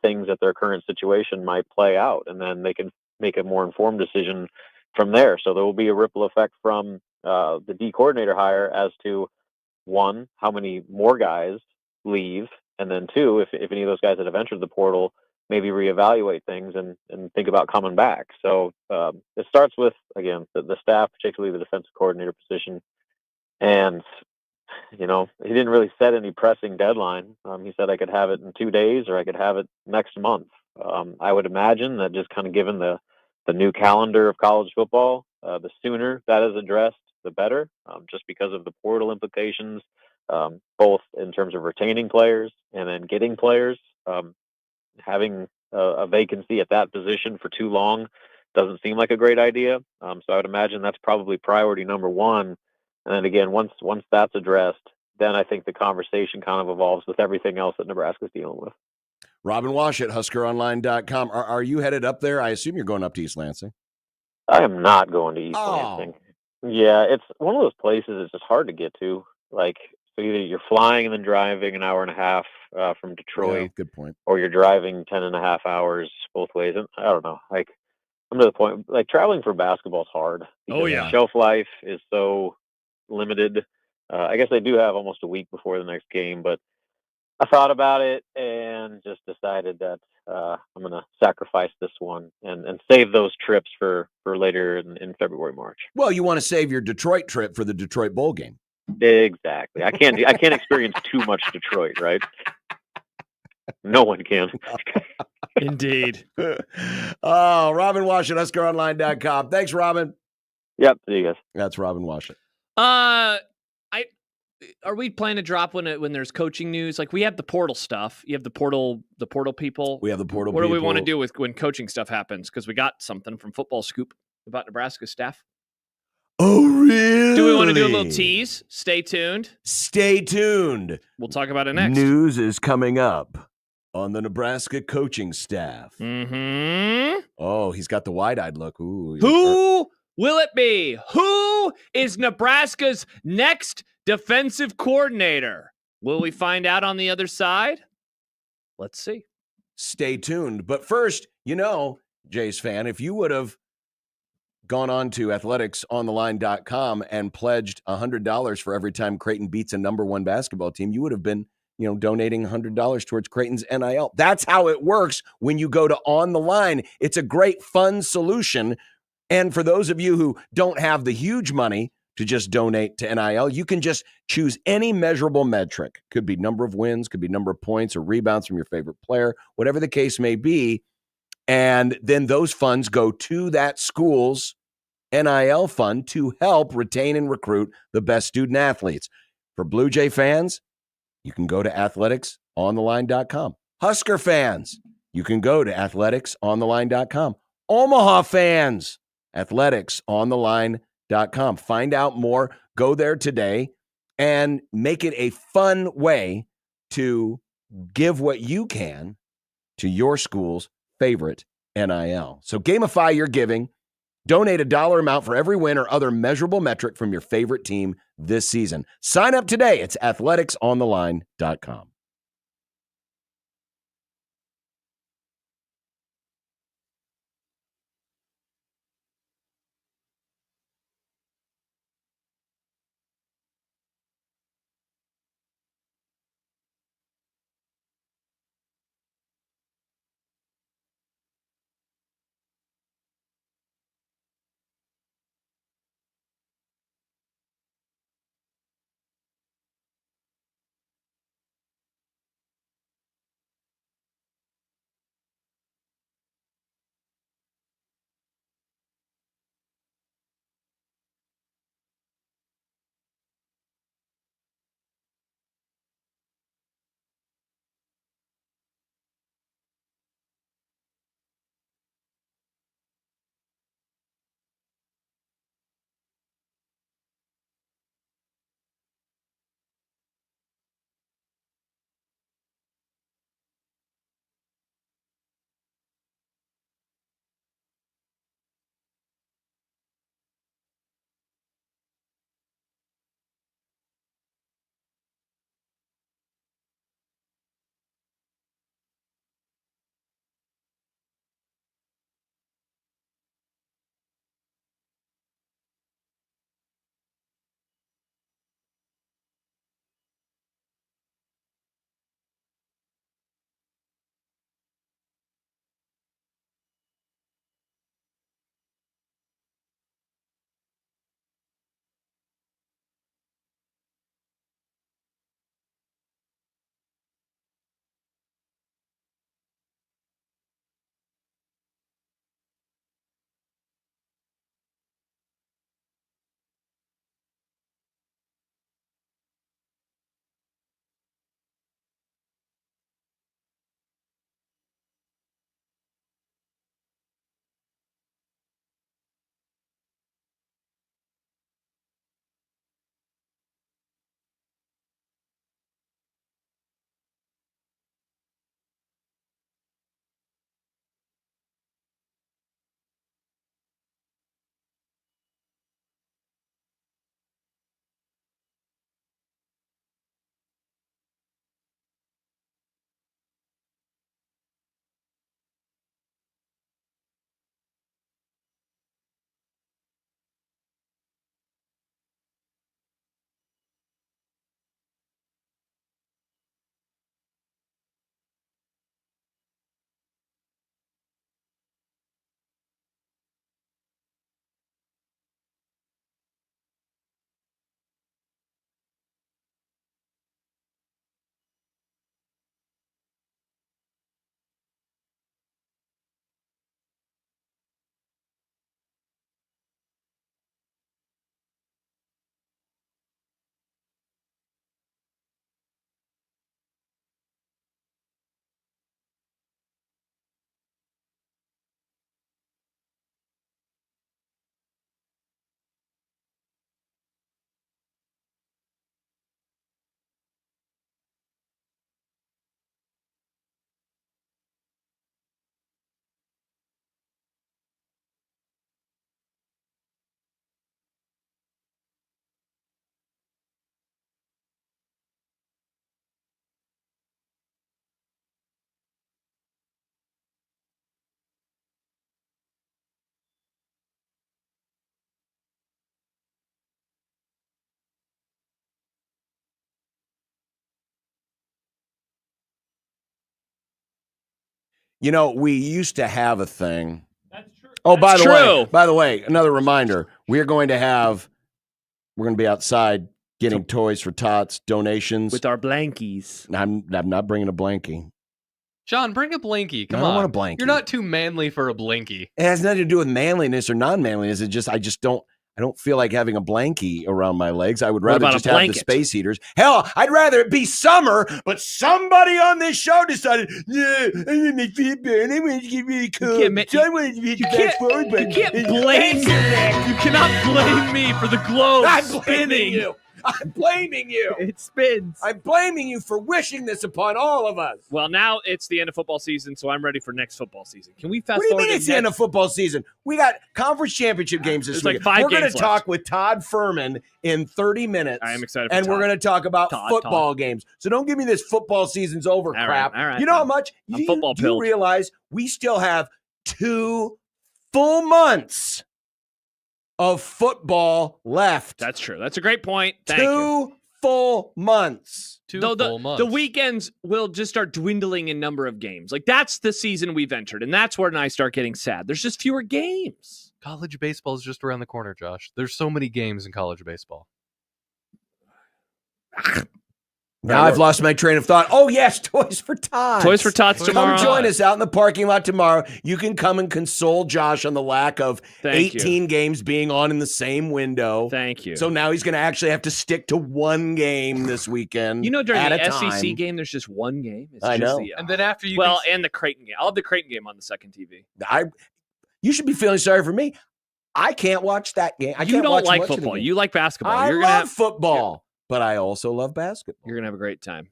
things at their current situation might play out, and then they can make a more informed decision from there. So there will be a ripple effect from the D coordinator hire as to, one, how many more guys leave, and then two, if any of those guys that have entered the portal, maybe reevaluate things and think about coming back. So it starts with, again, the staff, particularly the defensive coordinator position. And, he didn't really set any pressing deadline. He said I could have it in 2 days or I could have it next month. I would imagine that just kind of given the new calendar of college football, the sooner that is addressed, the better, just because of the portal implications, both in terms of retaining players and then getting players. Having a vacancy at that position for too long doesn't seem like a great idea. So I would imagine that's probably priority number one. And then again, once that's addressed, then I think the conversation kind of evolves with everything else that Nebraska's dealing with. Robin Wash at HuskerOnline.com. Are you headed up there? I assume you're going up to East Lansing. I am not going to East Lansing. Yeah, it's one of those places it's just hard to get to. Like, so either you're flying and then driving an hour and a half from Detroit. Yeah, good point. Or you're driving 10 and a half hours both ways. And I don't know. Like, I'm to the point, like, traveling for basketball is hard. Oh, yeah. Shelf life is so limited. I guess they do have almost a week before the next game, but I thought about it and just decided that I'm going to sacrifice this one and save those trips for later in February, March. Well, you want to save your Detroit trip for the Detroit Bowl game. Exactly. I can't experience too much Detroit, right? No one can. Indeed. Oh, Robin Wash at HuskerOnline.com. Thanks, Robin. Yep. See you guys. That's Robin Wash. Are we planning to drop when there's coaching news? Like, we have the portal stuff. You have the portal people. We have the portal What people. do we want to do with when coaching stuff happens? Because we got something from Football Scoop about Nebraska staff. Oh, really? Do we want to do a little tease? Stay tuned. Stay tuned. We'll talk about it next. News is coming up on the Nebraska coaching staff. Mm-hmm. Oh, he's got the wide-eyed look. Ooh. Who will it be? Who is Nebraska's next defensive coordinator? Will we find out on the other side? Let's see. Stay tuned. But first, Jays fan, if you would have gone on to athleticsontheline.com and pledged $100 for every time Creighton beats a number one basketball team, you would have been, donating $100 towards Creighton's NIL. That's how it works when you go to On the Line. It's a great, fun solution. And for those of you who don't have the huge money to just donate to NIL, you can just choose any measurable metric. Could be number of wins, could be number of points or rebounds from your favorite player, whatever the case may be. And then those funds go to that school's NIL fund to help retain and recruit the best student athletes. For Blue Jay fans, you can go to athleticsontheline.com. Husker fans, you can go to athleticsontheline.com. Omaha fans, athleticsontheline.com. Find out more. Go there today and make it a fun way to give what you can to your school's favorite NIL. So gamify your giving. Donate a dollar amount for every win or other measurable metric from your favorite team this season. Sign up today. It's athleticsontheline.com. You know, we used to have a thing. That's true. Oh, by the way, another reminder. We're going to be outside getting toys for tots, donations. With our blankies. I'm not bringing a blankie. John, bring a blankie. Come I don't on. want a blankie. You're not too manly for a blankie. It has nothing to do with manliness or non-manliness. I don't feel like having a blankie around my legs. I would rather just have the space heaters. Hell, I'd rather it be summer, but somebody on this show decided, yeah, I'm going to make me better, and I'm going to get really cool. You can't blame me. You cannot blame me for the globe spinning. I'm blaming you. It spins. I'm blaming you for wishing this upon all of us. Well, now it's the end of football season, so I'm ready for next football season. Can we fast What do you forward? mean it's the end of football season? We got conference championship games this There's week. like 5 we're going games to left. talk with Todd Furman in 30 minutes. I am excited for And we're Todd. going to talk about Todd. football games. So don't give me this football season's over All right, crap. all right, you know how fine. much? I'm Do you football-pilled. realize we still have 2 full months of football left? That's true. That's a great point. Thank you. 2 full months. The weekends will just start dwindling in number of games. Like, that's the season we've entered, and that's where I start getting sad. There's just fewer games. College baseball is just around the corner, Josh. There's so many games in college baseball. Now I've lost my train of thought. Oh, yes, Toys for Tots. Toys for Tots tomorrow. Come join us out in the parking lot tomorrow. You can come and console Josh on the lack of Thank 18 games being on in the same window. Thank you. So now he's going to actually have to stick to one game this weekend. You know, during at the a SEC time. game, there's just one game. It's I just know. The, And then after you and the Creighton game. I'll have the Creighton game on the second TV. You should be feeling sorry for me. I can't watch that game. You don't like football. You like basketball. I You're gonna love have football, but I also love basketball. You're gonna have a great time.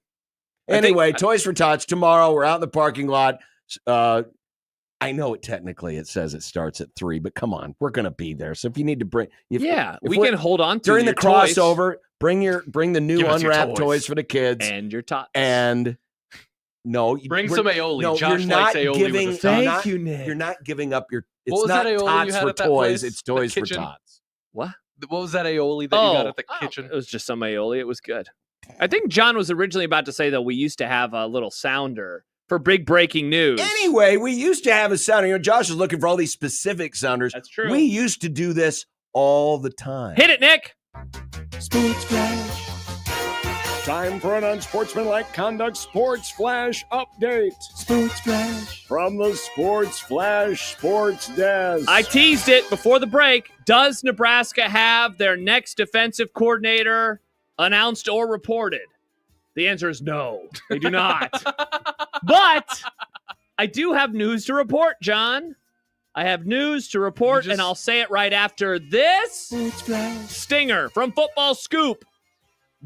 Anyway, Toys for Tots tomorrow. We're out in the parking lot. I know it technically it says it starts at 3, but come on, we're gonna be there. So if you need to bring, if we can hold on to during the your toys crossover. Bring the new Give us your unwrapped toys. toys for the kids and your tots. and no, Bring some aioli. No, Josh you're likes not aioli giving. with a sauce. Thank you, Nick. You're not giving up your. It's What was not that aioli tots you had for at that toys. place? It's toys The for kitchen? tots. What? What was that aioli that you got at the kitchen? It was just some aioli. It was good. I think John was originally about to say that we used to have a little sounder for big breaking news. Anyway, we used to have a sounder. You know, Josh is looking for all these specific sounders. That's true. We used to do this all the time. Hit it, Nick. Sports Flash. Time for an unsportsmanlike conduct sports flash update Sports Flash. from the Sports Flash Sports Desk. I teased it before the break. Does Nebraska have their next defensive coordinator announced or reported? The answer is no, they do not. But I do have news to report, John. I have news to report, and I'll say it right after this. Sports Flash. Stinger from Football Scoop.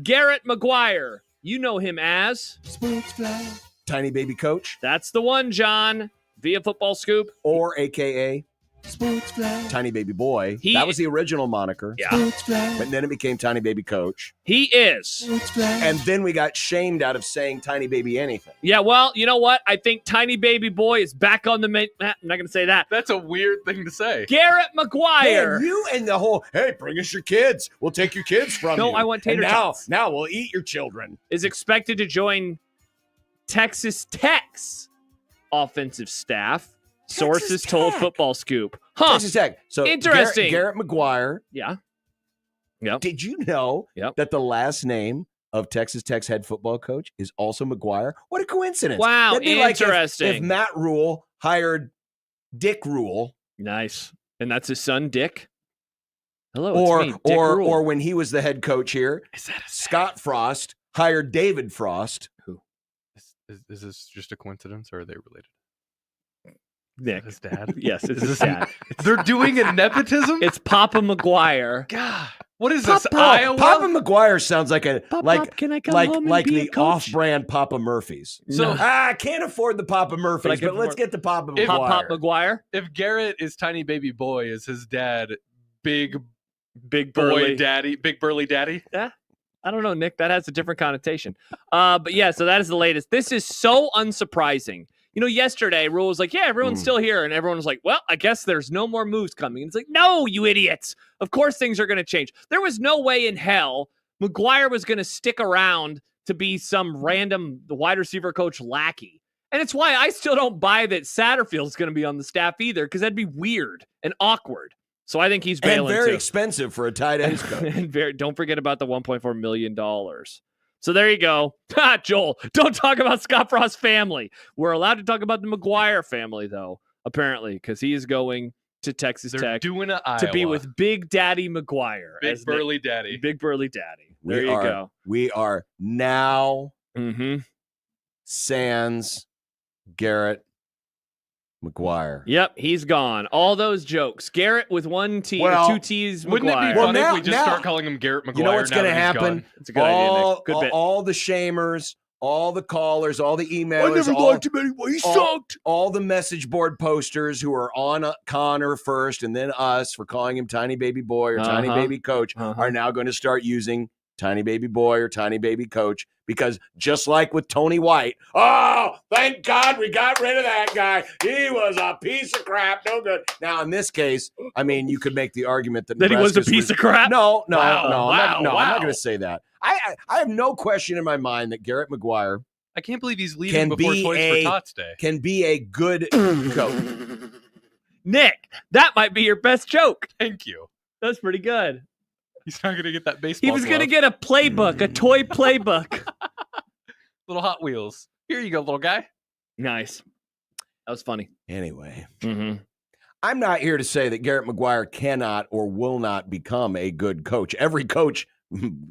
Garrett McGuire. You know him as Sports Flash. Tiny baby coach, that's the one, John, via Football Scoop. or AKA Sports Flash. Tiny baby boy. He- That was the original moniker. Yeah. Sports Flash. But then it became Tiny baby coach. He is. Sports Flash. And then we got shamed out of saying Tiny baby anything. Yeah, well, you know what? I think Tiny Baby Boy is back on the main. I'm not going to say that. That's a weird thing to say. Garrett McGuire. Man, you and the whole, hey, bring us your kids. We'll take your kids from No, you. I want tater And now, tots. now we'll eat your children. is expected to join Texas Tech's offensive staff. Sources told Tech. Football Scoop. Huh. Texas Tech. So Interesting. Garrett McGuire. Yeah. Yep. Did you know Yep. that the last name of Texas Tech's head football coach is also McGuire? What a coincidence. Wow, That'd be like interesting. if Matt Rule hired Dick Rule, Nice. And that's his son, Dick. Hello, or it's me, Dick Rule. or when he was the head coach here, Is that Scott Frost hired David Frost. Is this just a coincidence, or are they related? Nick. His dad? Yes, it's Is his this dad. They're doing a nepotism? It's Papa McGuire. God. What is this, Papa, Iowa? Papa McGuire sounds like a Pop, can I come home and be a the coach? off-brand Papa Murphy's. So- I can't afford the Papa Murphy's, can but let's afford- get the Papa If- McGuire. Pop McGuire. If Garrett is tiny baby boy, is his dad big Big boy burly. daddy? Big burly daddy? I don't know, Nick. That has a different connotation. But yeah, so that is the latest. This is so unsurprising. You know, yesterday, Rule was like, yeah, everyone's still here. And everyone was like, well, I guess there's no more moves coming. And it's like, no, you idiots. Of course things are going to change. There was no way in hell McGuire was going to stick around to be some random wide receiver coach lackey. And it's why I still don't buy that Satterfield's going to be on the staff either, because that'd be weird and awkward. So I think he's and bailing very too. expensive for a tight end coach. And don't forget about the $1.4 million. So there you go. Ha, Joel, don't talk about Scott Frost's family. We're allowed to talk about the McGuire family, though, apparently, because he is going to Texas They're Tech doing it to be with Big Daddy McGuire. Big as burly daddy. Big Burly Daddy. There We you are- go. We are now Mm-hmm. sans Garrett McGuire. Yep, he's gone. All those jokes. Garrett with one T Well, or two T's. Wouldn't it be McGuire. funny now- if we just now- start calling him Garrett McGuire? You know what's going to happen? It's a good idea, Nick. Good bit. All the shamers, all the callers, all the emailers. I never all, liked him anyway. He all- sucked. All the message board posters who are on Connor first and then us for calling him Tiny Baby Boy or Tiny Baby Coach are now going to start using Tiny Baby Boy or Tiny Baby Coach, because just like with Tony White, oh, thank God we got rid of that guy. He was a piece of crap. No good. Now, in this case, I mean, you could make the argument that He was a Nebraska's piece of crap? No, Wow, I'm not going to say that. I have no question in my mind that Garrett McGuire I can't believe he's leaving before Toys for Tots Day. can be a good coach. Nick, that might be your best joke. Thank you. That's pretty good. He's not going to get that baseball He was going to glove. get a playbook, a toy playbook. Little Hot Wheels. Here you go, little guy. Nice. That was funny. Anyway, Mm-hmm. I'm not here to say that Garrett McGuire cannot or will not become a good coach. Every coach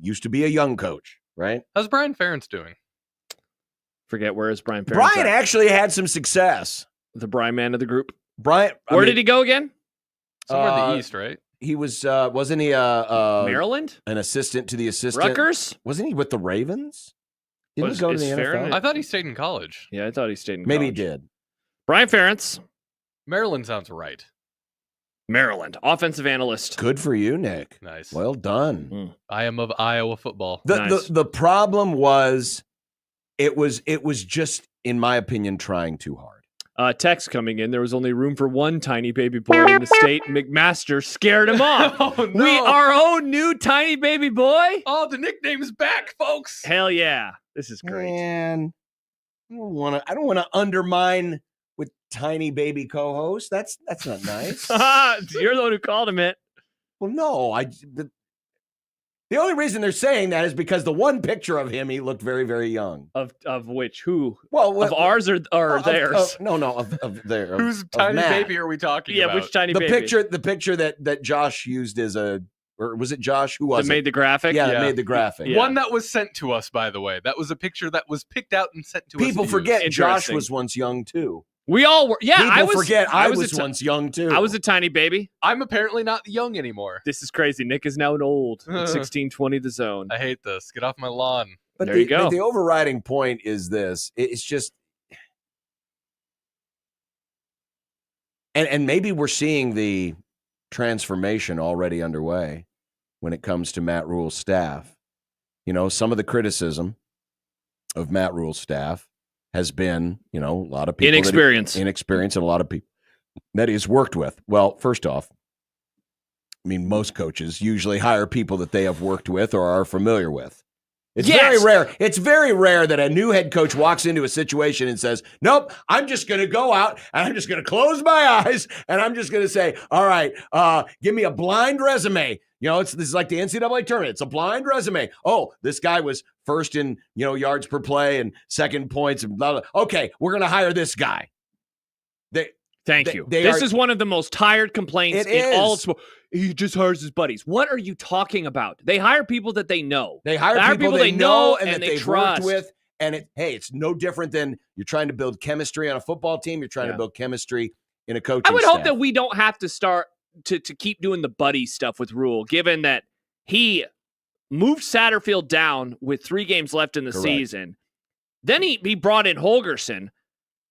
used to be a young coach, right? How's Brian Ferentz doing? Forget where is Brian Ferentz Brian at? actually had some success. The Brian man of the group. Brian, Where did he go again? Somewhere in the East, right? He was, wasn't he Maryland? an assistant to the assistant? Rutgers? Wasn't he with the Ravens? Didn't Was- he go to is the Ferentz- NFL? I thought he stayed in college. Yeah, I thought he stayed in Maybe he college. did. Brian Ferentz, Maryland sounds right. Maryland, offensive analyst. Good for you, Nick. Nice. Well done. I am of Iowa football. The problem was it was just, in my opinion, trying too hard. Text coming in. There was only room for one tiny baby boy in the state. McMaster scared him off. Oh, no. We our own new tiny baby boy. Oh, the nickname's back, folks. Hell yeah. This is great. Man, I don't want to undermine with tiny baby co-host. That's not nice. You're the one who called him it. Well, no, the only reason they're saying that is because the one picture of him, he looked very, very young. Of which? Who? Well, of ours or theirs? Of theirs. Whose of tiny Matt. baby are we talking about? Which tiny the baby? The picture that Josh used as or was it Josh? Who was That it? made the graphic? Yeah, Yeah. that made the graphic. Yeah. One that was sent to us, by the way. That was a picture that was picked out and sent to us. People to forget use. Josh Interesting. was once young too. We all were. Yeah, People I was. forget I was a ti- once young too. I was a tiny baby. I'm apparently not young anymore. This is crazy. Nick is now an old. 1620 the zone. I hate this. Get off my lawn. But There you go. But the overriding point is this. It's just, and maybe we're seeing the transformation already underway when it comes to Matt Rule's staff. You know, some of the criticism of Matt Rule's staff has been, a lot of people Inexperience. and a lot of people that he's worked with. Well, first off, I mean, most coaches usually hire people that they have worked with or are familiar with. It's very rare. It's very rare that a new head coach walks into a situation and says, nope, I'm just going to go out and I'm just going to close my eyes and I'm just going to say, all right, give me a blind resume. This is like the NCAA tournament. It's a blind resume. Oh, this guy was first in, yards per play and second points and blah, blah. Okay, we're going to hire this guy. Thank you. This is one of the most tired complaints in all of sports. He just hires his buddies. What are you talking about? They hire people that they know. They hire people they know and that they they've trust. worked with. And it's no different than you're trying to build chemistry on a football team. You're trying to build chemistry in a coaching I would staff. hope that we don't have to start to keep doing the buddy stuff with Rule, given that he moved Satterfield down with 3 games left in the season. Then he brought in Holgerson,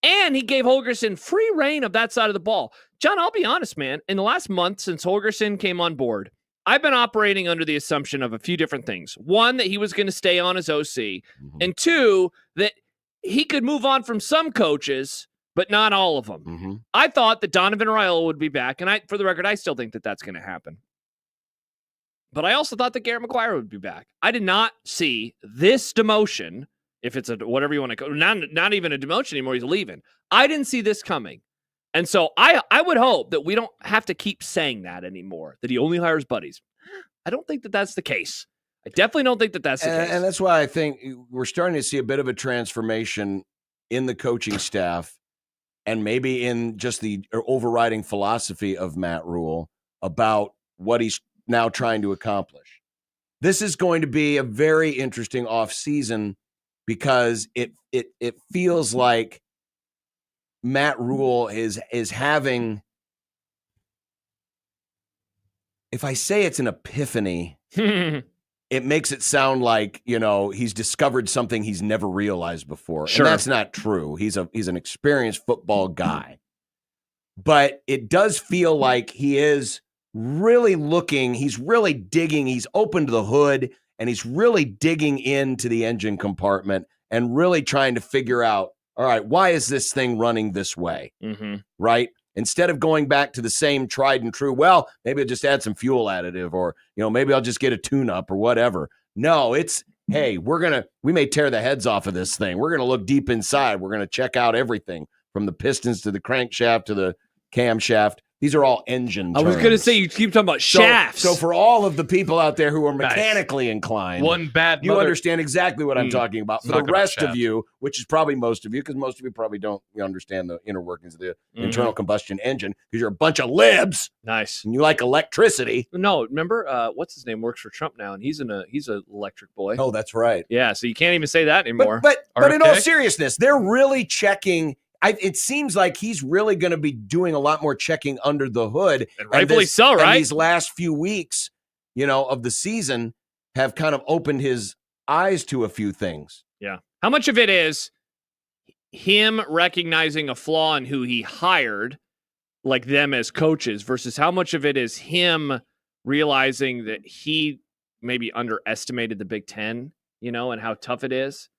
and he gave Holgerson free reign of that side of the ball. John, I'll be honest, man. In the last month since Holgerson came on board, I've been operating under the assumption of a few different things. One, that he was going to stay on as OC. And 2, that he could move on from some coaches, but not all of them. I thought that Donovan Raiola would be back, and for the record, I still think that that's going to happen. But I also thought that Garrett McGuire would be back. I did not see this demotion, if it's a whatever you want to call it, not even a demotion anymore, he's leaving. I didn't see this coming. And so I would hope that we don't have to keep saying that anymore, that he only hires buddies. I don't think that that's the case. I definitely don't think that that's the case. And that's why I think we're starting to see a bit of a transformation in the coaching staff and maybe in just the overriding philosophy of Matt Rule about what he's now trying to accomplish. This is going to be a very interesting offseason because it feels like Matt Rule is having, if I say it's an epiphany, it makes it sound like, he's discovered something he's never realized before. Sure. And that's not true. He's an experienced football guy. But it does feel like he is really looking, he's really digging, he's opened the hood, and he's really digging into the engine compartment and really trying to figure out, all right, why is this thing running this way? Mm-hmm. Right? Instead of going back to the same tried and true, well, maybe I'll just add some fuel additive, or, maybe I'll just get a tune-up or whatever. No, it's, hey, we may tear the heads off of this thing. We're going to look deep inside. We're going to check out everything from the pistons to the crankshaft to the camshaft. These are all engine terms. I was going to say, you keep talking about shafts. So for all of the people out there who are mechanically inclined, one bad you mother- understand exactly what I'm talking about. For the Talk about rest of shaft. you, which is probably most of you, because most of you probably don't understand the inner workings of the internal combustion engine, because you're a bunch of libs. Nice. And you like electricity. No, remember, what's his name works for Trump now, and he's an electric boy. Oh, that's right. Yeah, so you can't even say that anymore. But in all seriousness, they're really checking. It seems like he's really going to be doing a lot more checking under the hood. And rightfully so, right? And these last few weeks, of the season have kind of opened his eyes to a few things. Yeah. How much of it is him recognizing a flaw in who he hired, like them as coaches, versus how much of it is him realizing that he maybe underestimated the Big Ten, and how tough it is?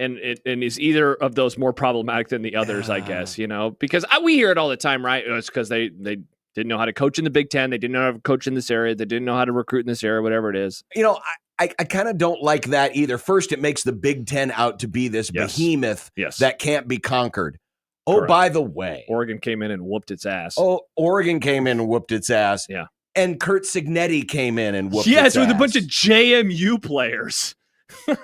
And is either of those more problematic than the others, I guess, because we hear it all the time, right? It's because they didn't know how to coach in the Big Ten. They didn't know how to coach in this area. They didn't know how to recruit in this area, whatever it is. I kind of don't like that either. First, it makes the Big Ten out to be this behemoth that can't be conquered. Oh, Correct. by the way. Oregon came in and whooped its ass. Oh, Oregon came in and whooped its ass. Yeah. And Kurt Signetti came in and whooped its ass. Yes, with a bunch of JMU players. I'm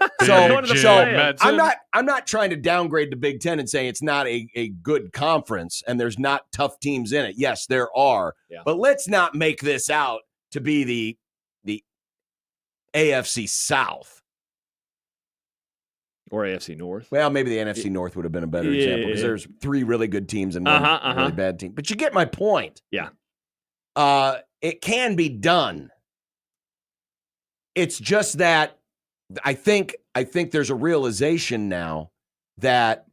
not trying to downgrade the Big Ten and say it's not a good conference and there's not tough teams in it. Yes, there are. Yeah. But let's not make this out to be the AFC South. Or AFC North. Well, maybe the NFC North would have been a better example, because there's 3 really good teams and one really bad team. But you get my point. Yeah. It can be done. It's just that I think there's a realization now that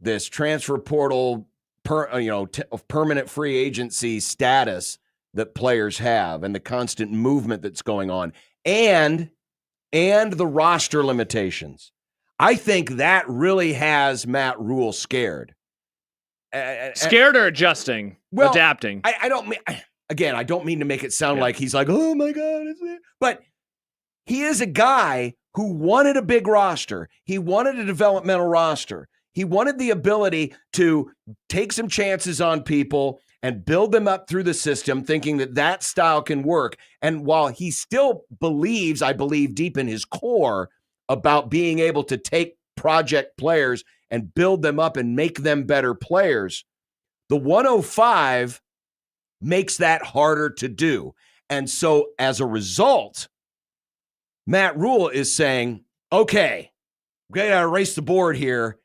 this transfer portal, permanent free agency status that players have, and the constant movement that's going on, and the roster limitations, I think that really has Matt Rule scared. Scared or adjusting? Well, adapting? I don't mean to make it sound like he's like, oh my God, but he is a guy who wanted a big roster. He wanted a developmental roster. He wanted the ability to take some chances on people and build them up through the system, thinking that style can work. And while he still believes, I believe deep in his core, about being able to take project players and build them up and make them better players, the 105 makes that harder to do. And so as a result, Matt Rule is saying, okay, we got to erase the board here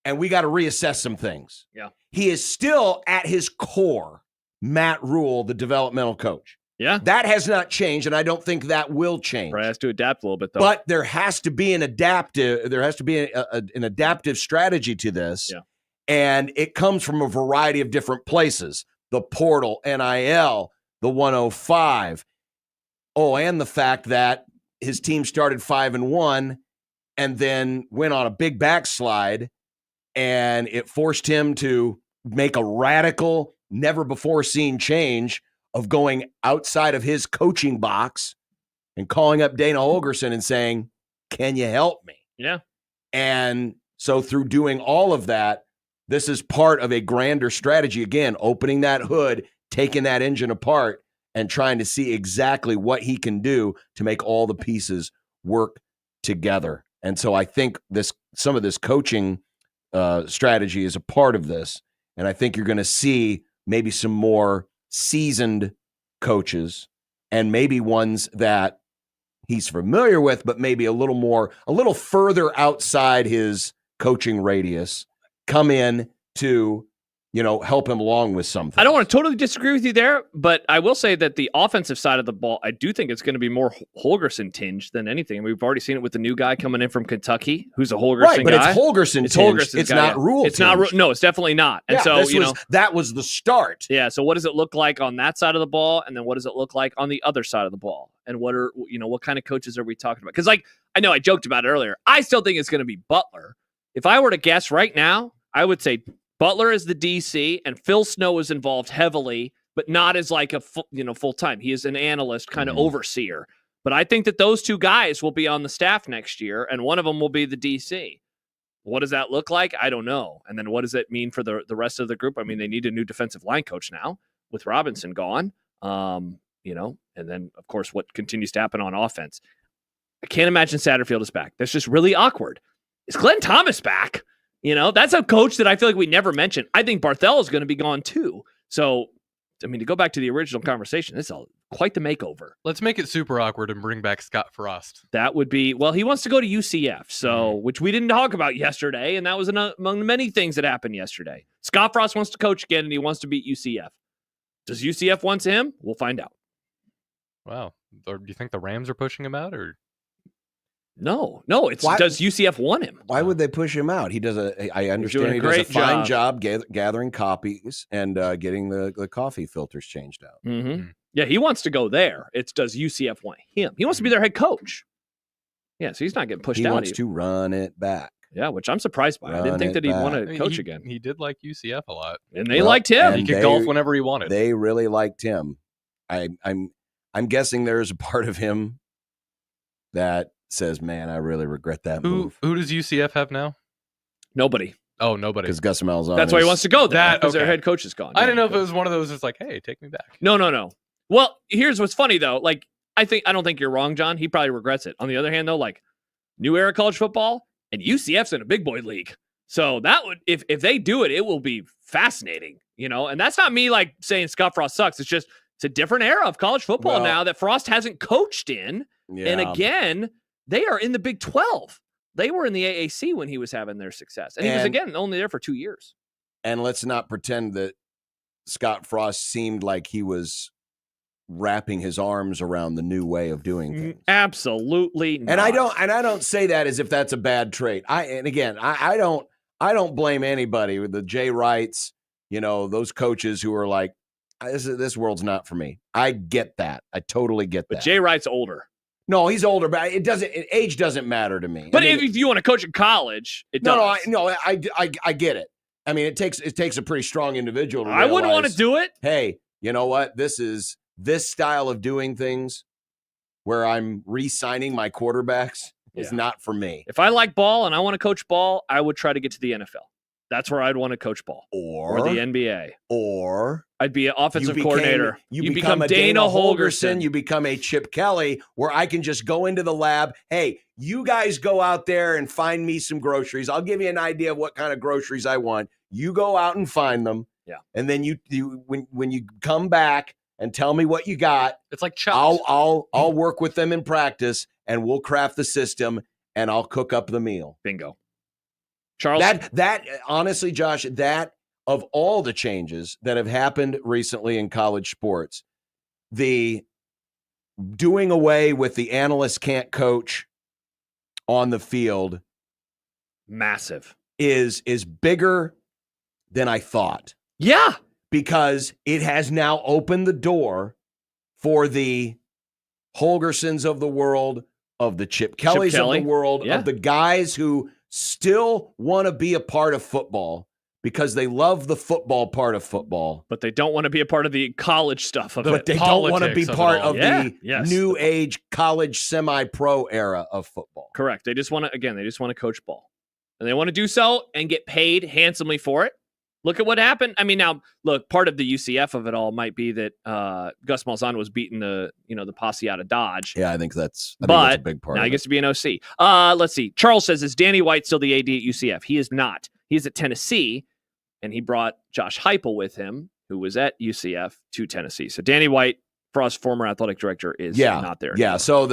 and we got to reassess some things. Yeah. He is still at his core, Matt Rule, the developmental coach. Yeah. That has not changed, and I don't think that will change. Probably has to adapt a little bit, though. But there has to be an adaptive strategy to this. Yeah. And it comes from a variety of different places. The portal, NIL, the 105. Oh, and the fact that his team started 5-1 and then went on a big backslide, and it forced him to make a radical, never before seen change of going outside of his coaching box and calling up Dana Holgerson and saying, can you help me? Yeah. And so through doing all of that, this is part of a grander strategy. Again, opening that hood, taking that engine apart, and trying to see exactly what he can do to make all the pieces work together. And so I think some of this coaching strategy is a part of this. And I think you're going to see maybe some more seasoned coaches, and maybe ones that he's familiar with, but maybe a little further outside his coaching radius, come in to, help him along with something. I don't want to totally disagree with you there, but I will say that the offensive side of the ball, I do think it's going to be more Holgerson tinged than anything. We've already seen it with the new guy coming in from Kentucky, who's a Holgerson right, but guy. It's Holgerson. It's Holgerson. It's not Rule. It's not. No, it's definitely not. And so that was the start. Yeah. So what does it look like on that side of the ball, and then what does it look like on the other side of the ball, and what kind of coaches are we talking about? Because I know I joked about it earlier. I still think it's going to be Butler. If I were to guess right now, I would say Butler is the DC, and Phil Snow is involved heavily, but not as like a full time. He is an analyst, kind of overseer. But I think that those two guys will be on the staff next year, and one of them will be the DC. What does that look like? I don't know. And then what does it mean for the rest of the group? I mean, they need a new defensive line coach now with Robinson gone. And then of course what continues to happen on offense. I can't imagine Satterfield is back. That's just really awkward. Is Glenn Thomas back? That's a coach that I feel like we never mentioned. I think Barthel is going to be gone too. So, I mean, to go back to the original conversation, it's quite the makeover. Let's make it super awkward and bring back Scott Frost. That would be, he wants to go to UCF, which we didn't talk about yesterday, and that was among the many things that happened yesterday. Scott Frost wants to coach again, and he wants to beat UCF. Does UCF want him? We'll find out. Wow. Or do you think the Rams are pushing him out, or? No. Does UCF want him? Why would they push him out? I understand he does a fine job gathering copies and getting the coffee filters changed out. Mm-hmm. Yeah, he wants to go there. Does UCF want him? He wants to be their head coach. Yeah, so he's not getting pushed out. He wants to run it back. Yeah, which I'm surprised by. I didn't think that he'd want to coach again. He did like UCF a lot, and they liked him. He could golf whenever he wanted. They really liked him. I'm guessing there's a part of him that says, "Man, I really regret that move." Who does UCF have now? Nobody. Oh, nobody. Because Gus Malzahn. That's why he wants to go there. Because their head coach is gone. I didn't know if it was one of those. It's like, hey, take me back. No. Well, here's what's funny though. I don't think you're wrong, John. He probably regrets it. On the other hand, though, new era college football and UCF's in a big boy league. So that would, if they do it, it will be fascinating. And that's not me saying Scott Frost sucks. It's just it's a different era of college football now that Frost hasn't coached in. Yeah. And again, they are in the Big 12. They were in the AAC when he was having their success. And he was, again, only there for 2 years. And let's not pretend that Scott Frost seemed like he was wrapping his arms around the new way of doing things. Absolutely not. And I don't say that as if that's a bad trait. I don't blame anybody with the Jay Wrights, those coaches who are like, this world's not for me. I get that. I totally get that. But Jay Wright's older. No, he's older, but age doesn't matter to me. But if you want to coach in college, it does. I get it. I mean, it takes a pretty strong individual to realize, I wouldn't want to do it. Hey, you know what? This style of doing things where I'm re-signing my quarterbacks is not for me. If I like ball and I want to coach ball, I would try to get to the NFL. That's where I'd want to coach ball. Or the NBA. Or I'd be an offensive coordinator. You become a Dana Holgerson. You become a Chip Kelly, where I can just go into the lab. Hey, you guys go out there and find me some groceries. I'll give you an idea of what kind of groceries I want. You go out and find them. Yeah. And then when you come back and tell me what you got, it's like chops. I'll work with them in practice, and we'll craft the system, and I'll cook up the meal. Bingo. Charles, that honestly, Josh, that of all the changes that have happened recently in college sports, the doing away with the analyst can't coach on the field, massive, is bigger than I thought. Yeah, because it has now opened the door for the Holgersons of the world, of the Chip Kellys of the world, of the guys who still want to be a part of football because they love the football part of football. But they don't want to be a part of the college stuff of it. But they don't want to be part of the new age college semi-pro era of football. Correct. They just want to coach ball. And they want to do so and get paid handsomely for it. Look at what happened. I mean, now, look, part of the UCF of it all might be that Gus Malzahn was beating the posse out of Dodge. Yeah, I think that's a big part. Now he gets to be an OC. Let's see. Charles says, is Danny White still the AD at UCF? He is not. He's at Tennessee, and he brought Josh Heupel with him, who was at UCF, to Tennessee. So Danny White, Frost's former athletic director, is not there anymore. Yeah, so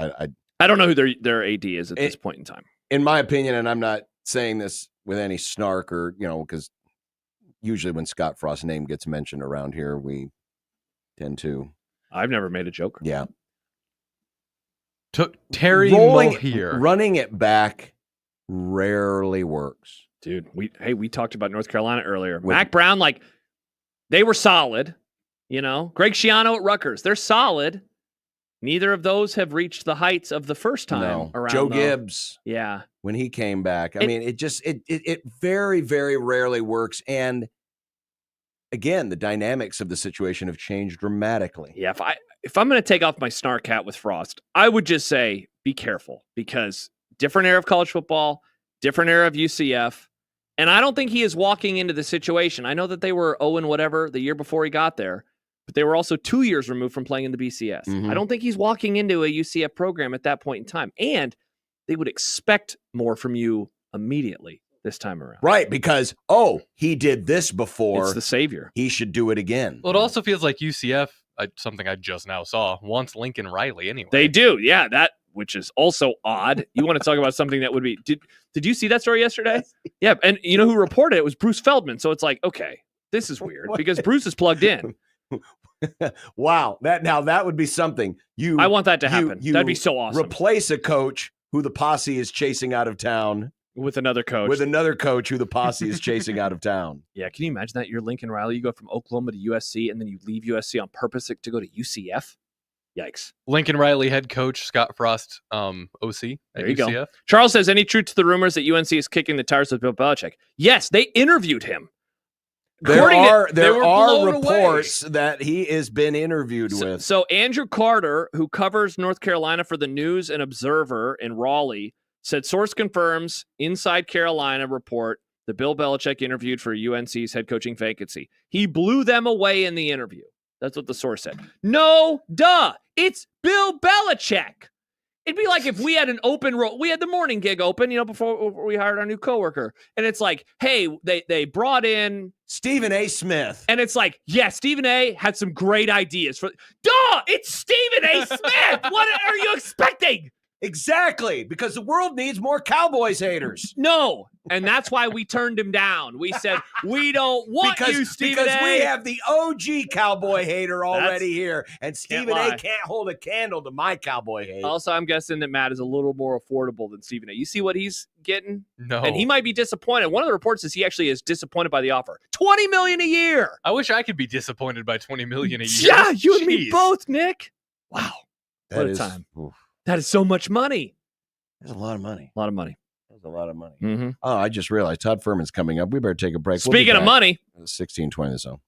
I don't know who their AD is at this point in time. In my opinion, and I'm not saying this with any snark or, because usually when Scott Frost's name gets mentioned around here, we tend to. I've never made a joke. Yeah. Terry running it back rarely works. Dude, we talked about North Carolina earlier. Mac Brown, they were solid. Greg Schiano at Rutgers, they're solid. Neither of those have reached the heights of the first time around. Joe Gibbs. Yeah. When he came back. I mean, it very, very rarely works. And again, the dynamics of the situation have changed dramatically. Yeah. If I'm going to take off my snark hat with Frost, I would just say be careful, because different era of college football, different era of UCF. And I don't think he is walking into the situation. I know that they were 0 and whatever the year before he got there, but they were also 2 years removed from playing in the BCS. Mm-hmm. I don't think he's walking into a UCF program at that point in time. And they would expect more from you immediately this time around. Right, because, he did this before. It's the savior. He should do it again. Well, it also feels like UCF, something I just now saw, wants Lincoln Riley anyway. They do, yeah, which is also odd. You want to talk about something that would be... Did you see that story yesterday? Yeah, and you know who reported it? It was Bruce Feldman. So it's like, okay, this is weird because Bruce is plugged in. Wow, that would be something. I want that to happen. That'd be so awesome. Replace a coach who the posse is chasing out of town with another coach. With another coach who the posse is chasing out of town. Yeah, can you imagine that? You're Lincoln Riley. You go from Oklahoma to USC, and then you leave USC on purpose to go to UCF. Yikes. Lincoln Riley head coach, Scott Frost, OC at there you UCF. Go. Charles says, any truth to the rumors that UNC is kicking the tires with Bill Belichick? Yes, they interviewed him. There are reports that he has been interviewed with. So Andrew Carter, who covers North Carolina for the News and Observer in Raleigh, said source confirms inside Carolina report that Bill Belichick interviewed for UNC's head coaching vacancy. He blew them away in the interview. That's what the source said. No, duh. It's Bill Belichick. It'd be like if we had an open role. We had the morning gig open, before we hired our new coworker. And it's like, hey, they brought in Stephen A. Smith. And it's like, yeah, Stephen A. had some great ideas for. Duh! It's Stephen A. Smith. What are you expecting? Exactly, because the world needs more Cowboys haters. No, and that's why we turned him down. We said, we don't want you, Stephen because A. we have the OG Cowboy hater already here, and Stephen A. can't hold a candle to my Cowboy hate. Also, I'm guessing that Matt is a little more affordable than Stephen A. You see what he's getting? No. And he might be disappointed. One of the reports is he actually is disappointed by the offer. $20 million a year. I wish I could be disappointed by $20 million a year. Yeah, you and me both, Nick. Wow. What a time. Oof. That is so much money. That's a lot of money. A lot of money. That's a lot of money. Mm-hmm. Oh, I just realized Todd Furman's coming up. We better take a break. Speaking of money. 16:20 the zone.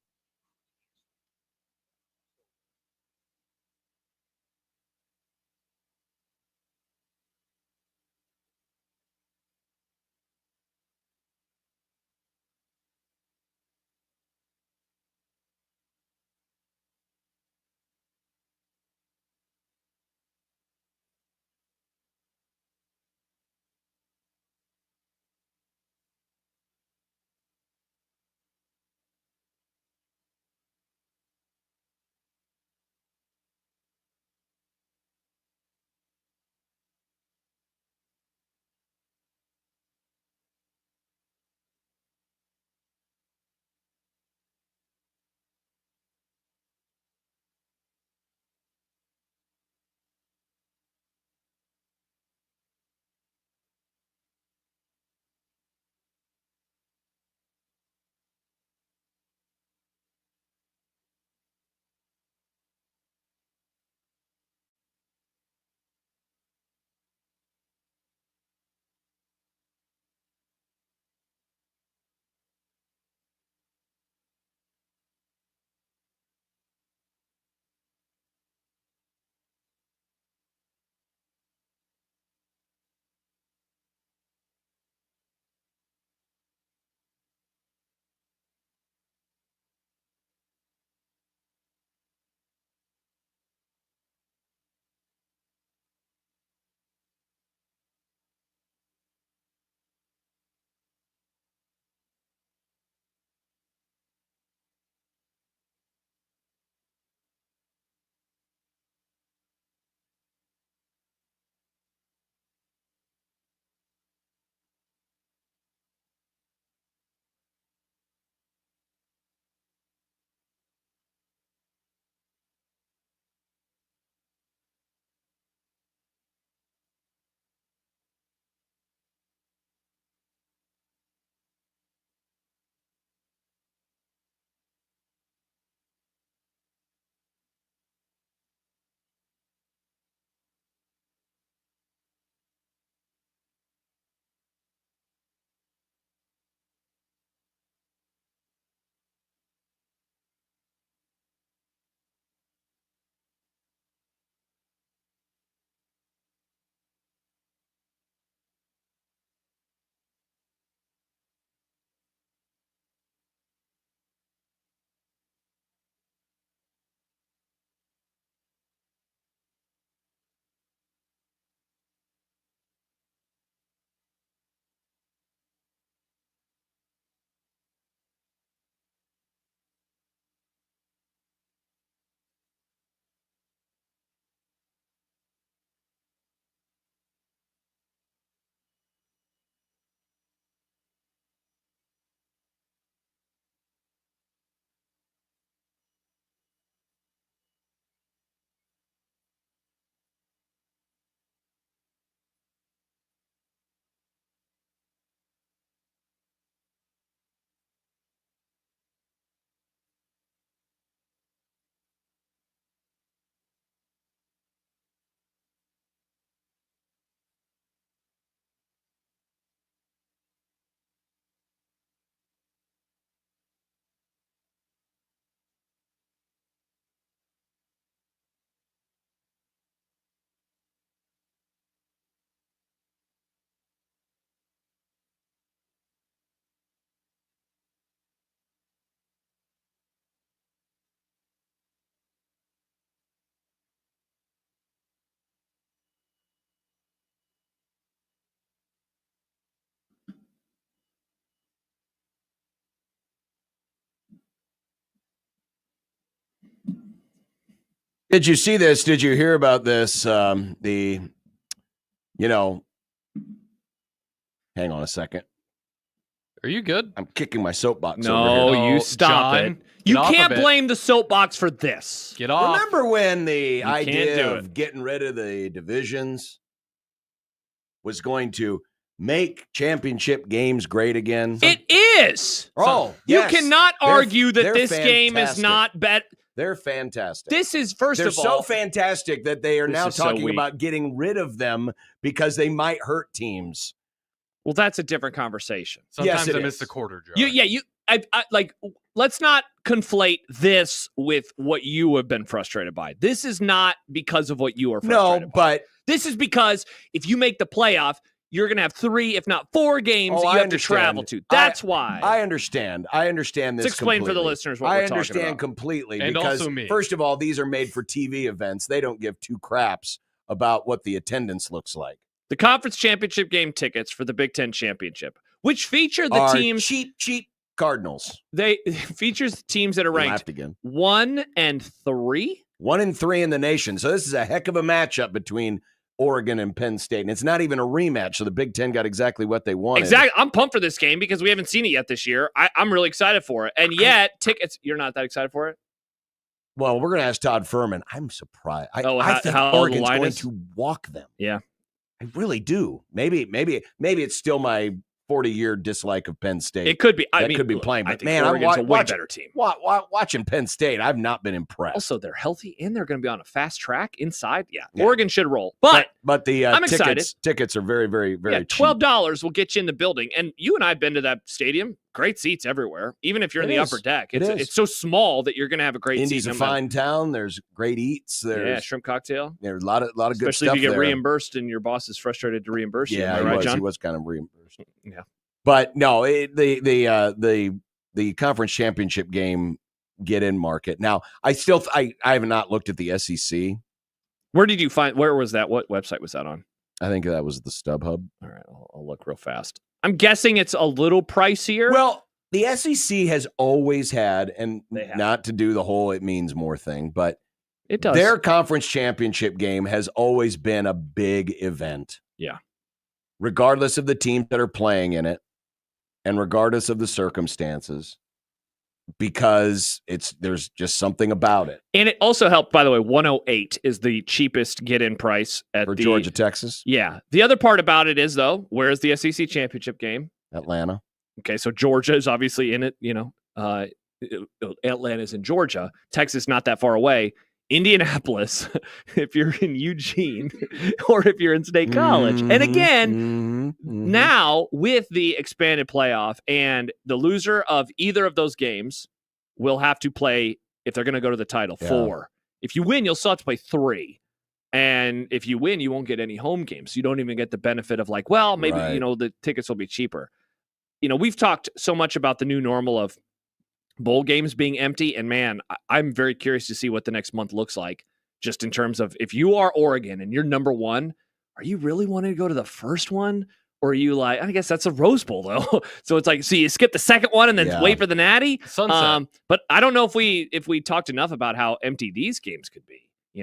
Did you see this? Did you hear about this? Hang on a second. Are you good? I'm kicking my soapbox over No, here. you stop John, it. get You off of can't it. blame the soapbox for this. Get off. Remember when the can't idea do of getting rid of the divisions was going to make championship games great again? It is. Oh, You yes. cannot argue that they're this game is fantastic. not bet. They're fantastic. This is first They're of all so fantastic that they are This now is so talking weak. about getting rid of them because they might hurt teams. Well, that's a different conversation. Sometimes it I is. miss the quarter, John. I like. Let's not conflate this with what you have been frustrated by. This is not because of what you are frustrated by. But This is because if you make the playoff, you're going to have 3, if not 4 games that you I have understand. to travel to. That's why. I understand. I understand this. Let's explain for the completely. listeners what I we're talking understand about. completely And because also me. first of all, these are made for TV events. They don't give two craps about what the attendance looks like. The conference championship game tickets for the Big Ten championship, which feature the Are teams cheap Cardinals. they features teams that are You ranked laughed again. 1 and 3. 1 and 3 in the nation. So this is a heck of a matchup between Oregon and Penn State. And it's not even a rematch. So the Big Ten got exactly what they wanted. Exactly. I'm pumped for this game because we haven't seen it yet this year. I'm really excited for it. And yet, tickets, you're not that excited for it? Well, we're going to ask Todd Furman. I'm surprised. I think how the Oregon's line going is? to walk them. Yeah. I really do. Maybe it's still my 40-year dislike of Penn State. It could be. I That mean, could be look, playing. I But think man, Oregon's I'm a way better team. Watching Penn State, I've not been impressed. Also, they're healthy and they're going to be on a fast track inside. Yeah. Yeah. Oregon should roll. But the I'm excited. tickets are very, very, very cheap. $12 will get you in the building. And you and I have been to that stadium. Great seats everywhere, even if you're in It the is. upper deck. It is. It's so small that you're going to have a great Indy's seat. a no matter- fine town. There's great eats. There's Yeah, shrimp cocktail. There's a lot of good Especially stuff if you get there. reimbursed and your boss is frustrated to reimburse you. Yeah, Am I right, John? he was kind of reimbursed. Yeah. But no, the conference championship game get in market. Now, I have not looked at the SEC. Where did you find? Where was that? What website was that on? I think that was the StubHub. All right, I'll look real fast. I'm guessing it's a little pricier. Well, the SEC has always had, and They have. not to do the whole it means more thing, but it does. their conference championship game has always been a big event. Yeah. Regardless of the teams that are playing in it and regardless of the circumstances, because there's just something about it. And it also helped, by the way, 108 is the cheapest get-in price at For the Georgia, Texas, Yeah. The other part about it is, though, where's the SEC championship game? Atlanta. Okay, so Georgia is obviously in it. Atlanta's in Georgia. Texas not that far away. Indianapolis, if you're in Eugene or if you're in State College. And again, now with the expanded playoff and the loser of either of those games will have to play, if they're going to go to the title, 4. If you win, you'll still have to play 3. And if you win, you won't get any home games. You don't even get the benefit of maybe, Right. The tickets will be cheaper. We've talked so much about the new normal of bowl games being empty. And man, I'm very curious to see what the next month looks like, just in terms of if you are Oregon and you're number 1, are you really wanting to go to the first one? Or are you like, I guess that's a Rose Bowl though. So it's like, so you skip the second one and then wait for the Natty. Sunset. But I don't know if we talked enough about how empty these games could be,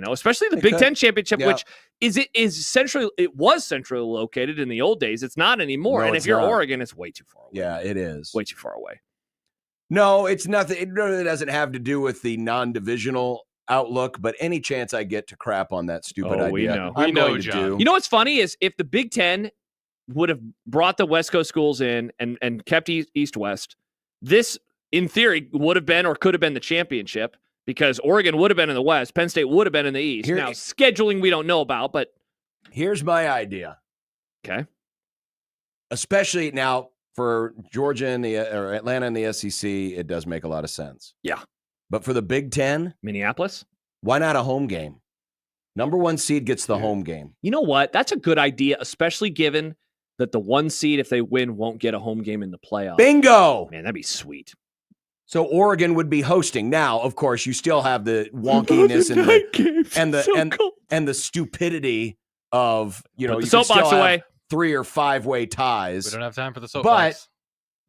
especially the They Big could. Ten championship, Yeah. which it was centrally located in the old days. It's not anymore. No, and it's if you're not. Oregon, it's way too far away. Yeah, it is. Way too far away. No, it's nothing. It really doesn't have to do with the non-divisional outlook, but any chance I get to crap on that stupid Oh, idea, we know. I'm We know, going to John. do. What's funny is if the Big Ten would have brought the West Coast schools in and kept East-West, this, in theory, would have been or could have been the championship because Oregon would have been in the West, Penn State would have been in the East. Now, scheduling we don't know about, but... Here's my idea. Okay. Especially now for Georgia and or Atlanta and the SEC, it does make a lot of sense. Yeah. But for the Big Ten, Minneapolis? why not a home game? Number 1 seed gets the home game. You know what? That's a good idea, especially given that the 1 seed, if they win, won't get a home game in the playoffs. Bingo! Man, that'd be sweet. So Oregon would be hosting. Now, of course, you still have the wonkiness and the stupidity of, Put the you can soapbox still have away. 3 or 5-way ties. We don't have time for the soapbox.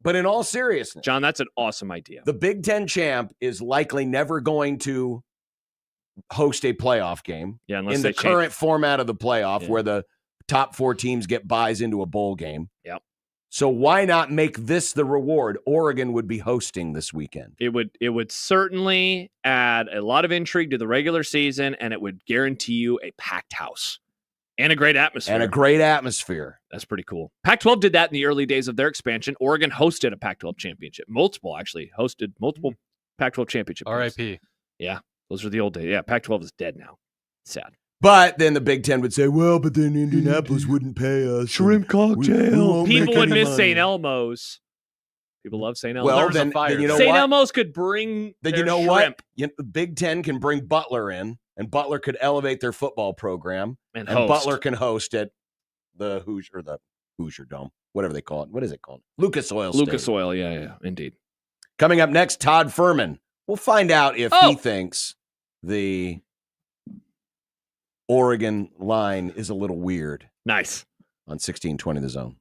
But in all seriousness, John, that's an awesome idea. the Big Ten champ is likely never going to host a playoff game unless in they the change. current format of the playoff Yeah. where the top 4 teams get buys into a bowl game. Yep. So why not make this the reward? Oregon would be hosting this weekend. It would certainly add a lot of intrigue to the regular season, and it would guarantee you a packed house and a great atmosphere. That's pretty cool. Pac-12 did that in the early days of their expansion. Oregon hosted a Pac-12 championship. Multiple Pac-12 championship games. R.I.P. Yeah, those are the old days. Yeah, Pac-12 is dead now. Sad. But then the Big Ten would say, well, but then Indianapolis wouldn't pay us. Shrimp cocktail. People would miss St. Elmo's. People love St. Elmo's. Well, then you know St. what? Elmo's could bring Then you know what? The Big Ten can bring Butler in, and Butler could elevate their football program, and Butler can host at the Hoosier Dome, whatever they call it. What is it called? Lucas Oil Stadium. Lucas Oil, yeah, indeed. Coming up next, Todd Furman. We'll find out if he thinks the Oregon line is a little weird. Nice. On 1620 The Zone.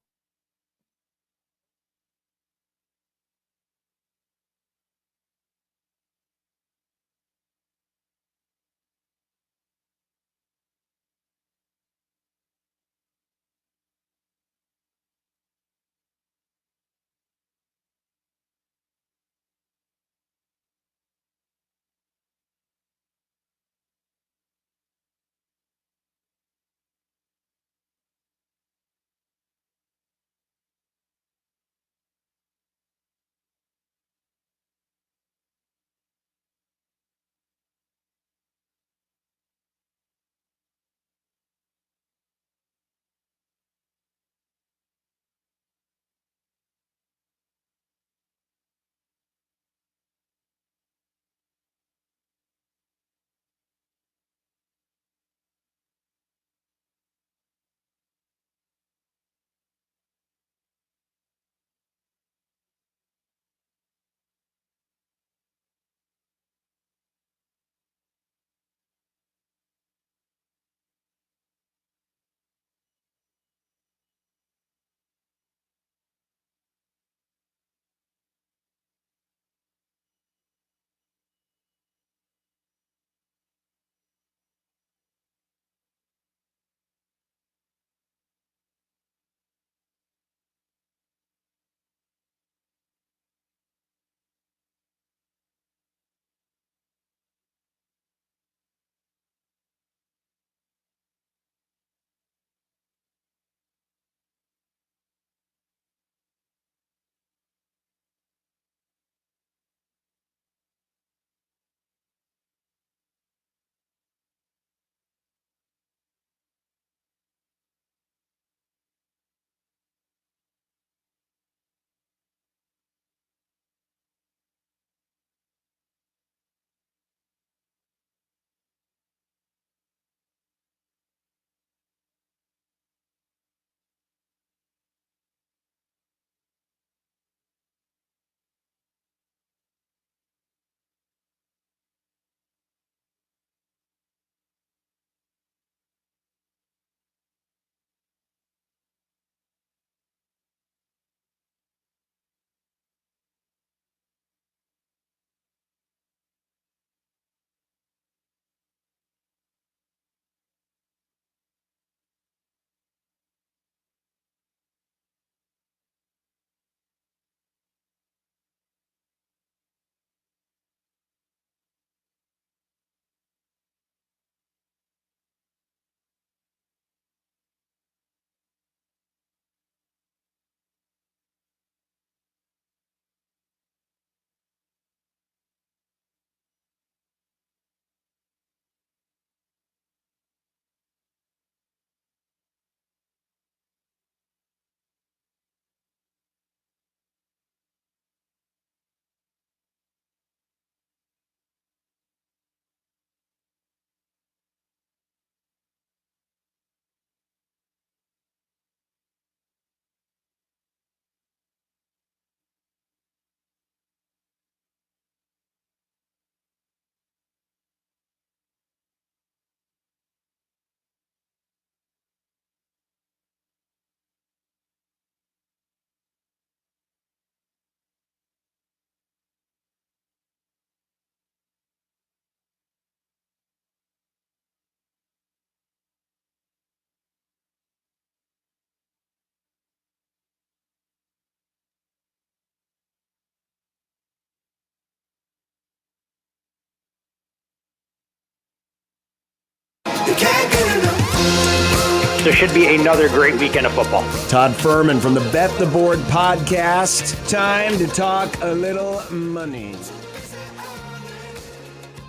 So it should be another great weekend of football. Todd Furman from the Bet the Board podcast. Time to talk a little money.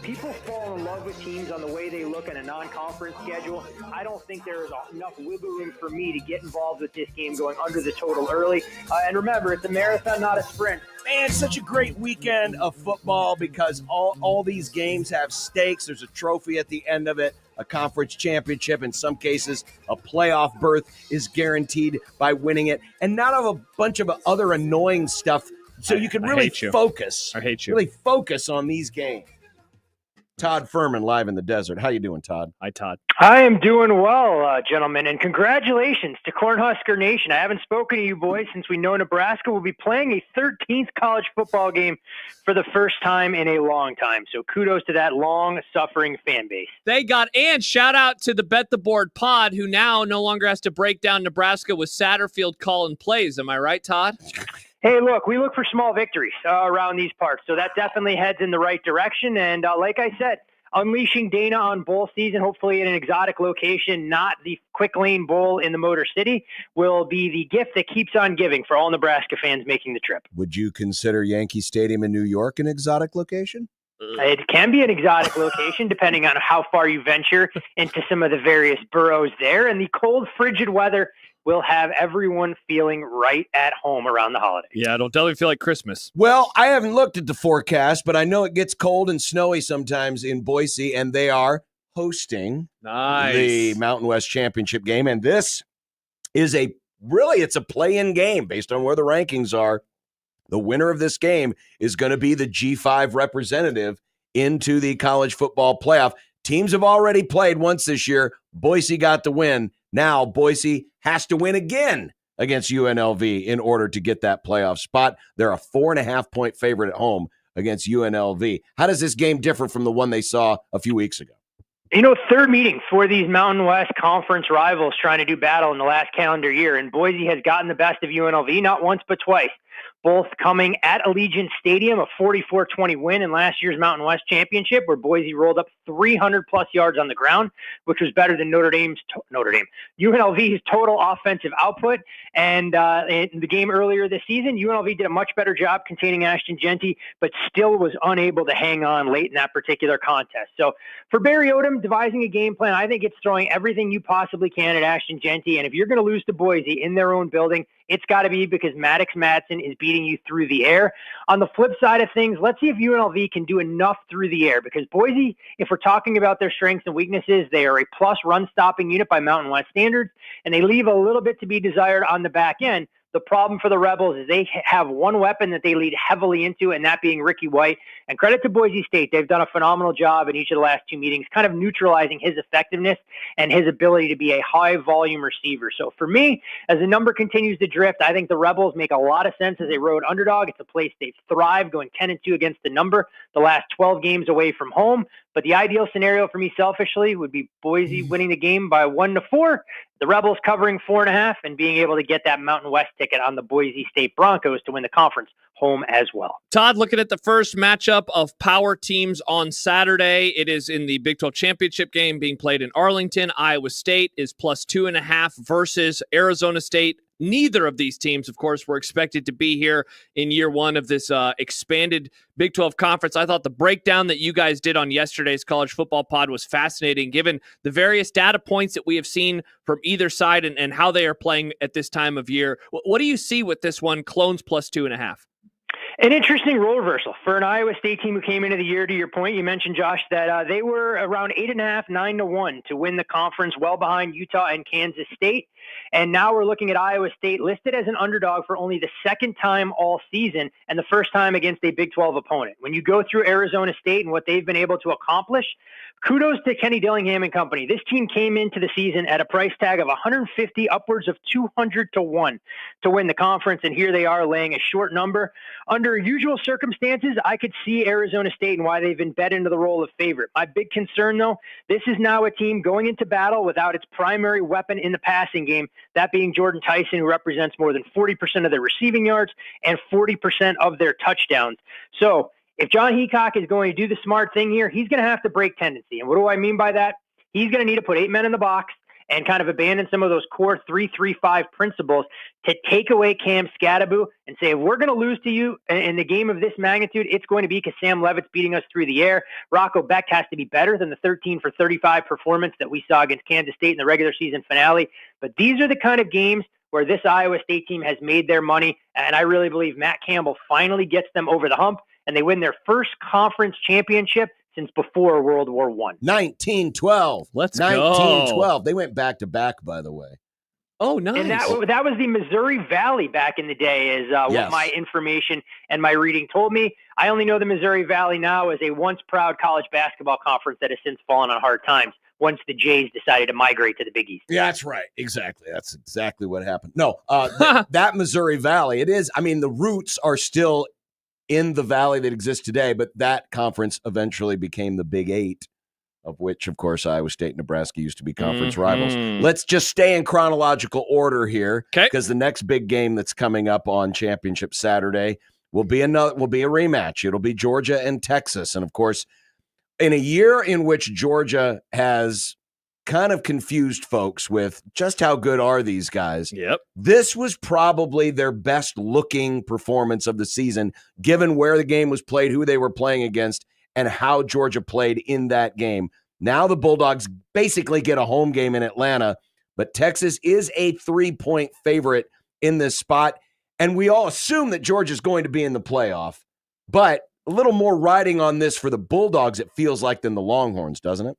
People fall in love with teams on the way they look at a non-conference schedule. I don't think there is enough wiggle room for me to get involved with this game going under the total early. And remember, it's a marathon, not a sprint. Man, it's such a great weekend of football because all these games have stakes. There's a trophy at the end of it, a conference championship. In some cases, a playoff berth is guaranteed by winning it, and not of a bunch of other annoying stuff. So you can really focus. I hate you. Really focus on these games. Todd Furman live in the desert. How you doing, Todd? Hi, Todd. I am doing well, gentlemen, and congratulations to Cornhusker Nation. I haven't spoken to you boys since we know Nebraska will be playing a 13th college football game for the first time in a long time. So kudos to that long-suffering fan base. They got, and shout out to the Bet the Board pod, who now no longer has to break down Nebraska with Satterfield calling plays. Am I right, Todd? Hey, look, we look for small victories around these parts, so that definitely heads in the right direction. And like I said, unleashing Dana on bowl season, hopefully in an exotic location, not the Quick Lane Bowl in the Motor City, will be the gift that keeps on giving for all Nebraska fans making the trip. Would you consider Yankee Stadium in New York an exotic location? It can be an exotic location depending on how far you venture into some of the various boroughs there. And the cold, frigid weather will have everyone feeling right at home around the holidays. Yeah, it'll definitely feel like Christmas. Well, I haven't looked at the forecast, but I know it gets cold and snowy sometimes in Boise, and they are hosting the Mountain West Championship game. And this is it's a play-in game based on where the rankings are. The winner of this game is going to be the G5 representative into the college football playoff. Teams have already played once this year. Boise got the win. Now Boise has to win again against UNLV in order to get that playoff spot. They're a 4.5-point favorite at home against UNLV. How does this game differ from the one they saw a few weeks ago? Third meeting for these Mountain West Conference rivals trying to do battle in the last calendar year, and Boise has gotten the best of UNLV not once but twice. Both coming at Allegiant Stadium, a 44-20 win in last year's Mountain West Championship, where Boise rolled up 300-plus yards on the ground, which was better than UNLV's total offensive output. And in the game earlier this season, UNLV did a much better job containing Ashton Jeanty, but still was unable to hang on late in that particular contest. So for Barry Odom, devising a game plan, I think it's throwing everything you possibly can at Ashton Jeanty. And if you're going to lose to Boise in their own building, it's got to be because Maddox Madsen is beating you through the air. On the flip side of things, let's see if UNLV can do enough through the air, because Boise, if we're talking about their strengths and weaknesses, they are a plus run-stopping unit by Mountain West standards, and they leave a little bit to be desired on the back end. The problem for the Rebels is they have one weapon that they lead heavily into, and that being Ricky White. And credit to Boise State. They've done a phenomenal job in each of the last two meetings, kind of neutralizing his effectiveness and his ability to be a high-volume receiver. So for me, as the number continues to drift, I think the Rebels make a lot of sense as a road underdog. It's a place they've thrived, going 10-2 against the number the last 12 games away from home. But the ideal scenario for me selfishly would be Boise winning the game by 1-4, the Rebels covering 4.5, and being able to get that Mountain West ticket on the Boise State Broncos to win the conference home as well. Todd, looking at the first matchup of power teams on Saturday, it is in the Big 12 Championship game being played in Arlington. Iowa State is plus 2.5 versus Arizona State. Neither of these teams, of course, were expected to be here in year one of this expanded Big 12 conference. I thought the breakdown that you guys did on yesterday's college football pod was fascinating, given the various data points that we have seen from either side and how they are playing at this time of year. What do you see with this one, Clones plus 2.5? An interesting role reversal for an Iowa State team who came into the year, to your point. You mentioned, Josh, that they were around 8.5, 9-1 to win the conference, well behind Utah and Kansas State. And now we're looking at Iowa State listed as an underdog for only the second time all season and the first time against a Big 12 opponent. When you go through Arizona State and what they've been able to accomplish, kudos to Kenny Dillingham and company. This team came into the season at a price tag of 150, upwards of 200-1 to win the conference, and here they are laying a short number. Under usual circumstances, I could see Arizona State and why they've been bet into the role of favorite. My big concern, though, this is now a team going into battle without its primary weapon in the passing game, that being Jordan Tyson, who represents more than 40% of their receiving yards and 40% of their touchdowns. So if John Heacock is going to do the smart thing here, he's going to have to break tendency. And what do I mean by that? He's going to need to put 8 men in the box and kind of abandon some of those core 3-3-5 principles to take away Cam Scadaboo and say, if we're going to lose to you in the game of this magnitude, it's going to be because Sam Levitt's beating us through the air. Rocco Becht has to be better than the 13 for 35 performance that we saw against Kansas State in the regular season finale. But these are the kind of games where this Iowa State team has made their money, and I really believe Matt Campbell finally gets them over the hump, and they win their first conference championship since before World War I. 1912. Let's 1912. They went back to back, by the way. Oh, nice. And that was the Missouri Valley back in the day, is what my information and my reading told me. I only know the Missouri Valley now as a once proud college basketball conference that has since fallen on hard times once the Jays decided to migrate to the Big East. Yeah, that's right. Exactly. That's exactly what happened. No, that Missouri Valley, it is. I mean, the roots are still in the valley that exists today, but that conference eventually became the Big Eight, of which, of course, Iowa State and Nebraska used to be conference rivals. Let's just stay in chronological order here, because the next big game that's coming up on Championship Saturday will be a rematch. It'll be Georgia and Texas, and of course, in a year in which Georgia has kind of confused folks with just how good are these guys. Yep. This was probably their best looking performance of the season, given where the game was played, who they were playing against, and how Georgia played in that game. Now the Bulldogs basically get a home game in Atlanta, but Texas is a 3-point favorite in this spot. And we all assume that Georgia's going to be in the playoff, but a little more riding on this for the Bulldogs, it feels like, than the Longhorns, doesn't it?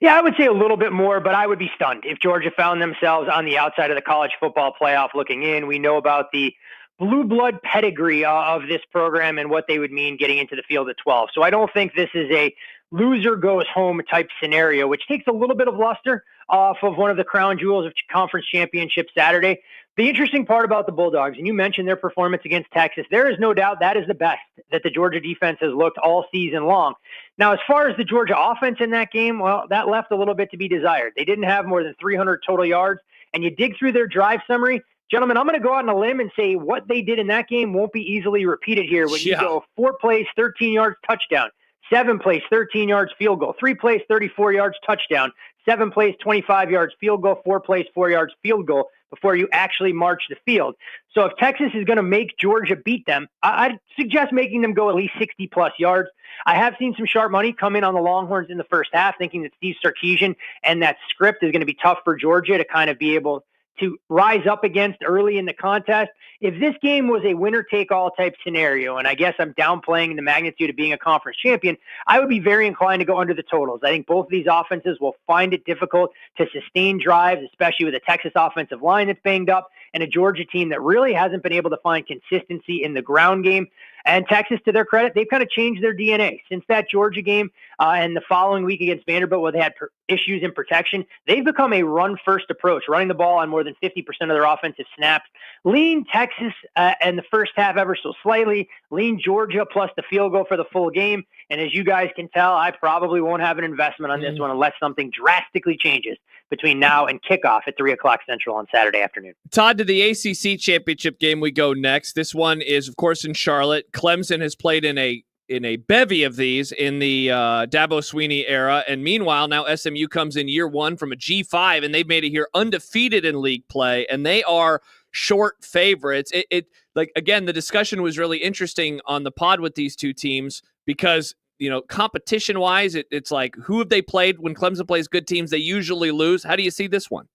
Yeah, I would say a little bit more, but I would be stunned if Georgia found themselves on the outside of the college football playoff looking in. We know about the blue blood pedigree of this program and what they would mean getting into the field at 12. So I don't think this is a loser goes home type scenario, which takes a little bit of luster off of one of the crown jewels of conference championship Saturday. The interesting part about the Bulldogs, and you mentioned their performance against Texas, there is no doubt that is the best that the Georgia defense has looked all season long. Now, as far as the Georgia offense in that game, well, that left a little bit to be desired. They didn't have more than 300 total yards, and you dig through their drive summary, gentlemen, I'm going to go out on a limb and say what they did in that game won't be easily repeated here when you go 4 plays, 13 yards, touchdown, 7 plays, 13 yards, field goal, 3 plays, 34 yards, touchdown, 7 plays, 25 yards, field goal, 4 plays, 4 yards, field goal before you actually march the field. So if Texas is going to make Georgia beat them, I'd suggest making them go at least 60-plus yards. I have seen some sharp money come in on the Longhorns in the first half, thinking that Steve Sarkisian and that script is going to be tough for Georgia to kind of be able to rise up against early in the contest. If this game was a winner-take-all type scenario, and I guess I'm downplaying the magnitude of being a conference champion, I would be very inclined to go under the totals. I think both of these offenses will find it difficult to sustain drives, especially with a Texas offensive line that's banged up and a Georgia team that really hasn't been able to find consistency in the ground game. And Texas, to their credit, they've kind of changed their DNA. Since that Georgia game and the following week against Vanderbilt where they had issues in protection, they've become a run-first approach, running the ball on more than 50% of their offensive snaps. Lean Texas in the first half ever so slightly. Lean Georgia plus the field goal for the full game. And as you guys can tell, I probably won't have an investment on this one unless something drastically changes between now and kickoff at 3 o'clock Central on Saturday afternoon. Todd, to the ACC championship game we go next. This one is, of course, in Charlotte. Clemson has played in a bevy of these in the Dabo Swinney era, and meanwhile, now SMU comes in year one from a G5, and they've made it here undefeated in league play, and they are short favorites. Like again, the discussion was really interesting on the pod with these two teams because, you know, competition-wise, it's like, who have they played? When Clemson plays good teams, they usually lose. How do you see this one?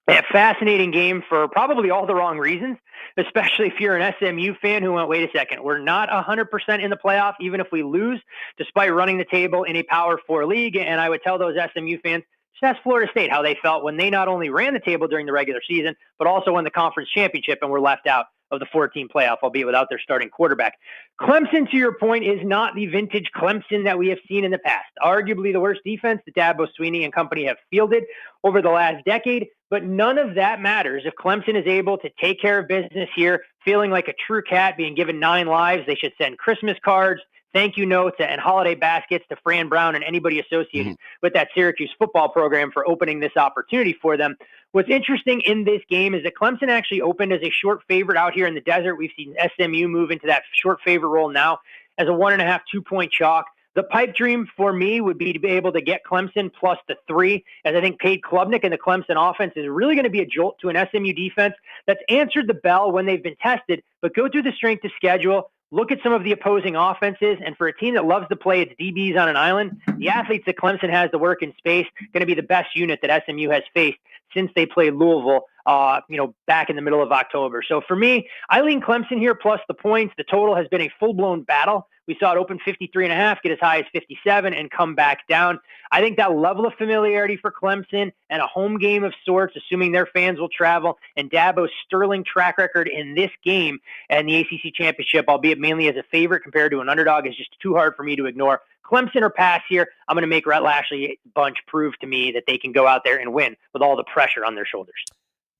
A fascinating game for probably all the wrong reasons, especially if you're an SMU fan who went, wait a second, we're not 100% in the playoff, even if we lose, despite running the table in a Power 4 league. And I would tell those SMU fans, just ask Florida State how they felt when they not only ran the table during the regular season, but also won the conference championship and were left out of the 14 playoff, albeit without their starting quarterback. Clemson, to your point, is not the vintage Clemson that we have seen in the past. Arguably the worst defense that Dabo Swinney and company have fielded over the last decade, but none of that matters if Clemson is able to take care of business here, feeling like a true cat, being given 9 lives. They should send Christmas cards, thank you notes, and holiday baskets to Fran Brown and anybody associated with that Syracuse football program for opening this opportunity for them. What's interesting in this game is that Clemson actually opened as a short favorite out here in the desert. We've seen SMU move into that short favorite role now as a 1.5, 2-point chalk. The pipe dream for me would be to be able to get Clemson plus the 3, as I think Cade Klubnik and the Clemson offense is really going to be a jolt to an SMU defense that's answered the bell when they've been tested, but go through the strength of schedule, look at some of the opposing offenses, and for a team that loves to play its DBs on an island, the athletes that Clemson has to work in space going to be the best unit that SMU has faced since they played Louisville, back in the middle of October. So for me, I lean Clemson here plus the points. The total has been a full-blown battle. We saw it open 53.5, get as high as 57, and come back down. I think that level of familiarity for Clemson and a home game of sorts, assuming their fans will travel, and Dabo's sterling track record in this game and the ACC championship, albeit mainly as a favorite compared to an underdog, is just too hard for me to ignore. Clemson or pass here. I'm going to make Rhett Lashlee bunch prove to me that they can go out there and win with all the pressure on their shoulders.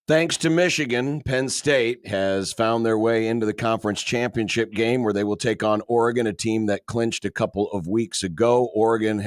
Thanks to Michigan, Penn State has found their way into the conference championship game where they will take on Oregon, a team that clinched a couple of weeks ago. Oregon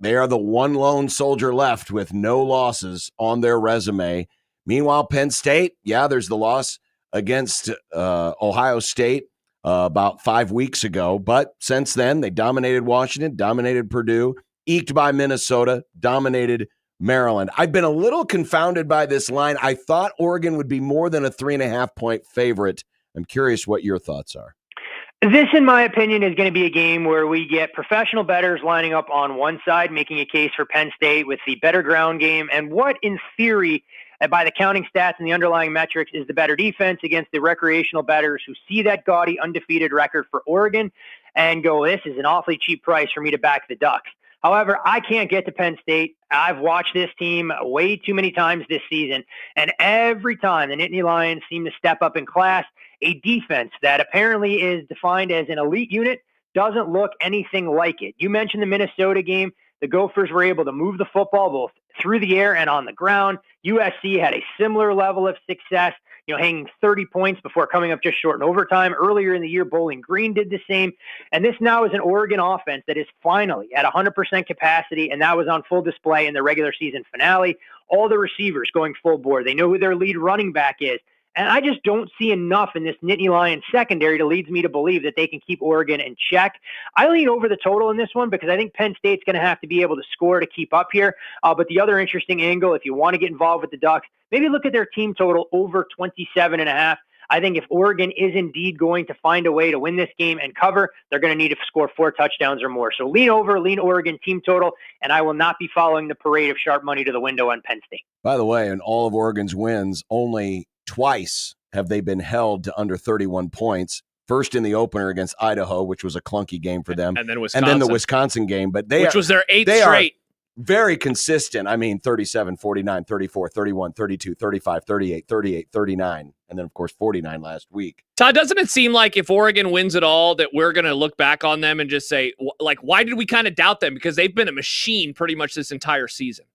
they are the one lone soldier left with no losses on their resume. Meanwhile, Penn State, there's the loss against Ohio State about 5 weeks ago. But since then, they dominated Washington, dominated Purdue, eked by Minnesota, dominated Maryland. I've been a little confounded by this line. I thought Oregon would be more than a 3.5-point favorite. I'm curious what your thoughts are. This, in my opinion, is going to be a game where we get professional bettors lining up on one side, making a case for Penn State with the better ground game and what, in theory, by the counting stats and the underlying metrics, is the better defense against the recreational bettors who see that gaudy undefeated record for Oregon and go, this is an awfully cheap price for me to back the Ducks. However, I can't get to Penn State. I've watched this team way too many times this season, and every time the Nittany Lions seem to step up in class, a defense that apparently is defined as an elite unit doesn't look anything like it. You mentioned the Minnesota game. The Gophers were able to move the football both through the air and on the ground. USC had a similar level of success, hanging 30 points before coming up just short in overtime. Earlier in the year, Bowling Green did the same. And this now is an Oregon offense that is finally at 100% capacity, and that was on full display in the regular season finale. All the receivers going full board. They know who their lead running back is. And I just don't see enough in this Nittany Lions secondary to leads me to believe that they can keep Oregon in check. I lean over the total in this one because I think Penn State's going to have to be able to score to keep up here. But the other interesting angle, if you want to get involved with the Ducks, maybe look at their team total over 27.5. I think if Oregon is indeed going to find a way to win this game and cover, they're going to need to score 4 touchdowns or more. So lean Oregon team total, and I will not be following the parade of sharp money to the window on Penn State. By the way, in all of Oregon's wins, only twice have they been held to under 31 points. First in the opener against Idaho, which was a clunky game for them. And then Wisconsin. And then the Wisconsin game. But which was their 8th straight. Very consistent. 37, 49, 34, 31, 32, 35, 38, 38, 39, and then, of course, 49 last week. Todd, doesn't it seem like if Oregon wins it all that we're going to look back on them and just say, why did we kind of doubt them? Because they've been a machine pretty much this entire season.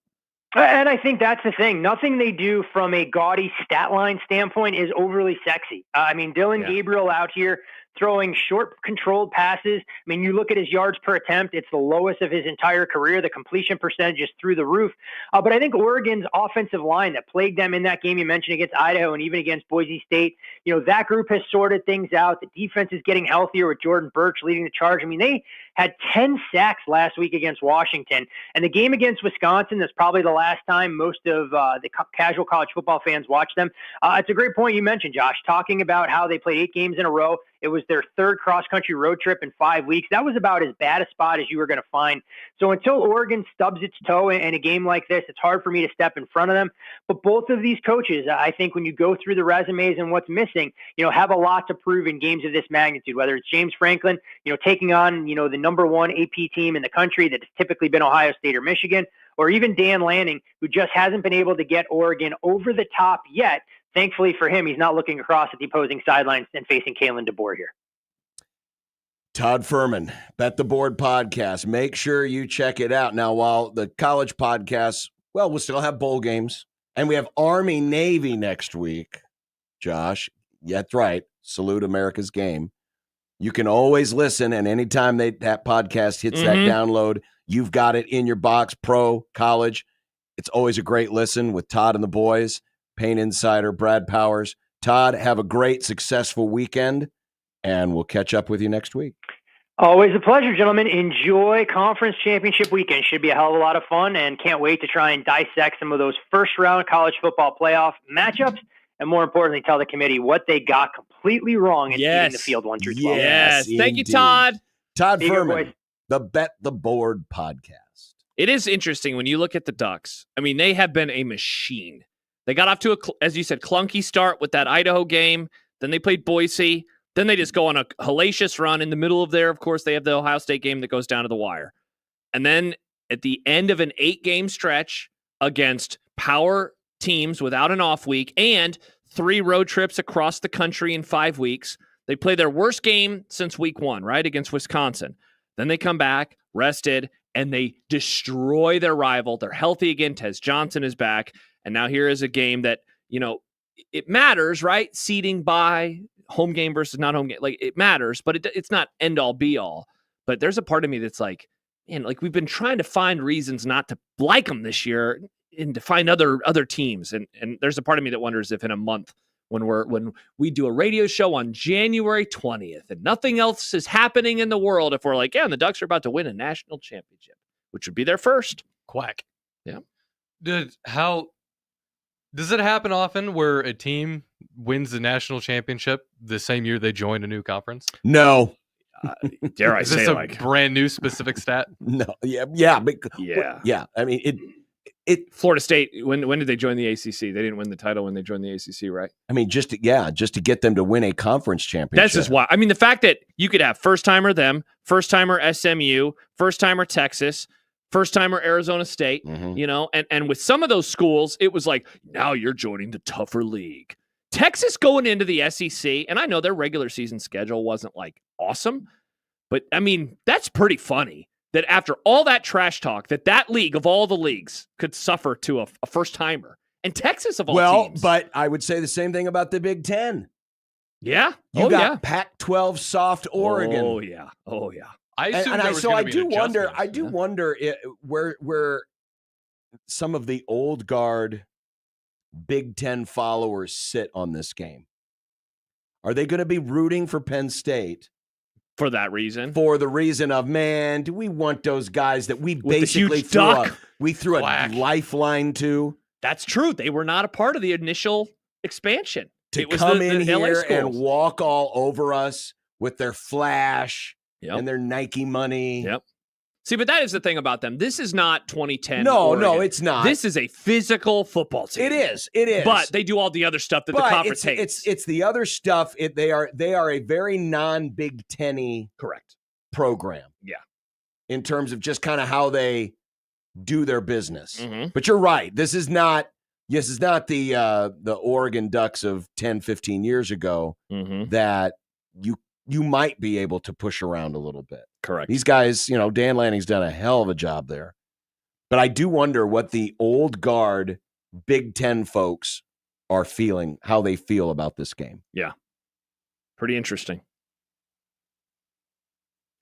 And I think that's the thing. Nothing they do from a gaudy stat line standpoint is overly sexy. Dylan Gabriel out here throwing short, controlled passes. You look at his yards per attempt, it's the lowest of his entire career. The completion percentage is through the roof. But I think Oregon's offensive line that plagued them in that game you mentioned against Idaho and even against Boise State, that group has sorted things out. The defense is getting healthier with Jordan Birch leading the charge. They had 10 sacks last week against Washington. And the game against Wisconsin, that's probably the last time most of the casual college football fans watch them. It's a great point you mentioned, Josh, talking about how they played 8 games in a row. It was their 3rd cross-country road trip in 5 weeks. That was about as bad a spot as you were going to find. So until Oregon stubs its toe in a game like this, it's hard for me to step in front of them. But both of these coaches, I think when you go through the resumes and what's missing, have a lot to prove in games of this magnitude, whether it's James Franklin, taking on, the number 1 AP team in the country that has typically been Ohio State or Michigan, or even Dan Lanning, who just hasn't been able to get Oregon over the top yet. Thankfully for him, he's not looking across at the opposing sidelines and facing Kalen DeBoer here. Todd Furman, Bet the Board podcast. Make sure you check it out. Now, while the college podcasts, we'll still have bowl games, and we have Army-Navy next week. Josh, that's right. Salute America's game. You can always listen, and anytime that podcast hits that download, you've got it in your box, pro, college. It's always a great listen with Todd and the boys. Pain Insider, Brad Powers. Todd, have a great, successful weekend, and we'll catch up with you next week. Always a pleasure, gentlemen. Enjoy conference championship weekend. Should be a hell of a lot of fun, and can't wait to try and dissect some of those first-round college football playoff matchups, and more importantly, tell the committee what they got completely wrong in seeding the field 1 through 12. Yes. Thank you, indeed. Todd. Todd See you, Furman, boys. the Bet the Board podcast. It is interesting when you look at the Ducks. I mean, they have been a machine. They got off to as you said, clunky start with that Idaho game. Then they played Boise. Then they just go on a hellacious run. In the middle of there, of course, they have the Ohio State game that goes down to the wire. And then at the end of an 8-game stretch against power teams without an off week and 3 road trips across the country in 5 weeks, they play their worst game since week 1, right, against Wisconsin. Then they come back, rested, and they destroy their rival. They're healthy again. Tez Johnson is back. And now here is a game that, it matters, right? Seeding by home game versus not home game. Like, it matters, but it's not end all be all. But there's a part of me that's like, man, like we've been trying to find reasons not to like them this year and to find other teams. And there's a part of me that wonders if in a month when we do a radio show on January 20th and nothing else is happening in the world, if we're like, yeah, and the Ducks are about to win a national championship, which would be their first. Quack. Yeah. Does it happen often where a team wins the national championship the same year they join a new conference? No. Dare I Is say, this a like brand new specific stat? No. Yeah. Yeah. I mean, it. Florida State. When did they join the ACC? They didn't win the title when they joined the ACC, right? I mean, just to get them to win a conference championship. That's just why. I mean, the fact that you could have first timer them, first timer SMU, first timer Texas, first timer Arizona State, and with some of those schools, it was like, now you're joining the tougher league. Texas going into the SEC, and I know their regular season schedule wasn't like awesome, but I mean, that's pretty funny that after all that trash talk, that league of all the leagues could suffer to a first timer. And Texas of all teams. But I would say the same thing about the Big Ten. Yeah. You got Pac-12 soft Oregon. Oh, yeah. I do wonder where some of the old guard Big Ten followers sit on this game. Are they going to be rooting for Penn State for that reason? For the reason of, man, do we want those guys that we With basically the huge threw a lifeline to? That's true. They were not a part of the initial expansion. To it was come the in LA here schools. and walk all over us with their flash and their Nike money. Yep. See, but that is the thing about them. This is not 2010. No, Oregon. it's not. This is a physical football team. It is. But they do all the other stuff that the conference hates. It's the other stuff. They are a very non-Big Ten-y correct program. Yeah. In terms of just kind of how they do their business. Mm-hmm. But you're right. This is not the Oregon Ducks of 10, 15 years ago that you might be able to push around a little bit. Correct. These guys, Dan Lanning's done a hell of a job there. But I do wonder what the old guard Big Ten folks are feeling, how they feel about this game. Yeah. Pretty interesting.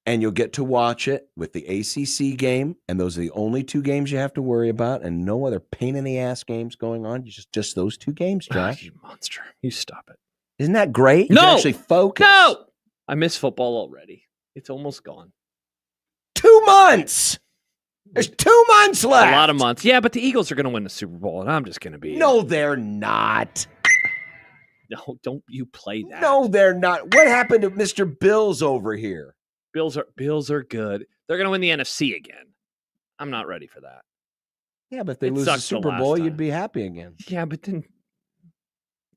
And you'll get to watch it with the ACC game, and those are the only 2 games you have to worry about, and no other pain-in-the-ass games going on. Just those 2 games, Josh. You monster. You stop it. Isn't that great? No! You can actually focus. No! I miss football already. It's almost gone. 2 months! There's 2 months left! A lot of months. Yeah, but the Eagles are going to win the Super Bowl, and I'm just going to be... No, they're not. No, don't you play that. No, they're not. What happened to Mr. Bills over here? Bills are good. They're going to win the NFC again. I'm not ready for that. Yeah, but if they lose the Super Bowl, you'd be happy again. Yeah, but then...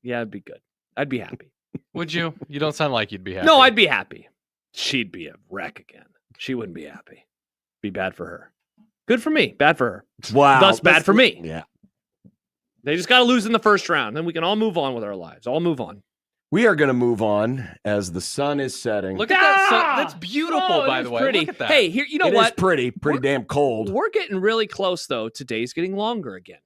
Yeah, it'd be good. I'd be happy. Would you? You don't sound like you'd be happy. No, I'd be happy. She'd be a wreck again. She wouldn't be happy. Be bad for her. Good for me. Bad for her. Wow. Thus bad for me. Yeah. They just got to lose in the first round. Then we can all move on with our lives. All move on. We are going to move on as the sun is setting. Look at that sun. That's beautiful, by the way. Pretty. Look at that. Hey, here, you know It what? is pretty damn cold. We're getting really close, though. Today's getting longer again.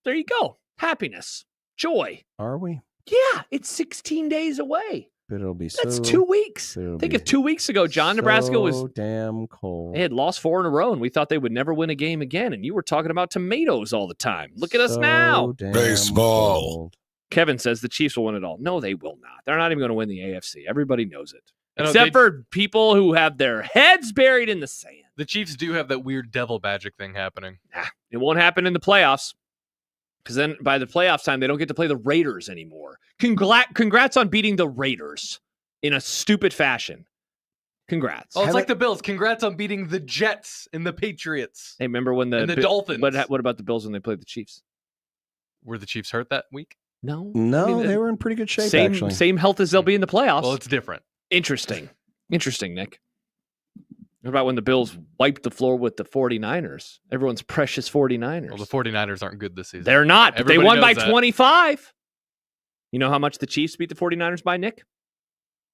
There you go. Happiness. Joy. Are we? Yeah, it's 16 days away. But it'll be That's 2 weeks. Think of 2 weeks ago, John, Nebraska was damn cold. They had lost 4 in a row, and we thought they would never win a game again. And you were talking about tomatoes all the time. Look at us now. Baseball. Kevin says the Chiefs will win it all. No, they will not. They're not even going to win the AFC. Everybody knows it. Except for people who have their heads buried in the sand. The Chiefs do have that weird devil magic thing happening. It won't happen in the playoffs. Because then by the playoffs time, they don't get to play the Raiders anymore. Congrats on beating the Raiders in a stupid fashion. Congrats. Oh, it's like the Bills. Congrats on beating the Jets and the Patriots. Hey, remember when the Dolphins? What about the Bills when they played the Chiefs? Were the Chiefs hurt that week? No. No, they were in pretty good shape, actually. Same health as they'll be in the playoffs. Well, it's different. Interesting, Nick. What about when the Bills wiped the floor with the 49ers? Everyone's precious 49ers. Well, the 49ers aren't good this season. They're not, but they Everybody won by knows that. 25. You know how much the Chiefs beat the 49ers by, Nick?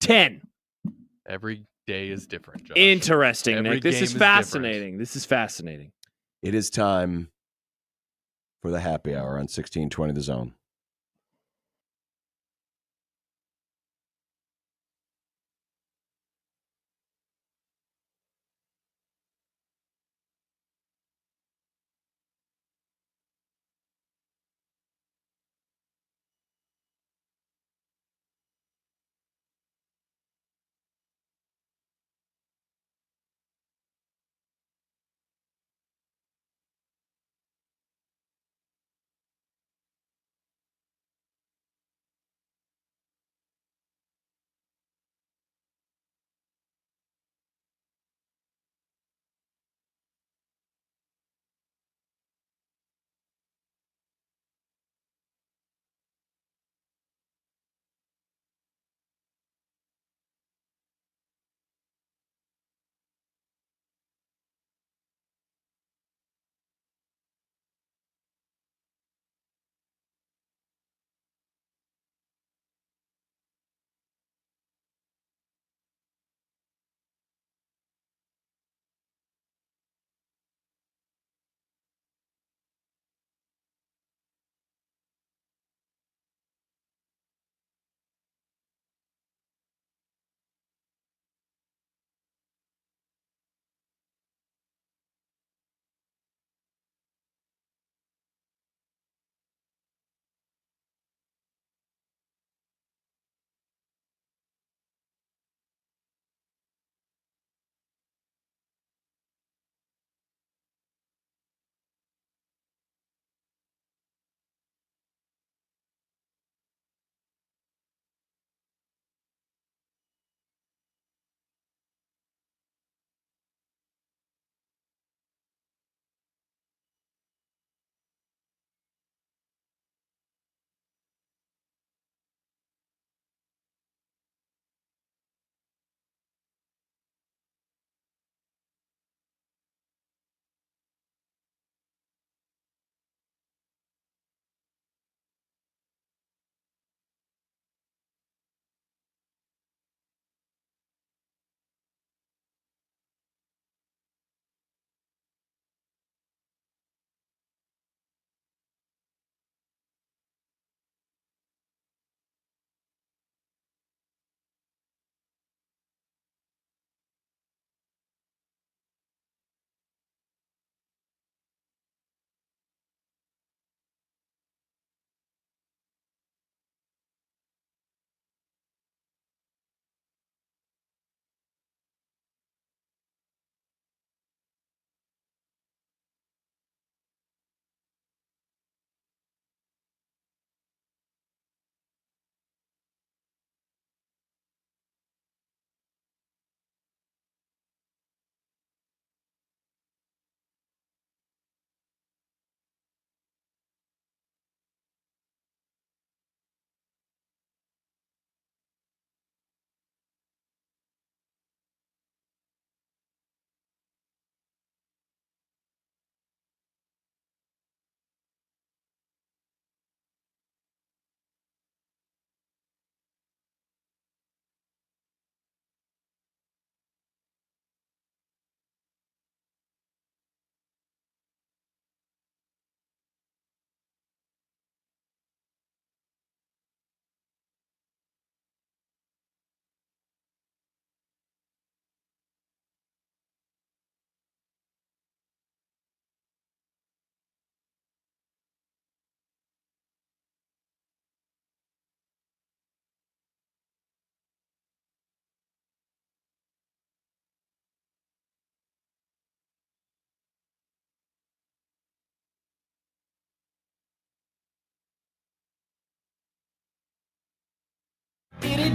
10. Every day is different, Josh. Interesting, Every Nick. This game is different. fascinating. This is fascinating. It is time for the happy hour on 1620 The Zone.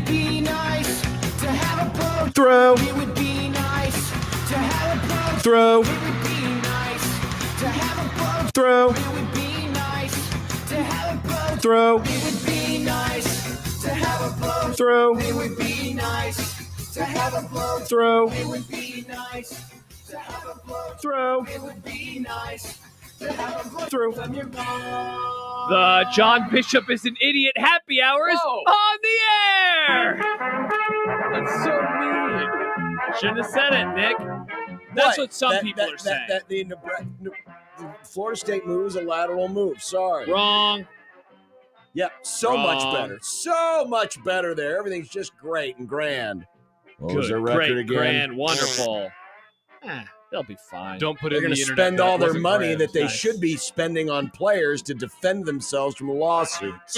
would be nice to have a boat. Throw. It would be nice to have a boat. Throw. It would be nice to have a boat. Throw. It would be nice to have a boat. Throw. It would be nice to have a boat. Throw. It would be nice to have a boat. Throw. It would be nice to have a boat. Throw. It would be nice to have a boat. Throw. From your mom. The John Bishop is an idiot happy hour is on the air. That's so mean. Shouldn't have said it, Nick. That's what some people are saying. The Florida State move is a lateral move. Sorry. Wrong. Yeah, so much Wrong. better. So much better there. Everything's just great and grand. What was Good, their record great, again? grand, wonderful. They'll be fine. Don't put They're in going the to internet spend that all their wasn't money grand. that they Nice. should be spending on players to defend themselves from lawsuits.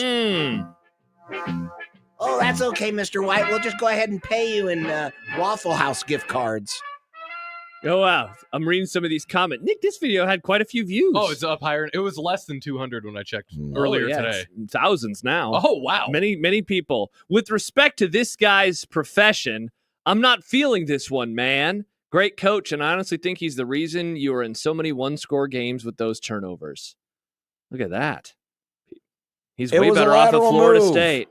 Oh, that's okay, Mr. White. We'll just go ahead and pay you in Waffle House gift cards. Oh, wow. I'm reading some of these comments. Nick, this video had quite a few views. Oh, it's up higher. It was less than 200 when I checked Oh, earlier yeah, today. it's thousands now. Oh, wow. Many people. With respect to this guy's profession, I'm not feeling this one, man. Great coach, and I honestly think he's the reason you are in so many one-score games with those turnovers. Look at that. He's It way was a better off at lateral Florida move. State.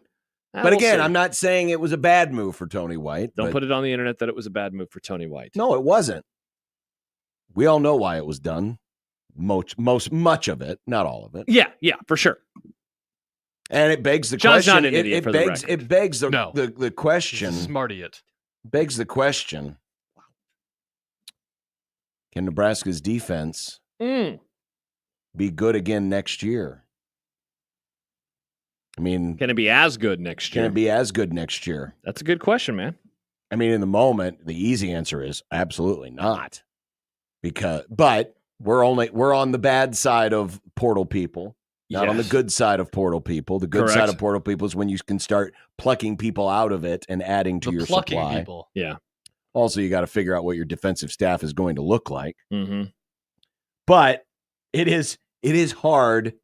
But again, I'm not saying it was a bad move for Tony White. Don't but put it on the internet that it was a bad move for Tony White. No, it wasn't. We all know why it was done. Much of it, not all of it. Yeah, for sure. And it begs the John's question. not an idiot, for the record. It begs the No. the question. Smart idiot. Begs the question. Can Nebraska's defense be good again next year? I mean, Can it be as good next year? can it be as good next year? That's a good question, man. I mean, in the moment, the easy answer is absolutely not. But we're on the bad side of portal people, not on the Yes. good side of portal people. The good Correct. side of portal people is when you can start plucking people out of it and adding to The your plucking supply. people. Yeah. Also, you got to figure out what your defensive staff is going to look like. Mm-hmm. But it is hard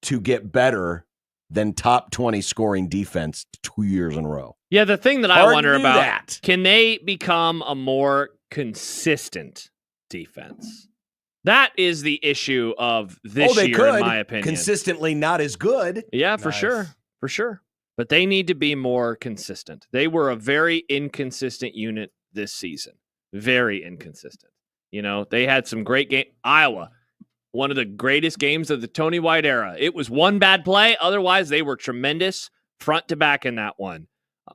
to get better than top 20 scoring defense 2 years in a row. Yeah, the thing that I Hard to wonder do about, that. can they become a more consistent defense? That is the issue of this they year, could. in my opinion. Consistently not as good. Yeah, for Nice. sure. But they need to be more consistent. They were a very inconsistent unit this season. Very inconsistent. You know, they had some great game. Iowa, one of the greatest games of the Tony White era. It was one bad play. Otherwise, they were tremendous front to back in that one.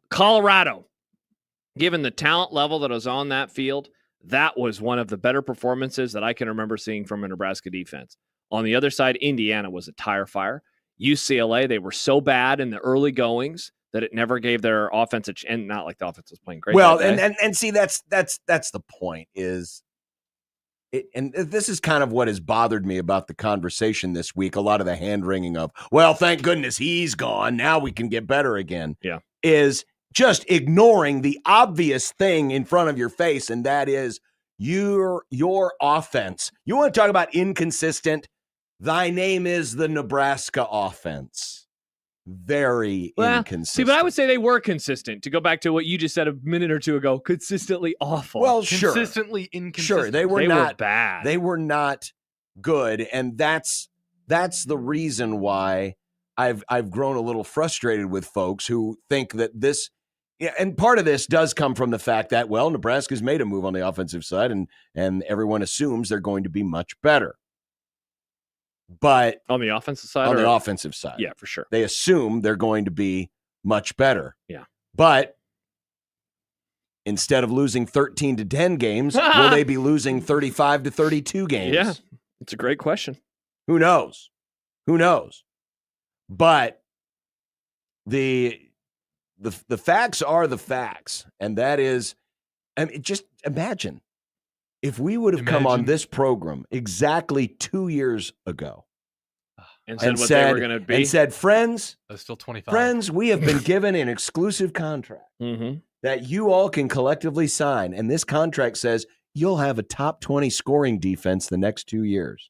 Colorado, given the talent level that was on that field, that was one of the better performances that I can remember seeing from a Nebraska defense. On the other side, Indiana was a tire fire. UCLA, they were so bad in the early goings that it never gave their offense and not like the offense was playing great. Well, that day. and see, that's the point is, and this is kind of what has bothered me about the conversation this week. A lot of the hand wringing of, well, thank goodness he's gone. Now we can get better again. Yeah. Is just ignoring the obvious thing in front of your face, and that is your offense. You want to talk about inconsistent? Thy name is the Nebraska offense. Very inconsistent. See, but I would say they were consistent. To go back to what you just said a minute or two ago, consistently awful. Well, sure. Consistently inconsistent. Sure, they were not bad. They were not good, and that's the reason why I've grown a little frustrated with folks who think that this. Yeah, and part of this does come from the fact that, well, Nebraska's made a move on the offensive side, and everyone assumes they're going to be much better. But on the offensive side, on the offensive side, yeah, for sure, they assume they're going to be much better. Yeah, but instead of losing 13 to 10 games, will they be losing 35 to 32 games? Yeah, it's a great question. Who knows? But the facts are the facts, and that is, I mean, just imagine if we would have come on this program exactly 2 years ago and said what they were going to be, and said, friends, I was still 25. Friends, we have been given an exclusive contract that you all can collectively sign, and this contract says you'll have a top 20 scoring defense the next 2 years.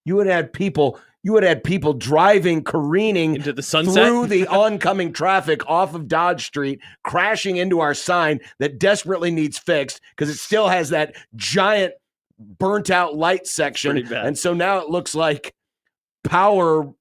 You would have people you would have had people driving, careening into the sunset through the oncoming traffic off of Dodge Street, crashing into our sign that desperately needs fixed because it still has that giant burnt out light section. And so now it looks like power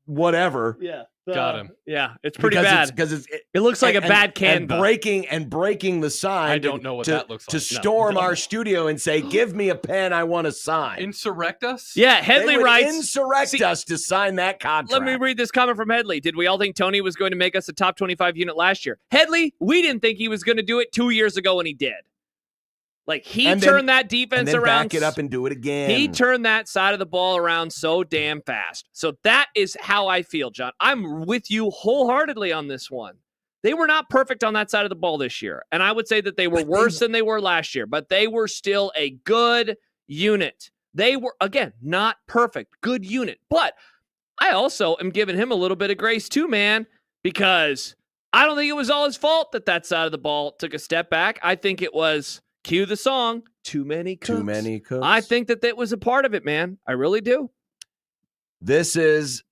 whatever. Yeah. Got him. Yeah, it's pretty bad. Because it looks like a bad can Canva. and breaking the sign. I don't know what that looks like. To storm our studio and say, "Give me a pen, I want to sign." Insurrect us? Yeah, Headley They would writes. insurrect us to sign that contract. Let me read this comment from Headley. Did we all think Tony was going to make us a top 25 unit last year? Headley, we didn't think he was going to do it 2 years ago, and he did. Like, he turned that defense and then around. back it up and do it again. He turned that side of the ball around so damn fast. So that is how I feel, John. I'm with you wholeheartedly on this one. They were not perfect on that side of the ball this year. And I would say that they were worse than they were last year, but they were still a good unit. They were, again, not perfect, good unit. But I also am giving him a little bit of grace too, man, because I don't think it was all his fault that side of the ball took a step back. I think it was... Cue the song, Too Many Cooks. Too Many Cooks. I think that was a part of it, man. I really do. This is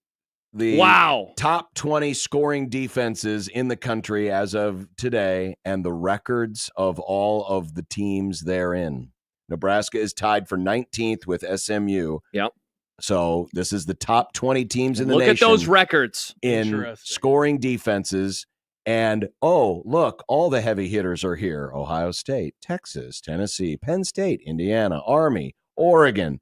the wow top 20 scoring defenses in the country as of today and the records of all of the teams therein. Nebraska is tied for 19th with SMU. Yep. So this is the top 20 teams in the Look nation. at those records. In scoring defenses. And, oh, look, all the heavy hitters are here. Ohio State, Texas, Tennessee, Penn State, Indiana, Army, Oregon,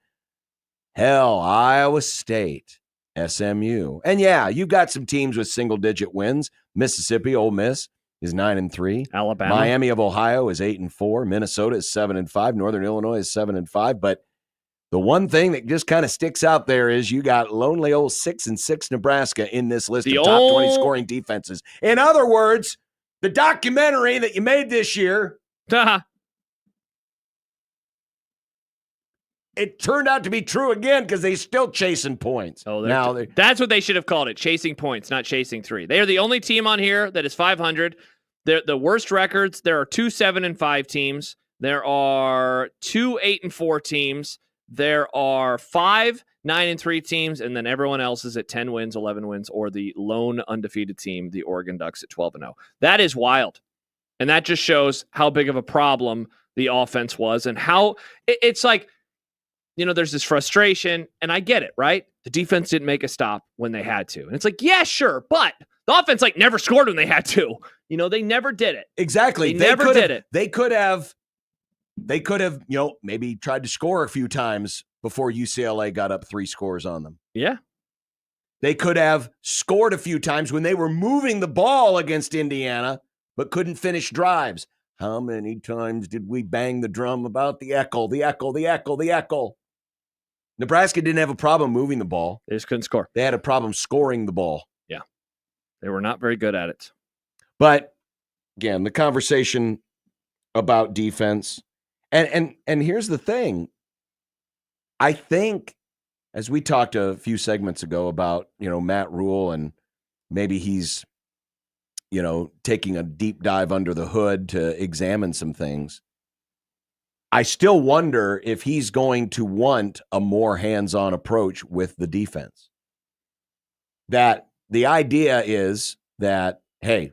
hell, Iowa State, SMU. And, yeah, you've got some teams with single-digit wins. Mississippi, Ole Miss is 9-3. Alabama. Miami of Ohio is 8-4. Minnesota is 7-5. Northern Illinois is 7-5. But the one thing that just kind of sticks out there is you got lonely old 6-6 Nebraska in this list of top 20 scoring defenses. In other words, the documentary that you made this year, it turned out to be true again because they're still chasing points. Oh, that's what they should have called it, chasing points, not chasing three. They are the only team on here that is 500. They're the worst records. There are 2 7-5 teams. There are 2 8-4 teams. There are 5 9-3 teams, and then everyone else is at 10 wins, 11 wins, or the lone undefeated team, the Oregon Ducks, at 12-0. That is wild. And that just shows how big of a problem the offense was and how it's like, there's this frustration, and I get it, right? The defense didn't make a stop when they had to. And it's like, yeah, sure, but the offense never scored when they had to. They never did it. Exactly. They never did it. They could have, maybe tried to score a few times before UCLA got up 3 scores on them. Yeah. They could have scored a few times when they were moving the ball against Indiana, but couldn't finish drives. How many times did we bang the drum about the echo, the echo, the echo, the echo? Nebraska didn't have a problem moving the ball. They just couldn't score. They had a problem scoring the ball. Yeah. They were not very good at it. But, again, the conversation about defense... And here's the thing. I think, as we talked a few segments ago about, Matt Rule and maybe he's, taking a deep dive under the hood to examine some things. I still wonder if he's going to want a more hands-on approach with the defense. That the idea is that, hey,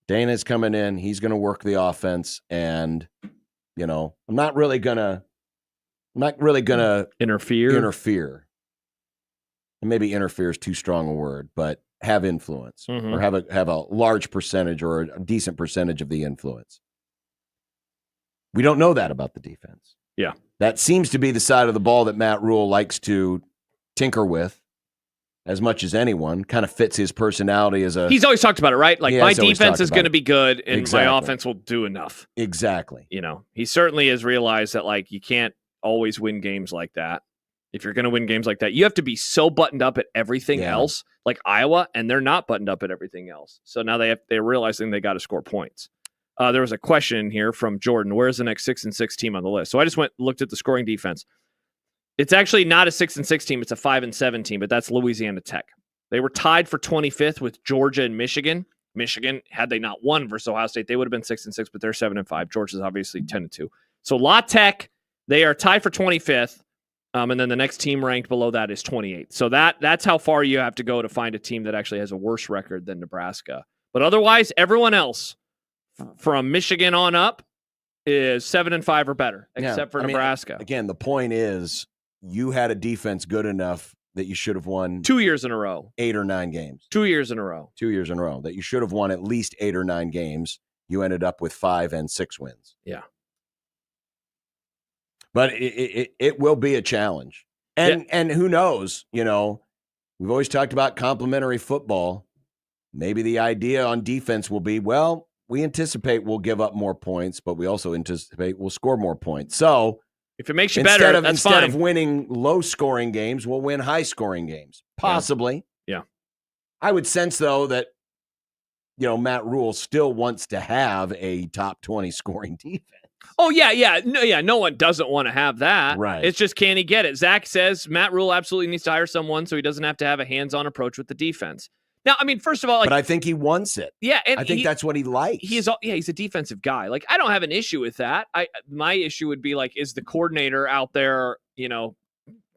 Dana's coming in, he's going to work the offense, and I'm not really gonna interfere. And maybe interfere is too strong a word, but have influence or have a large percentage or a decent percentage of the influence. We don't know that about the defense. Yeah. That seems to be the side of the ball that Matt Rule likes to tinker with as much as anyone. Kind of fits his personality as a... He's always talked about it, right? Like, my defense is going to be good and my offense will do enough. Exactly. He certainly has realized that, you can't always win games like that. If you're going to win games like that, you have to be so buttoned up at everything else, like Iowa, and they're not buttoned up at everything else. So now they're realizing they got to score points. There was a question here from Jordan. Where's the next 6-6 team on the list? So I just looked at the scoring defense. It's actually not a 6-6 team. It's a 5-7 team, but that's Louisiana Tech. They were tied for 25th with Georgia and Michigan. Michigan, had they not won versus Ohio State, they would have been 6-6, but they're 7-5. Georgia's obviously 10-2. So La Tech, they are tied for 25th. And then the next team ranked below that is 28. So that's how far you have to go to find a team that actually has a worse record than Nebraska. But otherwise, everyone else from Michigan on up is 7-5 or better, except for Nebraska. Again, the point is you had a defense good enough that you should have won 2 years in a row, 8 or 9 games. 2 years in a row, 2 years in a row that you should have won at least 8 or 9 games. You ended up with 5 and 6 wins. Yeah. But it will be a challenge. And who knows, we've always talked about complementary football. Maybe the idea on defense will be, well, we anticipate we'll give up more points, but we also anticipate we'll score more points. So if it makes you better, that's instead fine. of winning low-scoring games, we'll win high-scoring games. Possibly. Yeah. I would sense, though, that, Matt Rule still wants to have a top 20 scoring defense. Oh, yeah. No one doesn't want to have that. Right. It's just, can he get it? Zach says Matt Rule absolutely needs to hire someone so he doesn't have to have a hands-on approach with the defense. Now, first of all, but I think he wants it. Yeah, and I think that's what he likes. He's a defensive guy. I don't have an issue with that. My issue would be is the coordinator out there,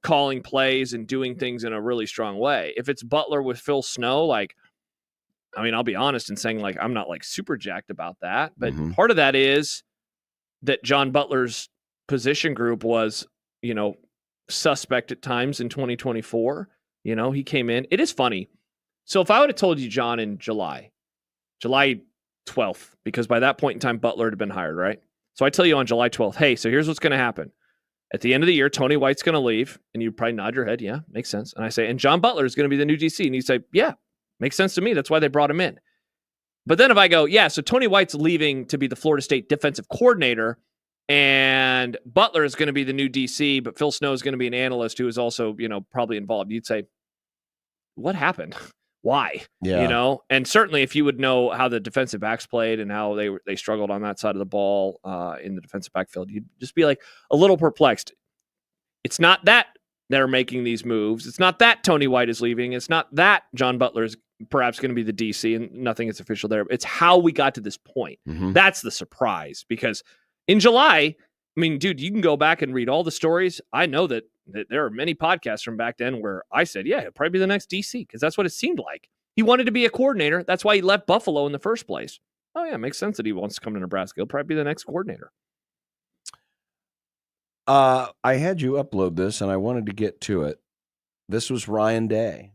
calling plays and doing things in a really strong way. If it's Butler with Phil Snow, I'll be honest in saying I'm not super jacked about that. But part of that is that John Butler's position group was, suspect at times in 2024. He came in. It is funny. So if I would have told you, John, in July 12th, because by that point in time, Butler had been hired, right? So I tell you on July 12th, hey, so here's what's going to happen. At the end of the year, Tony White's going to leave, and you probably nod your head, yeah, makes sense. And I say, and John Butler is going to be the new DC. And you say, yeah, makes sense to me. That's why they brought him in. But then if I go, yeah, so Tony White's leaving to be the Florida State defensive coordinator, and Butler is going to be the new DC, but Phil Snow is going to be an analyst who is also, probably involved. You'd say, what happened? Why? Yeah. And certainly if you would know how the defensive backs played and how they struggled on that side of the ball in the defensive backfield, you'd just be a little perplexed. It's not that they're making these moves. It's not that Tony White is leaving. It's not that John Butler is perhaps going to be the DC and nothing is official there. It's how we got to this point. That's the surprise, because in July, dude, you can go back and read all the stories. I know that there are many podcasts from back then where I said, yeah, he'll probably be the next DC, because that's what it seemed like. He wanted to be a coordinator. That's why he left Buffalo in the first place. Oh, yeah, it makes sense that he wants to come to Nebraska. He'll probably be the next coordinator. I had you upload this, and I wanted to get to it. This was Ryan Day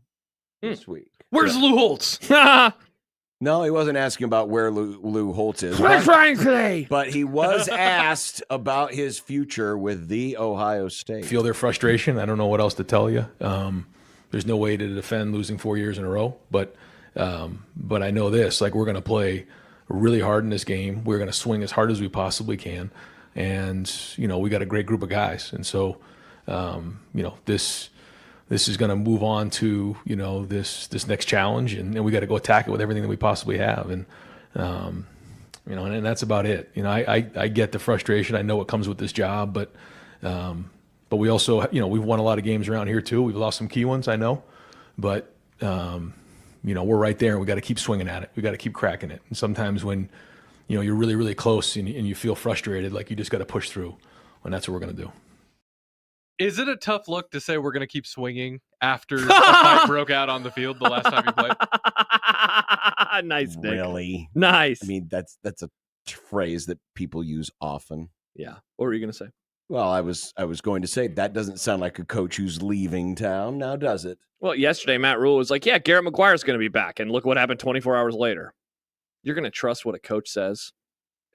this week. Where's Lou Holtz? No, he wasn't asking about where Lou Holtz is. Where's Ryan today? But he was asked about his future with the Ohio State. Feel their frustration. I don't know what else to tell you. There's no way to defend losing 4 years in a row. But I know this, we're going to play really hard in this game. We're going to swing as hard as we possibly can. And, we got a great group of guys. And so, this is going to move on to, this next challenge, and we got to go attack it with everything that we possibly have. And, and that's about it. I get the frustration. I know what comes with this job, but we also, we've won a lot of games around here too. We've lost some key ones, I know, but, we're right there, and we got to keep swinging at it. We got to keep cracking it. And sometimes when, you're really, really close and you feel frustrated, you just got to push through, and that's what we're going to do. Is it a tough look to say we're going to keep swinging after a fight broke out on the field the last time you played? Nice, Nick. Really? Nice. That's a phrase that people use often. Yeah. What were you going to say? Well, I was going to say that doesn't sound like a coach who's leaving town, now does it? Well, yesterday Matt Rule was like, yeah, Garrett McGuire's going to be back, and look what happened 24 hours later. You're going to trust what a coach says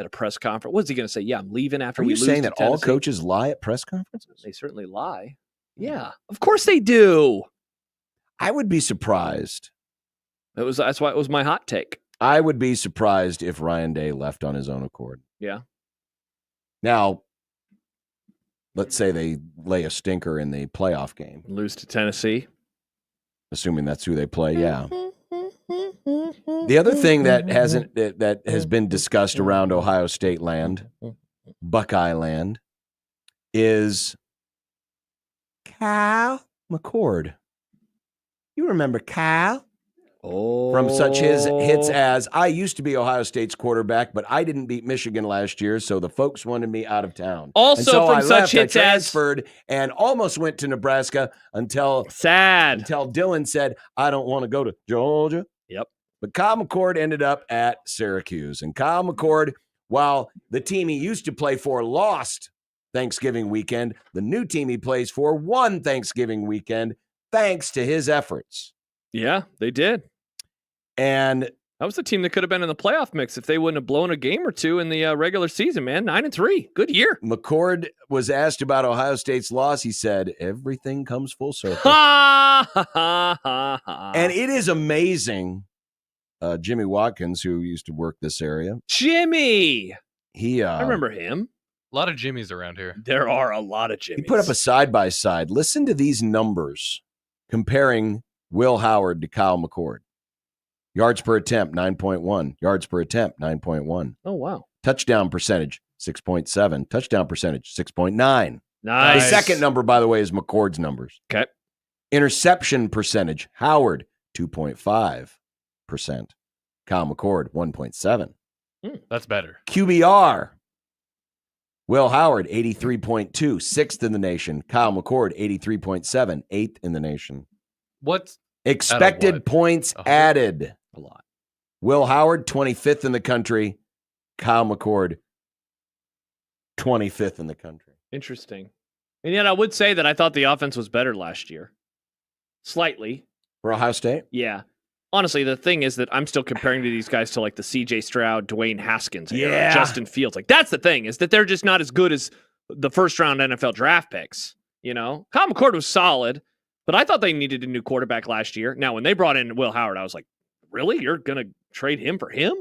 at a press conference? What's he going to say? Yeah, I'm leaving after we lose. Are you saying that all coaches lie at press conferences? They certainly lie. Yeah, of course they do. I would be surprised. That's why it was my hot take. I would be surprised if Ryan Day left on his own accord. Yeah. Now, let's say they lay a stinker in the playoff game. Lose to Tennessee. Assuming that's who they play, yeah. The other thing that has been discussed around Ohio State land, Buckeye land, is Kyle McCord. You remember Kyle? from such hits as, I used to be Ohio State's quarterback, but I didn't beat Michigan last year, so the folks wanted me out of town. Also and so from I such left, hits I as- transferred and almost went to Nebraska until Dylan said, I don't want to go to Georgia. Yep. But Kyle McCord ended up at Syracuse. And Kyle McCord, while the team he used to play for lost Thanksgiving weekend, the new team he plays for won Thanksgiving weekend thanks to his efforts. Yeah, they did. And that was the team that could have been in the playoff mix if they wouldn't have blown a game or two in the regular season, man. 9-3. Good year. McCord was asked about Ohio State's loss. He said, everything comes full circle. Ha, ha, ha, ha, ha. And it is amazing. Jimmy Watkins, who used to work this area. Jimmy! I remember him. A lot of Jimmys around here. There are a lot of Jimmys. He put up a side-by-side. Listen to these numbers comparing Will Howard to Kyle McCord. Yards per attempt, 9.1. Yards per attempt, 9.1. Oh, wow. Touchdown percentage, 6.7. Touchdown percentage, 6.9. Nice. The second number, by the way, is McCord's numbers. Okay. Interception percentage, Howard, 2.5%. Kyle McCord, 1.7. That's better. QBR, Will Howard, 83.2, sixth in the nation. Kyle McCord, 83.7, eighth in the nation. What's expected points added? A lot. Will Howard, 25th in the country. Kyle McCord, 25th in the country. Interesting. And yet I would say that I thought the offense was better last year. Slightly. For Ohio State? Yeah. Honestly, the thing is that I'm still comparing to these guys to like the CJ Stroud, Dwayne Haskins, era, Justin Fields. Like that's the thing, is that they're just not as good as the first round NFL draft picks. You know, Kyle McCord was solid, but I thought they needed a new quarterback last year. Now, when they brought in Will Howard, I was like, really? You're going to trade him for him?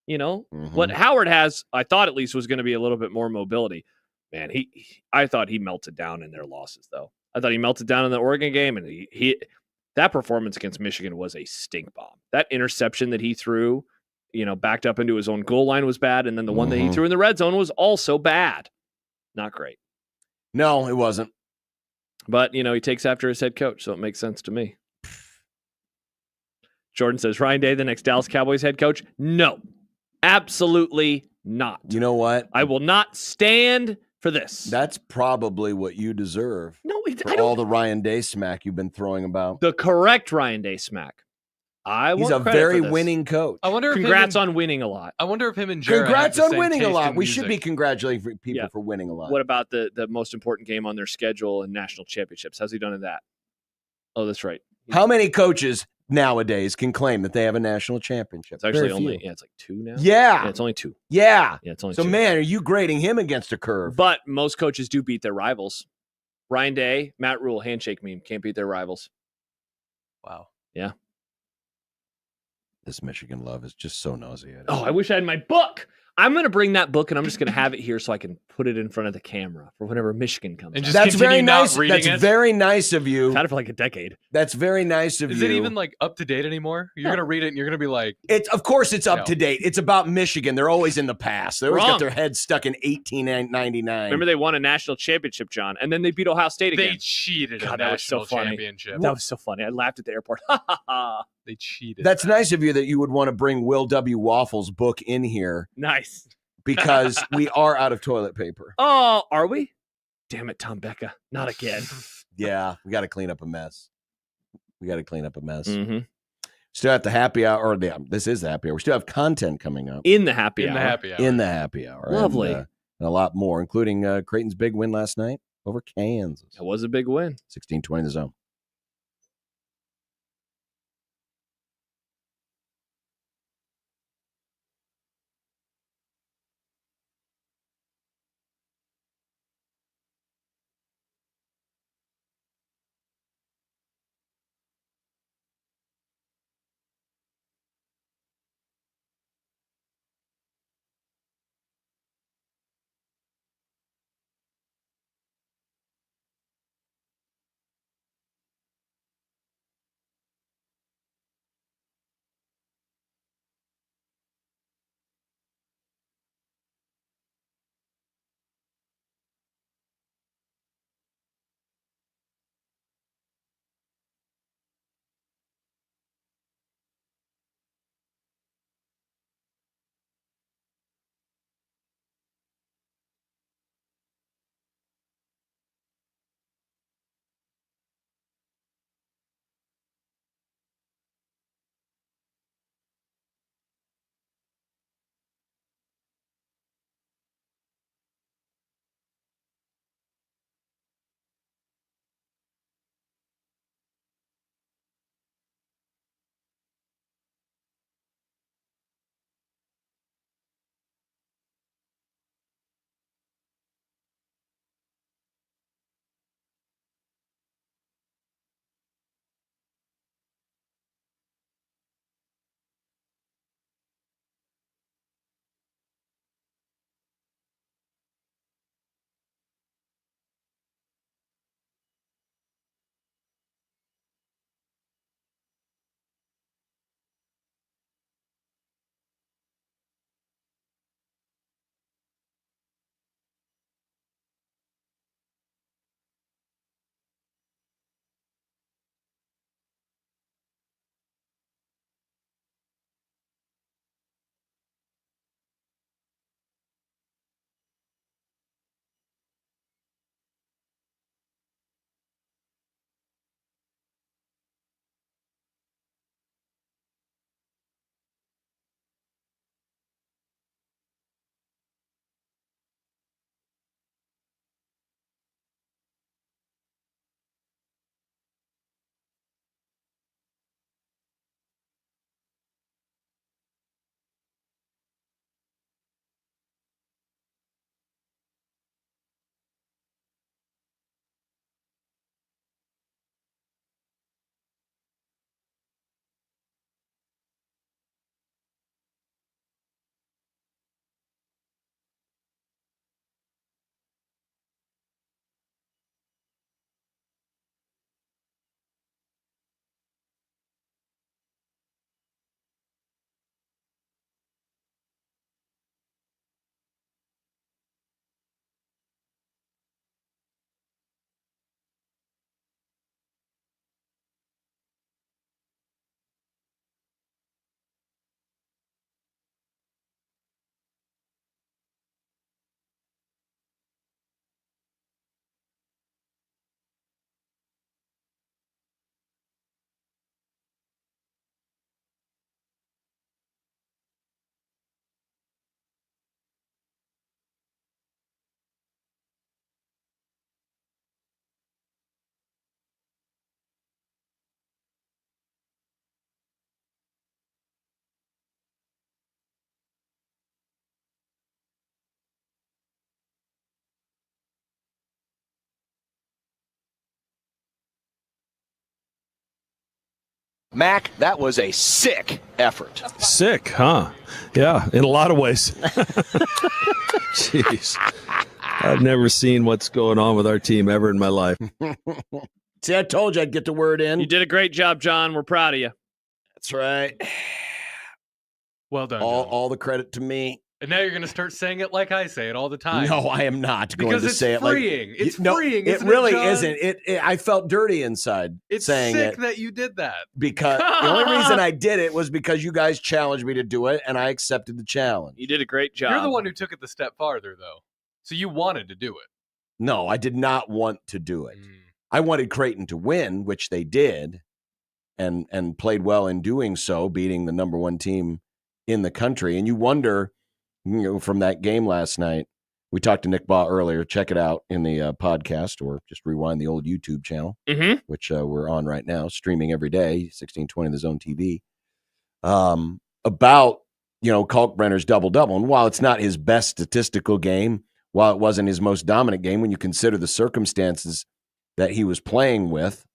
You know, what Howard has, I thought at least was going to be a little bit more mobility. Man, I thought he melted down in their losses, though. I thought he melted down in the Oregon game, and that performance against Michigan was a stink bomb. That interception that he threw, backed up into his own goal line was bad, and then the one that he threw in the red zone was also bad. Not great. No, it wasn't. But, he takes after his head coach, so it makes sense to me. Jordan says, Ryan Day, the next Dallas Cowboys head coach? No, absolutely not. You know what? I will not stand for this. That's probably what you deserve. No, for all the Ryan Day smack you've been throwing about. The correct Ryan Day smack. He's a very winning coach. I wonder if Congrats on winning a lot. I wonder if him and Jared Congrats have the on same winning a taste lot. in We music. should be congratulating people for winning a lot. What about the most important game on their schedule and national championships? How's he done in that? Oh, that's right. How many coaches nowadays can claim that they have a national championship? It's actually Very only few. it's like 2 now. Yeah. It's only 2. Yeah. Yeah, it's only so 2. man, are you grading him against a curve? But most coaches do beat their rivals. Ryan Day, Matt Rule, handshake meme, can't beat their rivals. Wow. Yeah. This Michigan love is just so nauseating. Oh, I wish I had my book. I'm going to bring that book and I'm just going to have it here so I can put it in front of the camera for whenever Michigan comes. And out. just That's very continue not nice. reading That's it? very nice of you. I've had it for like a decade. That's very nice of Is you. it even like up to date anymore? You're gonna read it and you're gonna be like, Of course, it's up No. to date. It's about Michigan. They're always in the past. They always Wrong. got their heads stuck in 1899. Remember they won a national championship, John, and then they beat Ohio State again. they cheated God, a that was so national funny. championship. That was so funny. I laughed at the airport. Ha ha ha. They cheated. That's nice of you that you would want to bring Will W. Waffle's book in here Nice. because we are out of toilet paper. Oh, are we? Damn it, Tom Becca. Not again. Yeah, we got to clean up a mess. Mm-hmm. Still at the happy hour. Or this is the happy hour. We still have content coming up In the happy in hour. the happy hour. in the happy hour. Lovely. And a lot more, including Creighton's big win last night over Kansas. It was a big win. 16-20 in the zone. Mac, that was a sick effort. Sick, huh? Yeah, in a lot of ways. Jeez. I've never seen what's going on with our team ever in my life. See, I told you I'd get the word in. You did a great job, John. We're proud of you. That's right. Well done, All, John. all the credit to me. And now you're going to start saying it like I say it all the time. No, I am not going to it's say freeing. it like It's freeing. It Isn't really John? isn't. I felt dirty inside It's saying sick it that you did that. because the only reason I did it was because you guys challenged me to do it, and I accepted the challenge. You did a great job. You're the one who took it the step farther, though. So you wanted to do it. No, I did not want to do it. I wanted Creighton to win, which they did, and played well in doing so, beating the number one team in the country. And you wonder, from that game last night, we talked to Nick Baugh earlier. Check it out in the podcast, or just rewind the old YouTube channel, which we're on right now, streaming every day, 1620 The Zone TV, about, Kalkbrenner's double-double. And while it's not his best statistical game, while it wasn't his most dominant game, when you consider the circumstances that he was playing with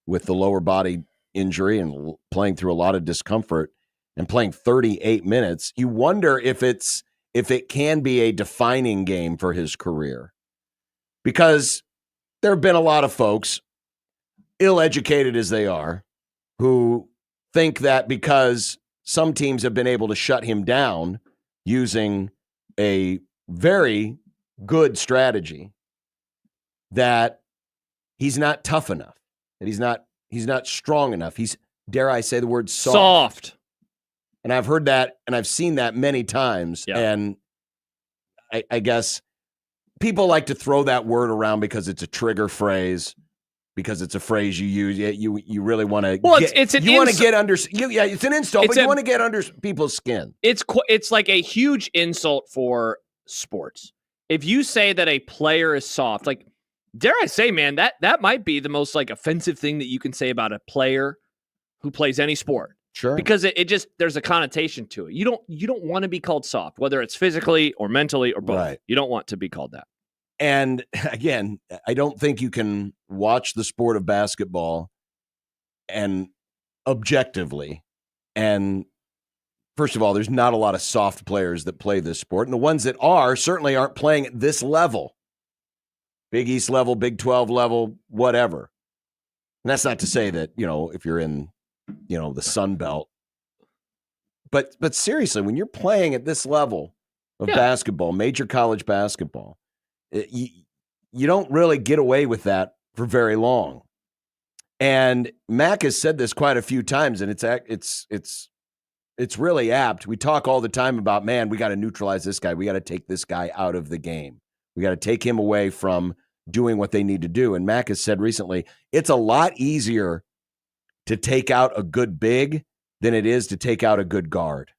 the lower body injury and playing through a lot of discomfort and playing 38 minutes, you wonder if it can be a defining game for his career. Because there have been a lot of folks, ill-educated as they are, who think that because some teams have been able to shut him down using a very good strategy, that he's not tough enough, that he's not strong enough. He's, dare I say the word, soft. And I've heard that, and I've seen that many times. Yeah. And I guess people like to throw that word around because it's a trigger phrase, because it's a phrase you use. You really want to. Well, it's an you want to insult. get under. Yeah, it's an insult, but you want to get under people's skin. It's like a huge insult for sports. If you say that a player is soft, like, dare I say, man, that might be the most like offensive thing that you can say about a player who plays any sport. Sure. Because it just, there's a connotation to it. You don't want to be called soft, whether it's physically or mentally or both. Right. You don't want to be called that. And again, I don't think you can watch the sport of basketball and objectively. And first of all, there's not a lot of soft players that play this sport. And the ones that are certainly aren't playing at this level. Big East level, Big 12 level, whatever. And that's not to say that, if you're in, the Sun Belt. But seriously, when you're playing at this level of basketball, major college basketball, you don't really get away with that for very long. And Mac has said this quite a few times, and it's really apt. We talk all the time about, man, we got to neutralize this guy. We got to take this guy out of the game. We got to take him away from doing what they need to do. And Mac has said recently, it's a lot easier to take out a good big than it is to take out a good guard.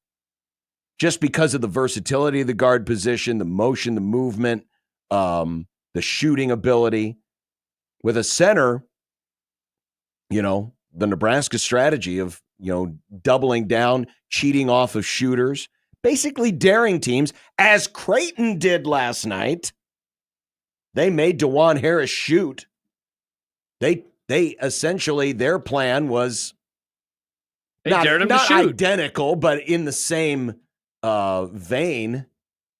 Just because of the versatility of the guard position, the motion, the movement, the shooting ability. With a center, the Nebraska strategy of, doubling down, cheating off of shooters, basically daring teams, as Creighton did last night. They made DeJuan Harris shoot. They essentially, their plan was not identical, but in the same vein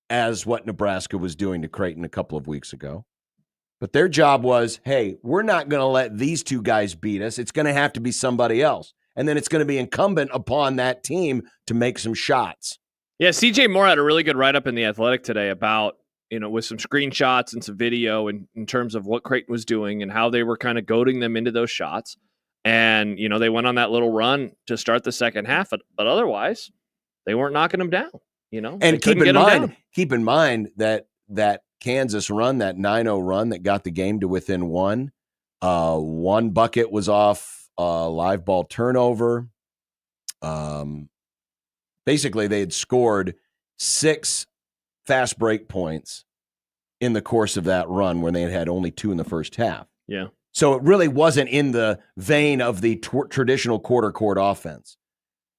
as what Nebraska was doing to Creighton a couple of weeks ago. But their job was, hey, we're not going to let these two guys beat us. It's going to have to be somebody else. And then it's going to be incumbent upon that team to make some shots. Yeah, CJ Moore had a really good write-up in The Athletic today about, with some screenshots and some video in terms of what Creighton was doing and how they were kind of goading them into those shots. And, they went on that little run to start the second half, but otherwise they weren't knocking them down, And keep in mind that Kansas run, that 9-0 run that got the game to within one bucket was off live ball turnover. Basically, they had scored 6 fast break points in the course of that run when they had only 2 in the first half. Yeah. So it really wasn't in the vein of the traditional quarter court offense.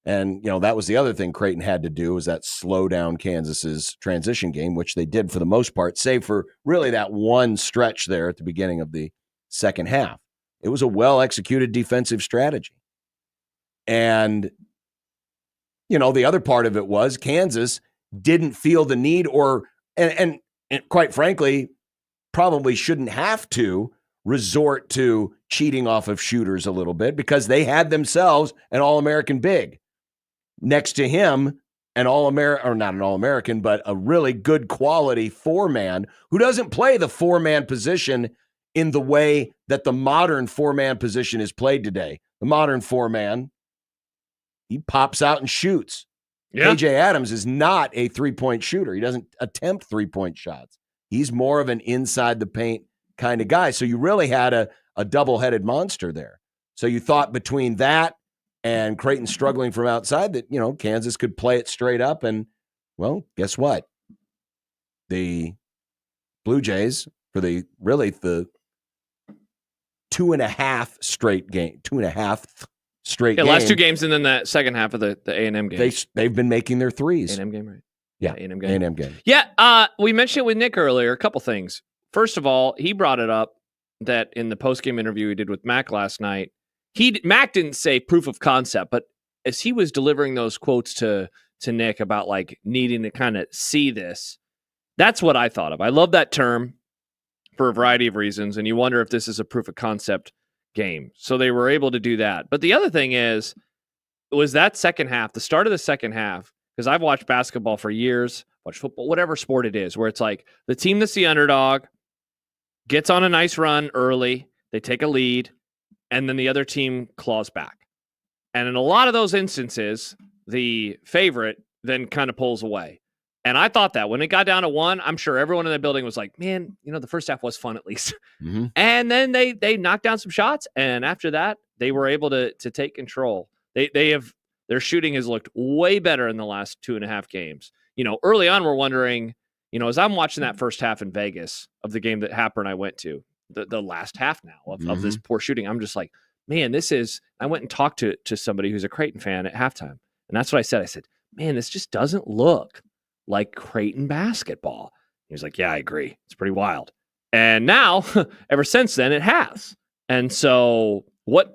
And, that was the other thing Creighton had to do, was that slow down Kansas's transition game, which they did for the most part, save for really that one stretch there at the beginning of the second half. It was a well-executed defensive strategy. And, the other part of it was Kansas didn't feel the need and quite frankly, probably shouldn't have to resort to cheating off of shooters a little bit because they had themselves an All-American big. Next to him, an All-American, or not an All-American, but a really good quality four-man who doesn't play the four-man position in the way that the modern four-man position is played today. The modern four-man, he pops out and shoots. Yeah. KJ Adams is not a three-point shooter. He doesn't attempt three-point shots. He's more of an inside the paint kind of guy. So you really had a double-headed monster there. So you thought between that and Creighton struggling from outside that, Kansas could play it straight up. And, well, guess what? The Blue Jays, for the 2.5 straight game, 2.5 straight game. Last two games and then that second half of the A&M game. They've been making their threes. A&M game, right? Yeah, A&M game. A&M game. Yeah, we mentioned it with Nick earlier, a couple things. First of all, he brought it up that in the post-game interview he did with Mac last night, Mac didn't say proof of concept, but as he was delivering those quotes to Nick about like needing to kind of see this, that's what I thought of. I love that term for a variety of reasons, and you wonder if this is a proof of concept game. So they were able to do that. But the other thing is, it was that second half, the start of the second half, because I've watched basketball for years, watched football, whatever sport it is, where it's like the team that's the underdog gets on a nice run early, they take a lead, and then the other team claws back. And in a lot of those instances, the favorite then kind of pulls away. And I thought that when it got down to 1, I'm sure everyone in the building was like, man, the first half was fun at least. Mm-hmm. And then they knocked down some shots. And after that, they were able to take control. Their shooting has looked way better in the last 2.5 games. Early on, we're wondering, as I'm watching that first half in Vegas of the game that Happer and I went to, the last half now of this poor shooting, I'm just like, man, I went and talked to somebody who's a Creighton fan at halftime. And that's what I said. I said, man, this just doesn't look like Creighton basketball. He was like, yeah, I agree. It's pretty wild. And now, ever since then, it has. And so what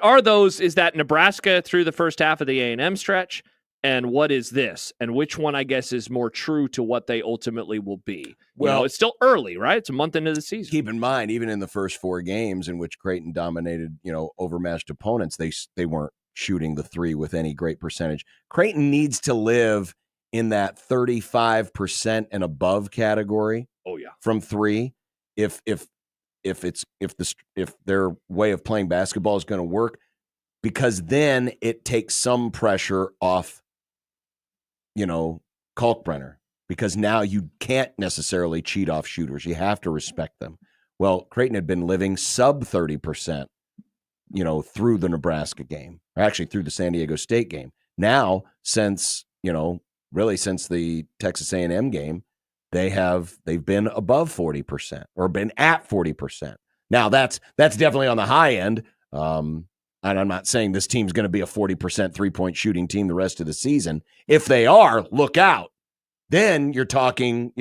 are those? Is that Nebraska through the first half of the A&M stretch? And what is this? And which one, I guess, is more true to what they ultimately will be? Well, it's still early, right? It's a month into the season. Keep in mind, even in the first 4 games in which Creighton dominated, overmatched opponents, they weren't shooting the three with any great percentage. Creighton needs to live in that 35% and above category. Oh yeah, from three. If their way of playing basketball is going to work, because then it takes some pressure off, Kalkbrenner, because now you can't necessarily cheat off shooters. You have to respect them. Well, Creighton had been living sub 30%, through the Nebraska game, or actually through the San Diego State game. Now, since the Texas A&M game, they've been above 40% or been at 40%. Now that's definitely on the high end. And I'm not saying this team's going to be a 40% 3-point shooting team the rest of the season. If they are, look out. Then you're talking,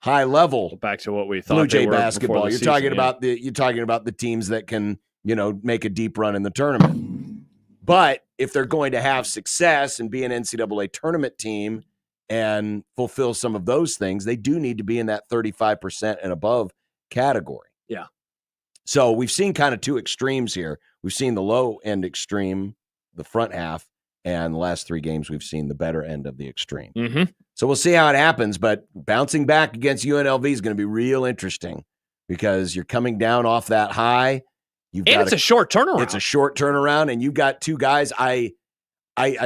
high level. Back to what we thought Blue Jay they were basketball. You're talking about the teams that can, make a deep run in the tournament. But if they're going to have success and be an NCAA tournament team and fulfill some of those things, they do need to be in that 35% and above category. Yeah. So we've seen kind of two extremes here. We've seen the low end extreme, the front half, and the last 3 games we've seen the better end of the extreme. Mm-hmm. So we'll see how it happens, but bouncing back against UNLV is going to be real interesting because you're coming down off that high. It's a short turnaround. It's a short turnaround, and you've got 2 guys. I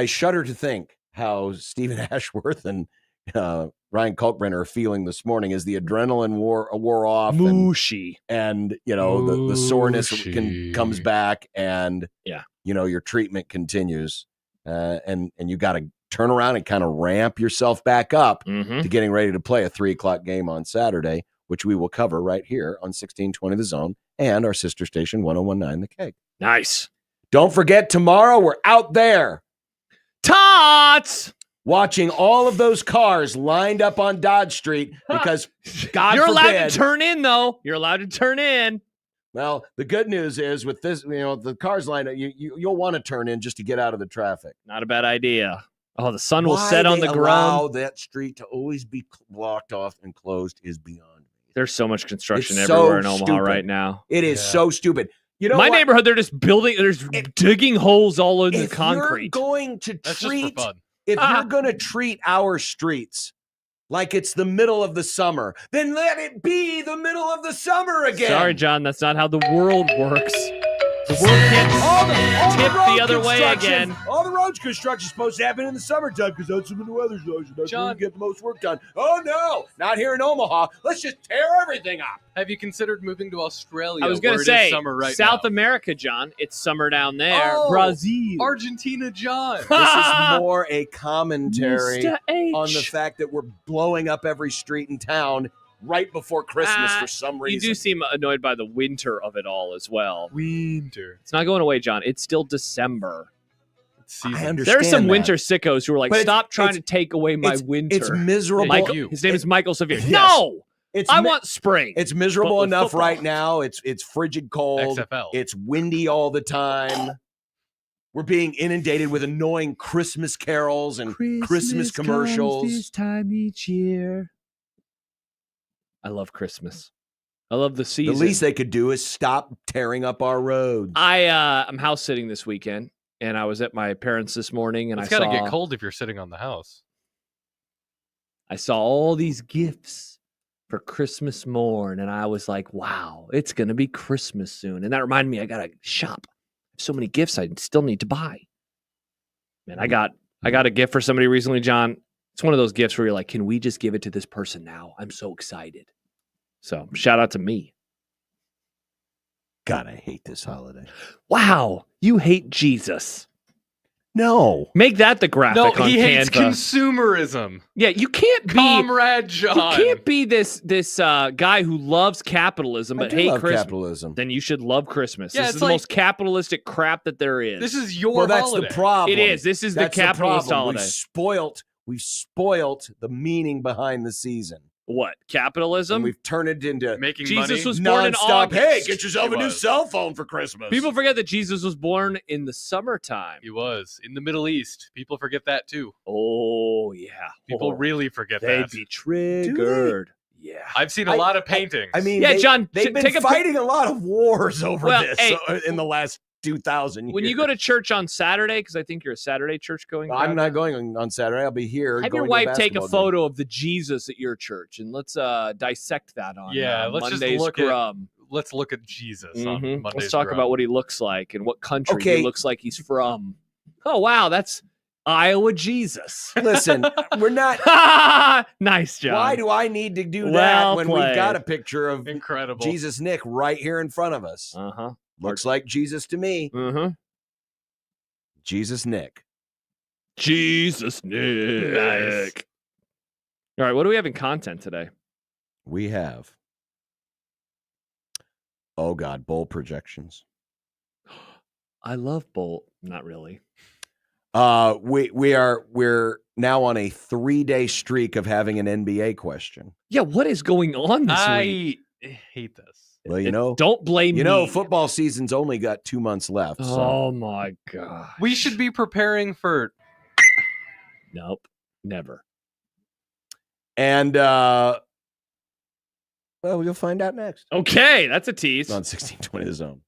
shudder to think how Stephen Ashworth and Ryan Kalkbrenner are feeling this morning as the adrenaline wore off. Mushy. And the soreness comes back, and your treatment continues. And you got to turn around and kind of ramp yourself back up to getting ready to play a 3:00 game on Saturday, which we will cover right here on 1620 The Zone and our sister station 1019 The Keg. Nice. Don't forget, tomorrow we're out there. Tots! Watching all of those cars lined up on Dodge Street because God You're forbid. allowed to turn in, though. You're allowed to turn in. Well, the good news is with this, the cars lined up, you'll want to turn in just to get out of the traffic. Not a bad idea. Oh, the sun will Why set on they the allow ground. that street to always be blocked off and closed is beyond me. There's so much construction It's everywhere so in Omaha stupid. right now. It is so stupid. You know My what? neighborhood, they're just building, there's digging holes all in the If concrete. you're going to That's just for treat, fun. if you're going to treat our streets like it's the middle of the summer, then let it be the middle of the summer again. Sorry, John, that's not how the world works. The world can't tip the other way again. All the road construction is supposed to happen in the summertime because that's when the weather's nice. That's when we get the most work done. Oh, no, not here in Omaha. Let's just tear everything up. Have you considered moving to Australia? I was going to where it is say, summer right South now? America, John. It's summer down there. Oh, Brazil. Argentina, John. This is more a commentary Mr. H. on the fact that we're blowing up every street in town right before Christmas for some reason. You do seem annoyed by the winter of it all as well. Winter. It's not going away, John. It's still December. I understand There's some that. winter sickos who are like, But stop trying to take away my winter. It's miserable. Michael, his name is Michael Severe. Yes. No! It's I want spring. It's miserable But with enough football. right now. It's frigid cold. XFL. It's windy all the time. We're being inundated with annoying Christmas carols and Christmas commercials. Comes this time each year. I love Christmas. I love the season. The least they could do is stop tearing up our roads. I'm house sitting this weekend, and I was at my parents' this morning, and It's I got saw to get cold if you're sitting on the house. I saw all these gifts for Christmas morn, and I was like, wow, it's going to be Christmas soon. And that reminded me, I got to shop. So many gifts I still need to buy. Man, I got a gift for somebody recently, John. It's one of those gifts where you're like, can we just give it to this person now? I'm so excited. So shout out to me. God, I hate this holiday. Wow, you hate Jesus. No. Make that the graphic No, on he hates Canva. consumerism. Yeah, you can't be Comrade John. You can't be this guy who loves capitalism I but do hate love Christmas. capitalism. Then you should love Christmas. Yeah, This it's is the like- most capitalistic crap that there is. This is your Well, that's holiday. the problem. It is. This is That's the capitalist problem. holiday. We've spoilt the meaning behind the season. What? Capitalism? And we've turned it into Making Jesus money. was born in nonstop. August. Hey, get yourself He a new was. cell phone for Christmas. People forget that Jesus was born in the summertime. He was in the Middle East. People forget that too. Oh, yeah. People Oh, really forget they'd that. be triggered. Yeah. I've seen a lot of paintings. I mean, Yeah, John, they've been take a fighting a lot of wars over Well, this hey, in the last 2,000 years. When you go to church on Saturday, because I think you're a Saturday church going. I'm not going on Saturday. I'll be here. Have going your to wife take a basketball game. photo of the Jesus at your church, and let's dissect that on Yeah, let's Monday's just look Scrum. let's look at Jesus on Mhm. Monday's Let's talk Scrum. about what he looks like and what country Okay. he looks like he's from. Oh wow, that's Iowa Jesus. Listen, we're not. Nice, John. Why do I need to do that Well when played. we've got a picture of Incredible. Jesus Nick right here in front of us? Uh-huh. Looks like Jesus to me. Uh-huh. Jesus Nick. Jesus Nick. Nice. All right, what do we have in content today? We have. Oh God, bowl projections. I love Bolt. Not really. We're now on a 3-day streak of having an NBA question. Yeah, what is going on this week? I hate this. Well, you know, Don't blame you me. know, football season's only got 2 months left. So. Oh my god. We should be preparing for Nope. Never. And well, you'll find out next Okay, that's a tease. on 1620 The Zone.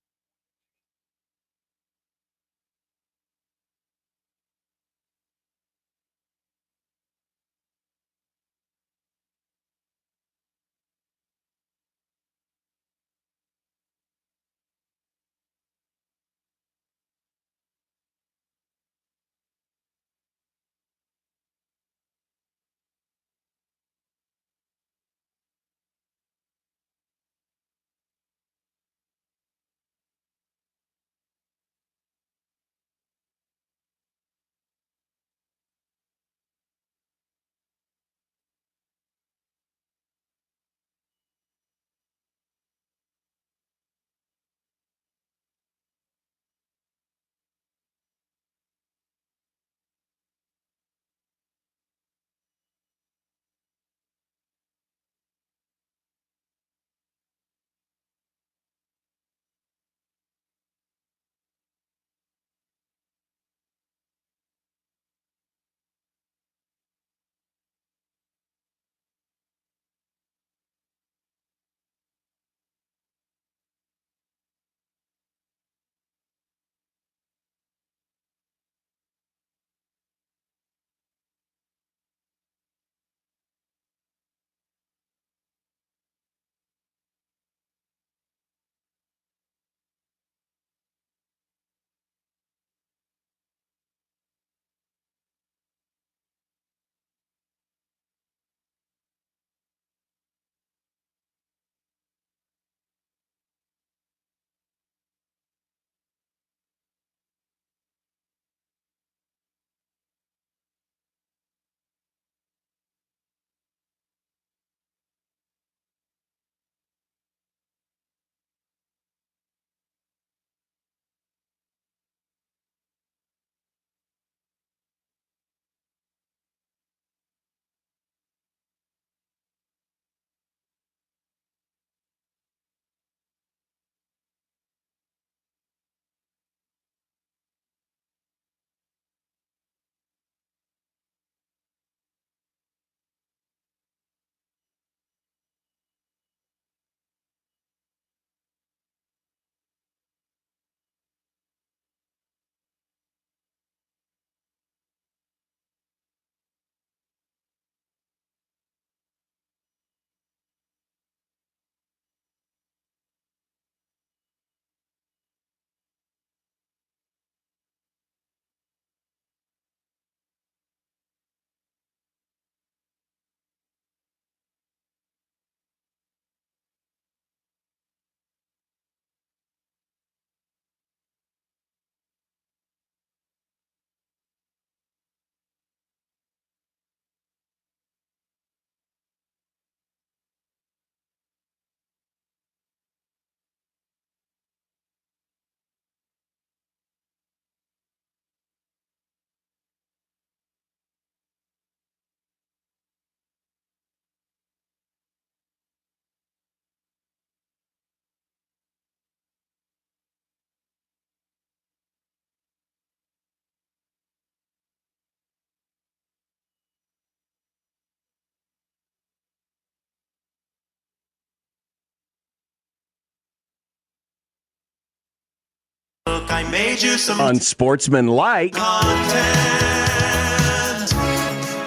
Look, I made you some Unsportsmanlike content.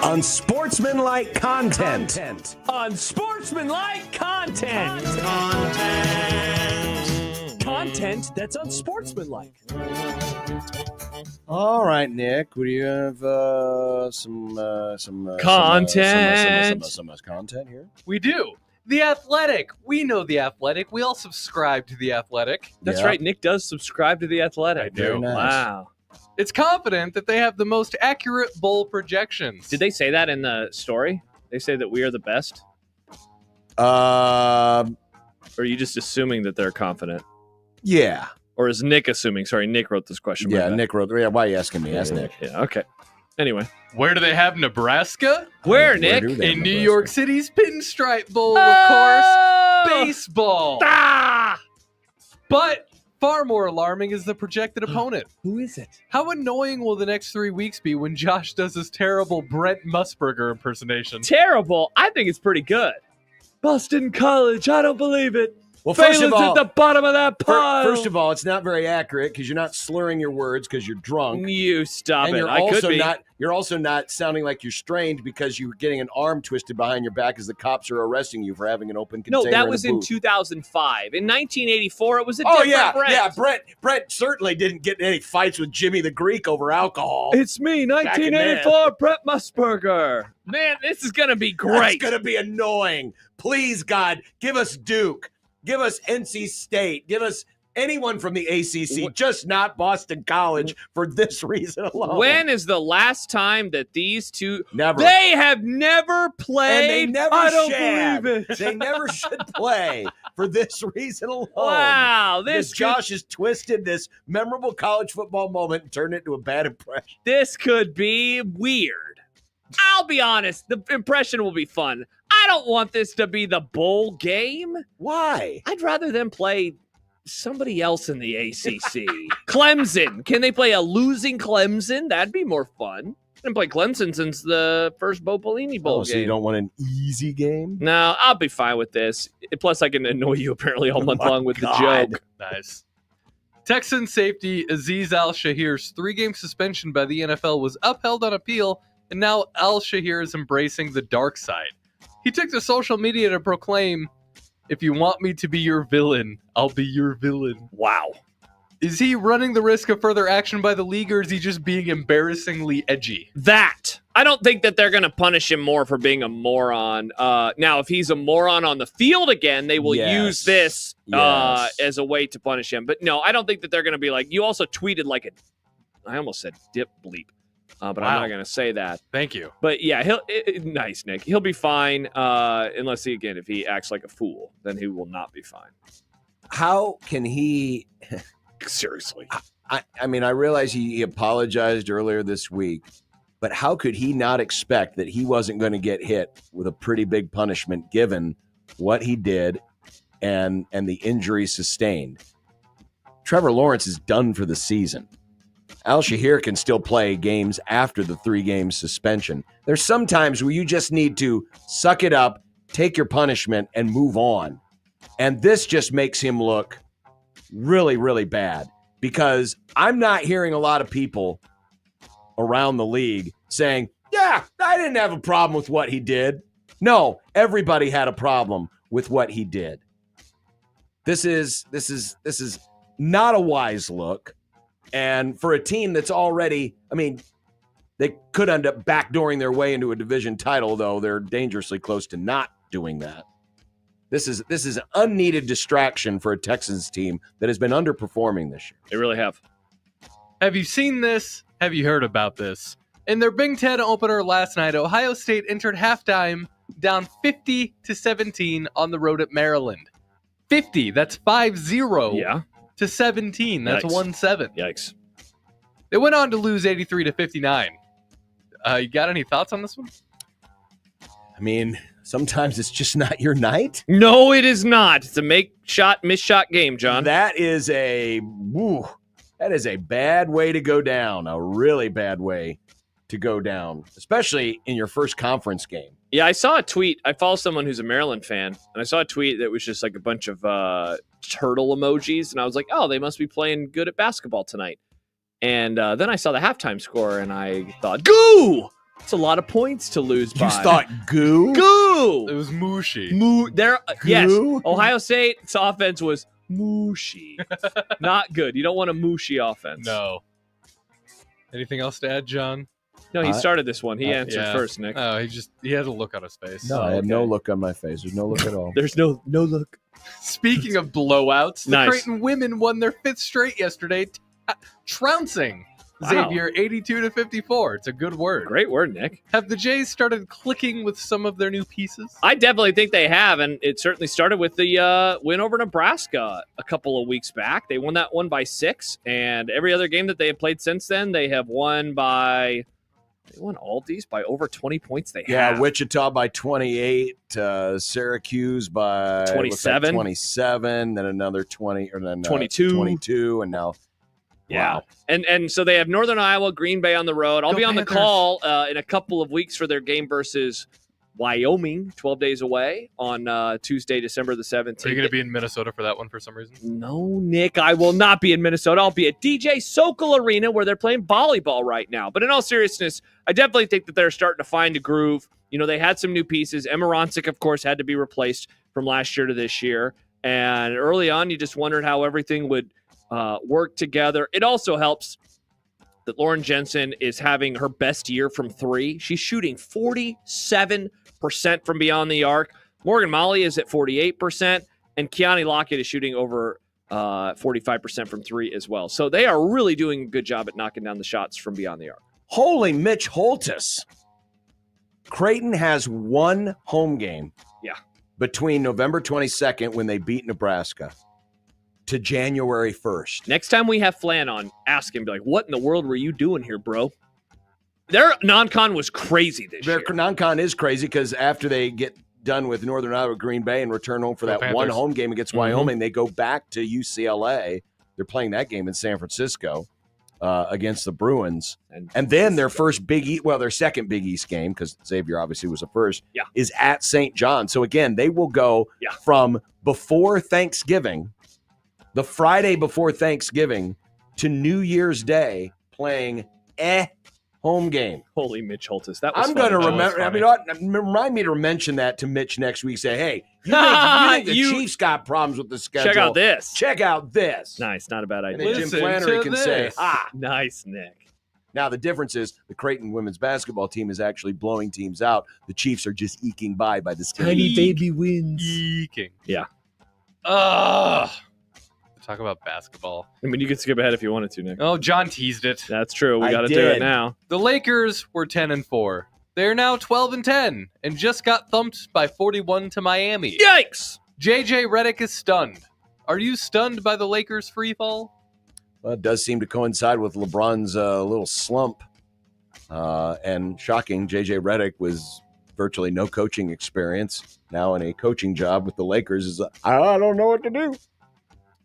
Unsportsmanlike content. Unsportsmanlike content. Content that's unsportsmanlike. All right, Nick. Would you have some Content. some content here? We do. The Athletic. We know The Athletic. We all subscribe to The Athletic. That's Yeah. right. Nick does subscribe to The Athletic. I do. Very nice. Wow. It's confident that they have the most accurate bowl projections. Did they say that in the story? They say that we are the best? Uh, Or are you just assuming that they're confident? yeah. Or is Nick assuming? Sorry, Nick wrote this question. Yeah, Nick wrote. Yeah, why are you asking me? Ask Nick. Yeah, okay. Anyway. Where do they have Nebraska? Where, Nick? do they have In New Nebraska? York City's Pinstripe Bowl, of course. Baseball. Ah! But far more alarming is the projected opponent. Who is it? How annoying will the next 3 weeks be when Josh does his terrible Brent Musburger impersonation? Terrible. I think it's pretty good. Boston College. I don't believe it. Well, first of Phelan's all, at the bottom of that pile. First of all, it's not very accurate because you're not slurring your words because you're drunk. You stop And it. you're I could also be. not. You're also not sounding like you're strained because you're getting an arm twisted behind your back as the cops are arresting you for having an open container. No, that was in, in a booth. 2005. In 1984, it was a Oh different yeah, Brent. yeah. Brent certainly didn't get in any fights with Jimmy the Greek over alcohol. It's me, 1984 Brett Musburger. Man, this is going to be great. It's gonna be annoying. Please, God, give us Duke. Give us NC State. Give us anyone from the ACC, just not Boston College for this reason alone. When is the last time that these two... Never. They have never played. And they never I don't should. believe it. They never should play for this reason alone. Wow, This this Josh has twisted this memorable college football moment and turned it into a bad impression. This could be weird. I'll be honest, the impression will be fun. I don't want this to be the bowl game. Why? I'd rather them play somebody else in the ACC. Clemson. Can they play a losing Clemson? That'd be more fun. They haven't played Clemson since the first Bo Pelini Bowl game. So you don't want an easy game? No, I'll be fine with this. Plus, I can annoy you apparently all month long with the God. joke. Nice. Texan safety Azeez Al-Shahir's 3-game suspension by the NFL was upheld on appeal, and now Al-Shahir is embracing the dark side. He took to social media to proclaim, "If you want me to be your villain, I'll be your villain." Wow. Is he running the risk of further action by the league, or is he just being embarrassingly edgy? That. I don't think that they're going to punish him more for being a moron. Now, if he's a moron on the field again, they will use this as a way to punish him. But no, I don't think that they're going to be like, you also tweeted like I almost said dip bleep. But I'm not going to say that. Thank you. But yeah, nice, Nick. He'll be fine unless, if he acts like a fool, then he will not be fine. How can he... Seriously. I mean, I realize he apologized earlier this week, but how could he not expect that he wasn't going to get hit with a pretty big punishment given what he did and the injury sustained? Trevor Lawrence is done for the season. Al-Shahir can still play games after the 3-game suspension. There's some times where you just need to suck it up, take your punishment, and move on. And this just makes him look really, really bad because I'm not hearing a lot of people around the league saying, yeah, I didn't have a problem with what he did. No, everybody had a problem with what he did. This is not a wise look. And for a team that's already, they could end up backdooring their way into a division title, though they're dangerously close to not doing that. This is an unneeded distraction for a Texans team that has been underperforming this year. They really have. Have you seen this? Have you heard about this? In their Big Ten opener last night, Ohio State entered halftime down 50-17 on the road at Maryland. 50, that's 5-0. Yeah. To 17. That's 1-7. Yikes. They went on to lose 83-59. You got any thoughts on this one? I mean, sometimes it's just not your night. No, it is not. It's a miss shot game, John. That is a bad way to go down. A really bad way to go down, especially in your first conference game. Yeah, I saw a tweet. I follow someone who's a Maryland fan, and I saw a tweet that was just like a bunch of turtle emojis, and I was like, oh, they must be playing good at basketball tonight. And then I saw the halftime score, and I thought, goo! It's a lot of points to lose by. You thought goo? Goo! It was mushy. Yes, Ohio State's offense was mushy. Not good. You don't want a mushy offense. No. Anything else to add, John? No, he started this one. He answered Yeah. first, Nick. Oh, he had a look on his face. No, I had no look on my face. There's no look at all. There's no look. Speaking of blowouts, the Nice. Creighton women won their 5th straight yesterday, trouncing Wow. Xavier 82-54. It's a good word. Great word, Nick. Have the Jays started clicking with some of their new pieces? I definitely think they have, and it certainly started with the win over Nebraska a couple of weeks back. They won that one by 6, and every other game that they have played since then, they have won all these by over 20 points. Yeah, Wichita by 28, Syracuse by 27. 27, then another 20, or then 22, and now. Yeah. Wow. And so they have Northern Iowa, Green Bay on the road. I'll Go be on the Panthers. call in a couple of weeks for their game versus Wyoming, 12 days away on Tuesday, December the 17th. Are you going to be in Minnesota for that one for some reason? No, Nick, I will not be in Minnesota. I'll be at DJ Sokol Arena where they're playing volleyball right now. But in all seriousness, I definitely think that they're starting to find a groove. You know, they had some new pieces. Emma Ronsick, of course, had to be replaced from last year to this year. And early on, you just wondered how everything would work together. It also helps that Lauren Jensen is having her best year from 3. She's shooting 47% from beyond the arc. Morgan Molly is at 48%, and Keani Lockett is shooting over 45% from 3 as well. So they are really doing a good job at knocking down the shots from beyond the arc. Holy Mitch Holtis. Creighton has one home game. Yeah. Between November 22nd, when they beat Nebraska, to January 1st. Next time we have Flan on, ask him, be like, what in the world were you doing here, bro? Their non-con was crazy this year. Their non-con is crazy because after they get done with Northern Iowa, Green Bay, and return home for that Panthers. one home game against Wyoming, they go back to UCLA. They're playing that game in San Francisco against the Bruins. And then their first their second Big East game, because Xavier obviously was the first, is at St. John. So again, they will go from before Thanksgiving, the Friday before Thanksgiving, to New Year's Day playing home game. Holy Mitch Holtis. That was I'm going to funny. remember. I mean, remind me to mention that to Mitch next week. Say, hey, you think the Chiefs got problems with the schedule? Check out this. Check out this. Nice. Not a bad And idea. then Jim Flannery can say, Nice, Nick. Now, the difference is the Creighton women's basketball team is actually blowing teams out. The Chiefs are just eking by the skin. Tiny baby wins. Eking. Yeah. Talk about basketball. I mean, you could skip ahead if you wanted to, Nick. Oh, John teased it. That's true. We I got to do did. it now. The Lakers were 10-4. They're now 12-10 and just got thumped by 41 to Miami. Yikes! JJ Redick is stunned. Are you stunned by the Lakers' free fall? Well, it does seem to coincide with LeBron's little slump. And shocking, JJ Redick was virtually no coaching experience. Now in a coaching job with the Lakers is I don't know what to do.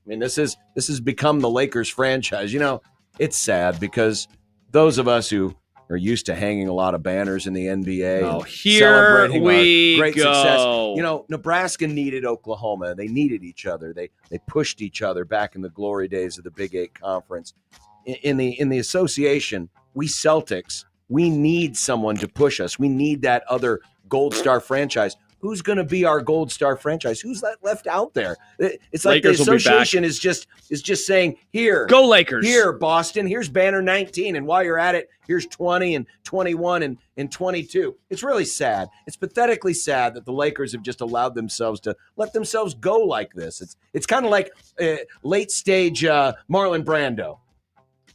I mean, this has become the Lakers franchise. You know, it's sad because those of us who are used to hanging a lot of banners in the NBA, Oh, and here celebrating we our great go. success. You know, Nebraska needed Oklahoma. They needed each other. They pushed each other back in the glory days of the Big 8 Conference. In the association, we Celtics, we need someone to push us. We need that other Gold Star franchise. Who's going to be our Gold Star franchise? Who's left out there? It's like Lakers the will be back. association is just saying, here, Go Lakers. here, Boston, here's banner 19, and while you're at it, here's 20 and 21 and 22. It's really sad. It's pathetically sad that the Lakers have just allowed themselves to let themselves go like this. It's kind of like late stage Marlon Brando.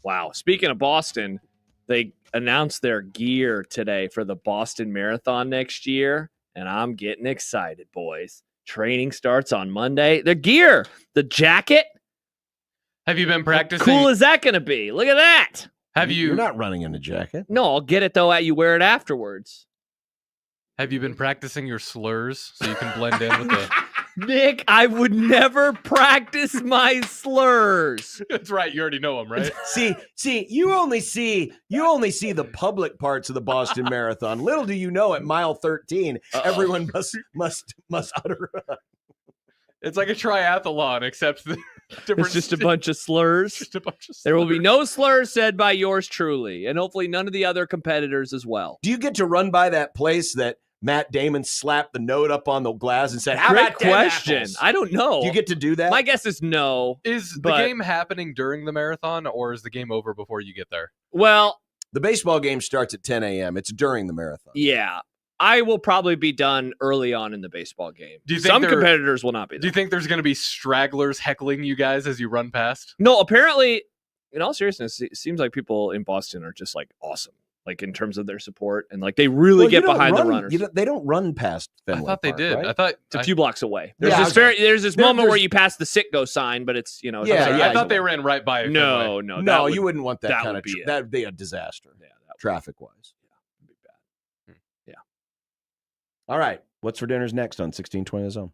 Wow. Speaking of Boston, they announced their gear today for the Boston Marathon next year, and I'm getting excited, boys. Training starts on Monday. The gear, the jacket. Have you been practicing? How cool is that going to be? Look at that. You're not running in a jacket. No, I'll get it, though, you wear it afterwards. Have you been practicing your slurs so you can blend in with the Nick, I would never practice my slurs. That's right. You already know them, right? See, you only see the public parts of the Boston Marathon. Little do you know, at mile 13, everyone must utter. It's like a triathlon, except the different. It's just a bunch of slurs. Just a bunch of slurs. There will be no slurs said by yours truly, and hopefully none of the other competitors as well. Do you get to run by that place that Matt Damon slapped the note up on the glass and said, "How Great about them question. apples?" I don't know. Do you get to do that? My guess is no. Is the but- game happening during the marathon, or is the game over before you get there? Well, the baseball game starts at 10 a.m. It's during the marathon. yeah. I will probably be done early on in the baseball game. Do you think Some competitors will not be Do there. you think there's going to be stragglers heckling you guys as you run past? No, apparently, in all seriousness, it seems like people in Boston are just like awesome, like in terms of their support, and like they really Well, get you don't behind the run- runners. they don't run past I Fenway thought they Park, did. right? I thought It's a few blocks away. There's Yeah, this moment where there's- you pass the Sitgo sign, but it's it's Yeah, outside. yeah, I thought they ran right by it. No, Fenway. no, you wouldn't want that that kind would of. be it. That'd be a disaster. Yeah, traffic wise. would be bad. Yeah. All right, what's for dinner's next on 1620 The Zone?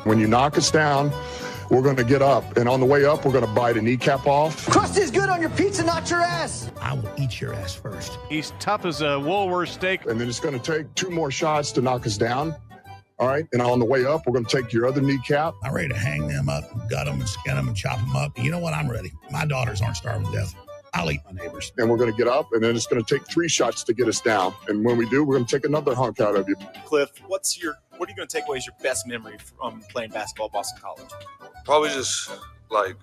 When you knock us down, we're going to get up, and on the way up, we're going to bite a kneecap off. Crust is good on your pizza, not your ass. I will eat your ass first. He's tough as a Woolworth steak. And then it's going to take 2 more shots to knock us down. All right. And on the way up, we're going to take your other kneecap. I'm ready to hang them up, gut them, and skin them, and chop them up. You know what? I'm ready. My daughters aren't starving to death. I'll eat my neighbors. And we're going to get up, and then it's going to take 3 shots to get us down. And when we do, we're going to take another hunk out of you. Cliff, what are you going to take away as your best memory from playing basketball at Boston College? Probably just like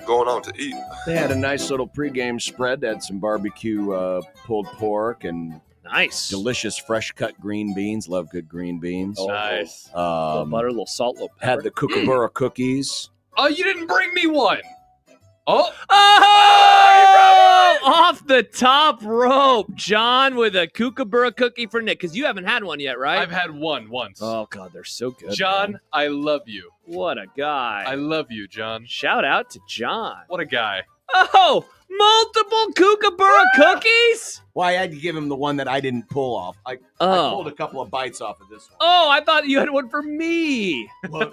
going out to eat. They had a nice little pregame spread. They had some barbecue pulled pork and nice, delicious fresh cut green beans. Love good green beans. Oh, nice. A little butter, a little salt, a little pepper. Had the kookaburra cookies. Oh, you didn't bring me one. Oh, off the top rope, John with a kookaburra cookie for Nick, because you haven't had one yet, right? I've had one once. Oh, God, they're so good. John, man. I love you. What a guy. I love you, John. Shout out to John. What a guy. Oh, multiple kookaburra cookies? Well, I had to give him the one that I didn't pull off. I pulled a couple of bites off of this one. Oh, I thought you had one for me. Well,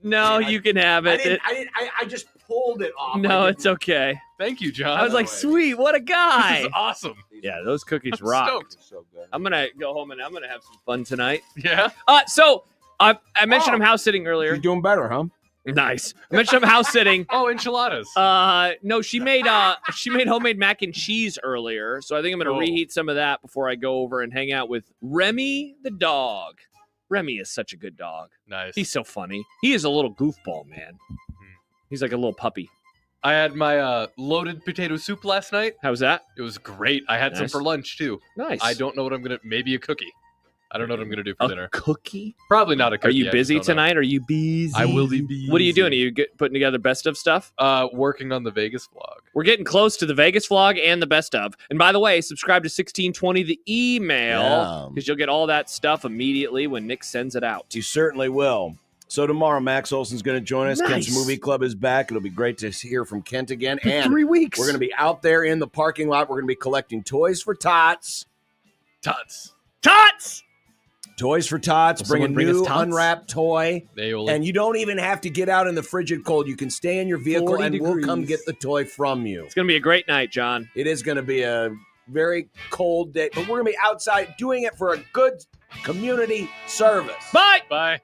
No, you can have it. I just pulled it off. No, it's okay. Thank you, John. I was like, sweet, what a guy. This is awesome. Yeah, those cookies I'm rock. stoked. So good. I'm going to go home and I'm going to have some fun tonight. Yeah? So I mentioned I'm house sitting earlier. You're doing better, huh? Nice. I mentioned I'm house sitting. Oh, enchiladas. No, she made homemade mac and cheese earlier, so I think I'm going to reheat some of that before I go over and hang out with Remy the dog. Remy is such a good dog. Nice. He's so funny. He is a little goofball, man. He's like a little puppy. I had my loaded potato soup last night. How was that? It was great. I had some Nice. for lunch, too. Nice. I don't know what I'm going to... Maybe a cookie. I don't know what I'm going to do for dinner. Cookie? Probably not a cookie. Are you I busy just don't know. tonight? Are you busy? I will be busy. What are you doing? Are you putting together best of stuff? Working on the Vegas vlog. We're getting close to the Vegas vlog and the best of. And by the way, subscribe to 1620 the email because you'll get all that stuff immediately when Nick sends it out. You certainly will. So tomorrow, Max Olson's going to join us. Nice. Kent's Movie Club is back. It'll be great to hear from Kent again. For And 3 weeks. we're going to be out there in the parking lot. We're going to be collecting toys for Tots. Tots. Toys for Tots. Will Bring a someone bring us new Tots? unwrapped toy. And you don't even have to get out in the frigid cold. You can stay in your vehicle 40 and we'll degrees. come get the toy from you. It's going to be a great night, John. It is going to be a very cold day, but we're going to be outside doing it for a good community service. Bye. Bye.